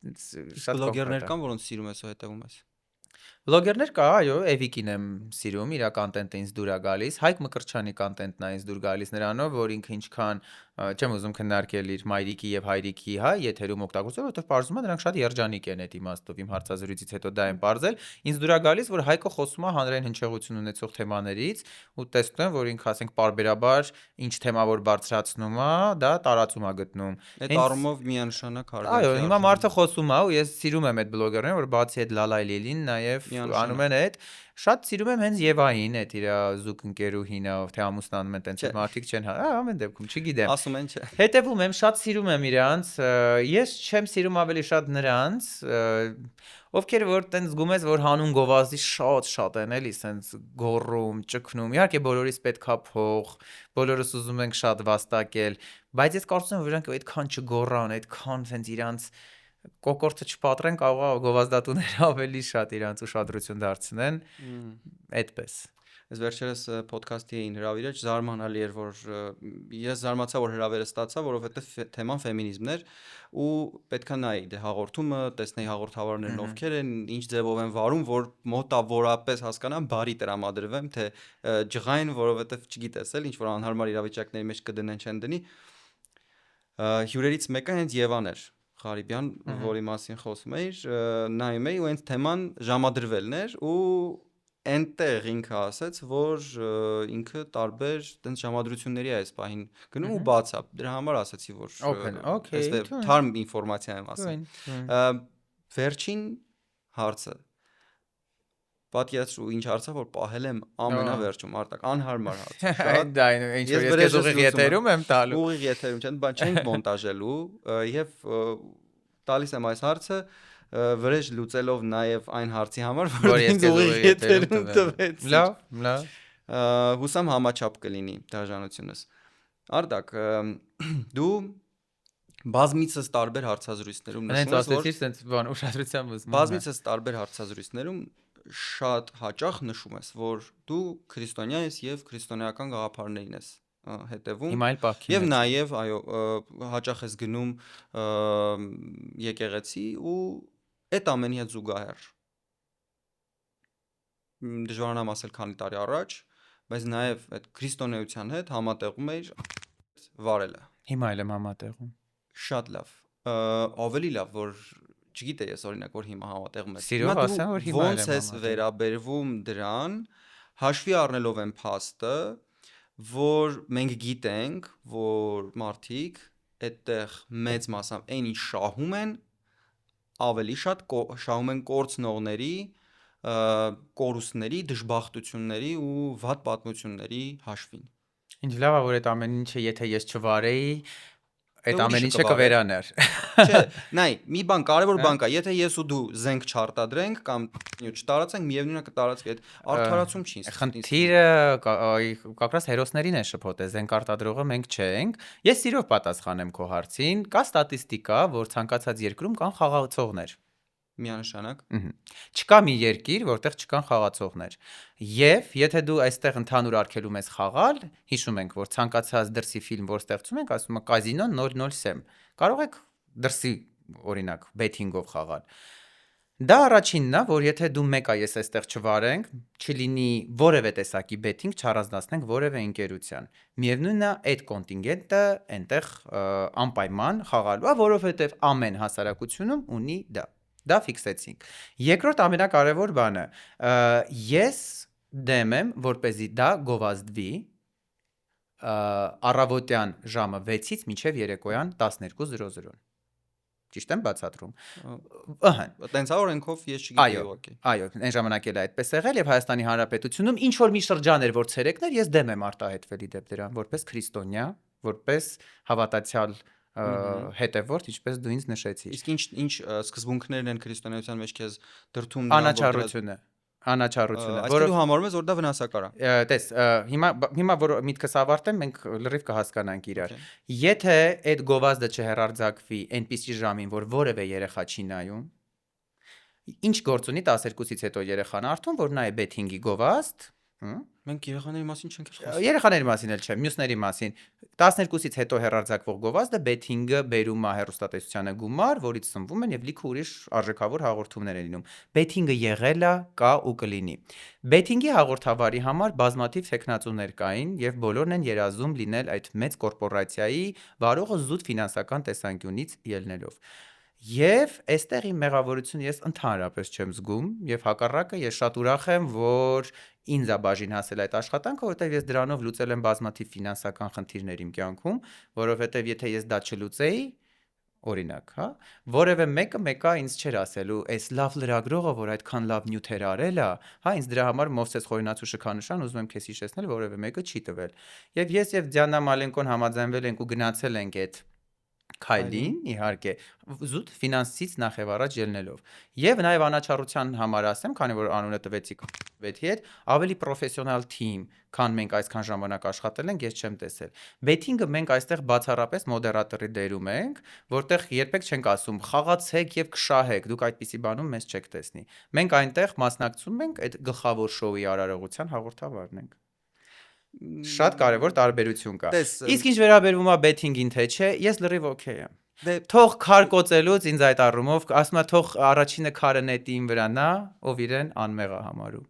Բլոգերներ կան, որոնց սիրում ես ու հետևում ես։ Բլոգերներ կա, այո, Էվիկին եմ սիրում, իր կոնտենտը ինձ դուր է գալիս, Հայկ Մկրտչյանի կոնտենտն է ինձ դուր գալիս նրանով, որ ինքը ինչքան չեմ ուզում քննարկել իր մայրիկի եւ հայրիկի, հա, եթերում օգտագործել, որովհետեւ պարզվում է նրանք շատ երջանիկ են այդ իմաստով, իմ հարցազրույցից հետո դա եմ պարզել, ինձ դուր է գալիս, որ Հայկը խոսում է հանրային հնչեղություն ունեցող թեմաներից ու տեսնում եմ, որ ինքը ասենք պարբերաբար ինչ թեմա որ բարձրացնում է, դա տարածում է գտնում։ Այդ առումով միանշանակ հարգանքի։ Այո, հիմա մարդը խոսում է ու ես սիրում եմ այդ բլոգերներին, որ բացի այդ Լալայ Լիլին նաև անում են այդ, շատ սիրում եմ հենց Եվային, այդ իր զուգ ընկերուհին, թե ամուսնանում են տենց մարդիկ չեն, ամեն դեպքում չգիտեմ։ Ասում են չէ։ Հետևում եմ, շատ սիրում եմ իրանց, ես չեմ սիրում ավելի շատ նրանց, ովքեր որ տենց զգում ես, որ հանուն գովազդի շատ են էլի, սենց գոռում, ճգնում, իհարկե բոլորիս պետքա փող, բոլորս ուզում ենք շատ վաստակել, բայց ես կարծում եմ, որ իրանք այդքան չգոռան, այդքան սենց իրանց կոկորդը չպատրեն, կարող է գովազդատուները ավելի շատ իրանց ուշադրություն դարձնեն, այդպես։ Ես վերջերս ոդքասթի էին հրավիրել, զարմանալի էր, որ ես զարմացա, որ հրավերը ստացա, որովհետև թեման ֆեմինիզմն էր ու պետքա նայի դե հաղորդումը, տեսնեի հաղորդավարներն ովքեր են, ինչ ձևով են վարում, որ մոտավորապես հասկանամ, բարի տրամադրվեմ, թե ջղային, որովհետև չգիտես էլ, ինչ որ անհարմար իրավիճակների մեջ կդնեն չեն դնի։ Հյուրերից մեկը հենց Եվան էր Ղարիբյան, որի մասին խոսում էիր, նայում էի ու հենց թեման ժամադրվելն էր ու այնտեղ ինքը ասաց, որ ինքը տարբեր տենց ժամադրությունների է այս պահին գնում ու բացա։ Դրա համար ասացի, որ այստեղ թարմ ինֆորմացիա եմ ասում։ Վերջին հարցը պատկերացրու ինչ հարցը որ պահել եմ ամենավերջում արտակ անհարմար հարց։ Դա ինչ որ ես քեզ ուղիղ եթերում եմ տալու։ Ուղիղ եթերում չեն, բան չենք մոնտաժելու եւ տալիս եմ այս հարցը վրեժ լուծելով նաև այն հարցի համար, որ ինձ ուղիղ եթերում տվեց։ Լավ։ Հուսամ համաչափ կլինի դաժանությունս։ Արտակ, դու բազմիցս տարբեր հարցազրույցներում նշում ես, որ ասեցիր, բան ուշադրությամբ ուզում եմ։ Բազմիցս տարբեր հարցազրույցներում շատ հաճախ նշում ես, որ դու քրիստոնյա ես եւ քրիստոնեական գաղափարներին ես հետևում։ Հիմա էլ պահքի Եվ նաև, այո, հաճախ ես գնում եկեղեցի ու այդ ամենի հետ զուգահեռ դժվարանամ ասել քանի տարի առաջ, բայց նաև այդ քրիստոնեության հետ համատեղում էիր վարելը։ Հիմա էլ եմ համատեղում։ Շատ լավ։ Ավելի լավ, որ չգիտեի ես օրինակ որ հիմա համատեղում ես։ Սիրով ասեմ, որ հիմա ոնց ես վերաբերվում դրան, հաշվի առնելով են փաստը, որ մենք գիտենք, որ մարդիկ այդտեղ մեծ մասամբ այն ինչ շահում են, ավելի շատ շահում են կորցնողների, կորուստների, դժբախտությունների ու վատ պատմությունների հաշվին։ Ինչ լավ է, որ այդ ամեն ինչը եթե ես չվարեի, այդ ամեն ինչը կվերանար։ Չէ, նայ, մի բան կարևոր բան կա, եթե ես ու դու զենք չարտադրենք կամ չտարածենք, միևնույնն է կտարածվի, այդ արդարացում չի ինձ։ Խնդիրը կապրաս հերոսներին է շփոթել, զենք արտադրողը մենք չենք։ Ես սիրով պատասխանեմ քո հարցին, կա ստատիստիկա, որ ցանկացած երկրում կան խաղացողներ։ Միանշանակ։ Չկա մի երկիր, որտեղ չկան խաղացողներ։ Եվ եթե դու այստեղ ընդհանուր արգելում ես խաղալ, հիշում ենք, որ ցանկացած դրսի ֆիլմ, որ ստեղծում ենք, ասում է կազինո 0-0 սեմ։ Կարող եք դրսի օրինակ բեթինգով խաղալ։ Դա առաջինն է, որ եթե դու մեկա ես այստեղ չվարենք, չլինի որևէ տեսակի բեթինգ, չառանձնացնենք որևէ ընկերության։ Միևնույնն է, այդ կոնտինգենտը այնտեղ անպայման խաղալու է, որովհետև ամեն հասարակությունում ունի դա։ Դա ֆիքսեցինք։ Երկրորդ ամենակարևոր բանը, ես դեմ եմ, որպեսզի դա գովազդվի առավոտյան ժամը 6-ից մինչև երեկոյան 12:00։ Ճիշտ եմ բացատրում։ Տենց է օրենքով ես չգիտեի ուղղակի։ Այո, այն ժամանակ էլ այդպես եղել եւ Հայաստանի Հանրապետությունում ինչ որ մի շրջան էր, որ ցերեկներ ես դեմ եմ արտահայտվել իդեպ դրան, որպես քրիստոնյա, որպես հավատացյալ հետևորդ, ինչպես դու ինձ նշեցիր։ Իսկ ինչ սկզբունքներն են քրիստոնեության մեջ քեզ դրթում անաչառությունը, որը դու համարում ես որ դա վնասակար է։ Տես, հիմա որ միտքս ավարտեմ, մենք լրիվ կհասկանանք իրար։ Եթե այդ գովազդը չհեռարձակվի այնպիսի ժամին, որ որևէ երեխա չի նայում, ինչ գործ ունի 12-ից հետո երեխան արդյոք որ նայ բեթինգի գովազդ, մենք երեխաների մասին չենք խոսում։ Երեխաների մասին էլ չէ, մյուսների մասին։ 12-ից հետո հեռարձակվող գովազդը բեթինգը բերում է հեռուստատեսությանը գումար, որից սնվում են եւ լիքը ուրիշ արժեքավոր հաղորդումներ են լինում։ Բեթինգը եղել է, կա ու կլինի։ Բեթինգի հաղորդավարի համար բազմաթիվ տեխնացուներ կային եւ բոլորն են երազում լինել այդ մեծ կորպորացիայի վարողը զուտ ֆինանսական տեսանկյունից ելնելով։ Եվ այստեղ իմ մեղավորությունը ես ընդհանրապես չեմ զգում եւ հակառակը ես շատ ուրախ եմ, որ ինձ է բաժին հասել այդ աշխատանքը, որովհետեւ ես դրանով լուծել եմ բազմաթիվ ֆինանսական խնդիրներ իմ կյանքում, որովհետեւ եթե ես դա չլուծեի, օրինակ, հա, որևէ մեկը ինձ չէր ասելու, այս լավ լրագրողը, որ այդքան լավ նյութեր արել է, հա, ինձ դրա համար Մովսես Խորինացու շքանշան ուզում եմ քեզ հիշեցնել, որևէ մեկը չի տվել։ Եվ ես եւ Դիանա Մալենկոն համաձայնվել ենք ու գնացել ենք այդ քայլին, իհարկե, զուտ ֆինանսից նախ եւ առաջ ելնելով։ Եվ նաեւ անաչառության համար ասեմ, քանի որ անունը տվեցիք Բեթի հետ, ավելի պրոֆեսիոնալ թիմ, քան մենք այսքան ժամանակ աշխատել ենք, ես չեմ տեսել։ Բեթինգը մենք այստեղ բացառապես մոդերատորի դերում ենք, որտեղ երբեք չենք ասում խաղացեք եւ կշահեք, դուք այդպիսի բանում մեզ չեք տեսնի։ Մենք այնտեղ մասնակցում ենք այդ գլխավոր շոուի արարողության հաղորդավարն ենք։ Շատ կարևոր տարբերություն կա։ Իսկ ինչ վերաբերվում է բեթինգին թե չէ, ես լրիվ օքեյ եմ։ Թող քար կոծելուց ինձ այդ առումով, ասում եմ թող առաջինը քարը նետի իմ վրա նա, ով իրեն անմեղ է համարում։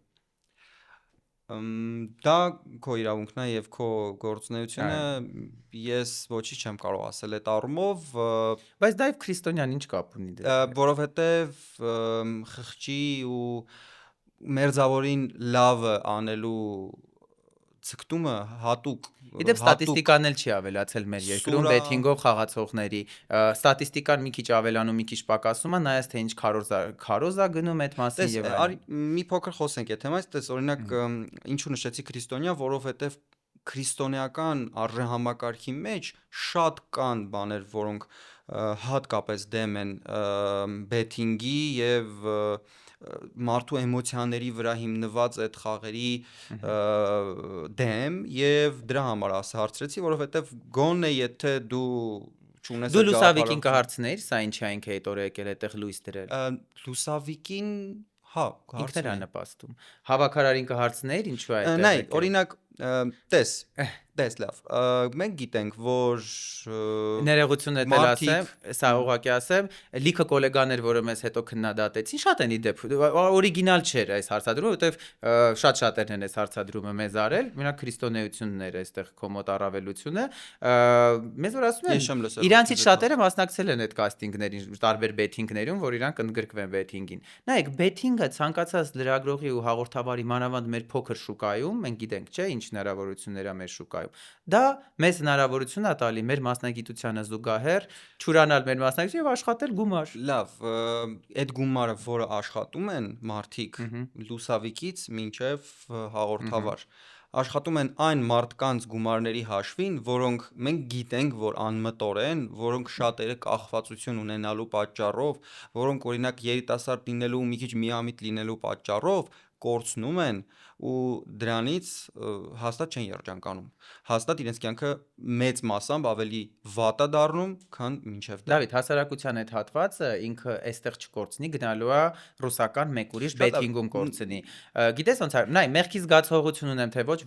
Դա քո իրավունքն է եւ քո գործունեությունը, ես ոչինչ չեմ կարող ասել այդ առումով, բայց դա եւ քրիստոնյան ինչ կապ ունի դրա։ Որովհետեւ խղճի ու մերձավորին լավը անելու ցկտումը հատուկ Իդեպ ստատիստիկան էլ չի ավելացել մեր երկրում բեթինգով խաղացողների։ Ստատիստիկան մի քիչ ավելանում, մի քիչ պակասում է, նայած թե ինչ քարոզա գնում այդ մասին եւ այլն։ Մի փոքր խոսենք այդ թեմայից, տես օրինակ ինչու նշեցի քրիստոնյա, որովհետեւ քրիստոնեական արժեհամակարգի մեջ շատ կան բաներ, որոնք հատկապես դեմ են բեթինգի եւ մարդու էմոցիաների վրա հիմնված այդ խաղերի դեմ եւ դրա համար հարցրեցի, որովհետեւ գոնե եթե դու չունես Դու Լուսավիկին կհարցնեիր, սա ինչի այնք այդ օրը եկել այդտեղ լույս դրել։ Լուսավիկին, հա, ինքն է նպաստում։ Հավաքարարին կհարցնեիր, ինչու է այդտեղ։ Նայ, օրինակ, տես լավ։ Մենք գիտենք, որ ներողություն էլ ասեմ, սա ուղղակի ասեմ, լիքը գոլեգաներ, որը մեզ հետո քննադատեցին, շատ են իդեպ օրիգինալ չէր այս հարցադրումը, որովհետև շատ շատերն են այս հարցադրումը մեզ արել, մենակ քրիստոնեությունն էր այստեղ քո մոտ առավելությունը, մեզ որ ասում են, իրանցից շատերը մասնակցել են այդ կաստինգներին, տարբեր բեթինգներում, որ իրանք ընդգրկվեն բեթինգին։ Նայեք, բեթինգը ցանկացած լրագրողի ու հաղորդավարի մանավանդ մեր փոքր շուկայում, մենք գիտենք, չէ, ինչ հնարավորություններ է մեր շուկայում։ Դա մեզ հնարավորություն է տալի մեր մասնագիտությանը զուգահեռ չուրանալ մեր մասնագիտություն եւ աշխատել գումար։ Լավ, այդ գումարը, որը աշխատում են մարդիկ լուսավիկից մինչև հաղորդավար, աշխատում են այն մարդկանց գումարների հաշվին, որոնք մենք գիտենք, որ անմտոր են, որոնք շատերը կախվածություն ունենալու պատճառով, որոնք օրինակ երիտասարդ լինելու ու մի քիչ միամիտ լինելու պատճառով կորցնում են ու դրանից հաստատ չեն երջանկանում։ Հաստատ իրենց կյանքը մեծ մասամբ ավելի վատ է դառնում, քան մինչև դա։ Դավիթ, հասարակության այդ հատվածը ինքը այստեղ չկորցնի, գնալու է ռուսական մեկ ուրիշ բեթինգում կորցնի։ Գիտես ոնց է, նայ, մեղքի զգացողություն ունեմ, թե ոչ,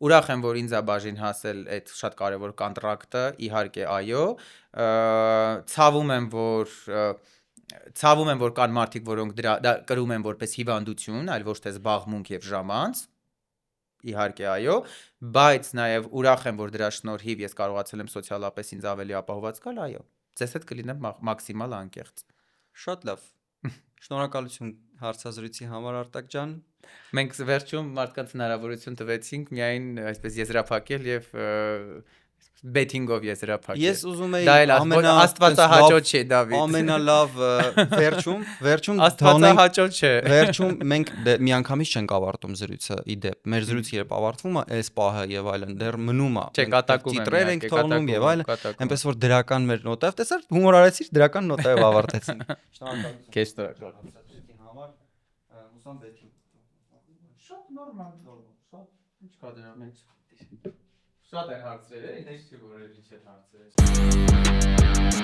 ուրախ եմ, որ ինձ է բաժին հասել այդ շատ կարևոր կոնտրակտը, իհարկե, այո, ցավում եմ, որ կան մարդիկ, որոնք դա կրում են որպես հիվանդություն, այլ ոչ թե զբաղմունք եւ ժամանց, իհարկե, այո, բայց նաեւ ուրախ եմ, որ դրա շնորհիվ ես կարողացել եմ սոցիալապես ինձ ավելի ապահովված զգալ, այո, ձեզ հետ կլինեմ մաքսիմալ անկեղծ։ Շատ լավ։ Շնորհակալություն հարցազրույցի համար, Արտակ ջան։ Մենք վերջում մարդկանց հնարավորություն տվեցինք միայն այսպես եզրափակել եւ բեթինգով եզրափակել։ Ես ուզում եի աստվածահաճո չէ, Դավիթ։ Ամենալավ վերջում աստվածահաճո չէ։ Վերջում մենք միանգամից չենք ավարտում զրույցը, իդեպ մեր զրույցը երբ ավարտվում է, այս պահը եւ այլն դեռ մնում է։ Չէ, կատակում եմ, տիտրեր ենք թողնում եւ այլն, այնպես որ դրական մեր նոտայով, տեսար, հումոր արեցիր, դրական նոտայով ավարտեցինք։ Շնորհակալություն։ Քեզ շնորհակալ։ Համար ուսամ բեթինգ։ Շատ նորմալ, շատ ինչ կա դրա մեջ։ Շատ են հարցրել, ինչ չի որ ինչ է հարցրել։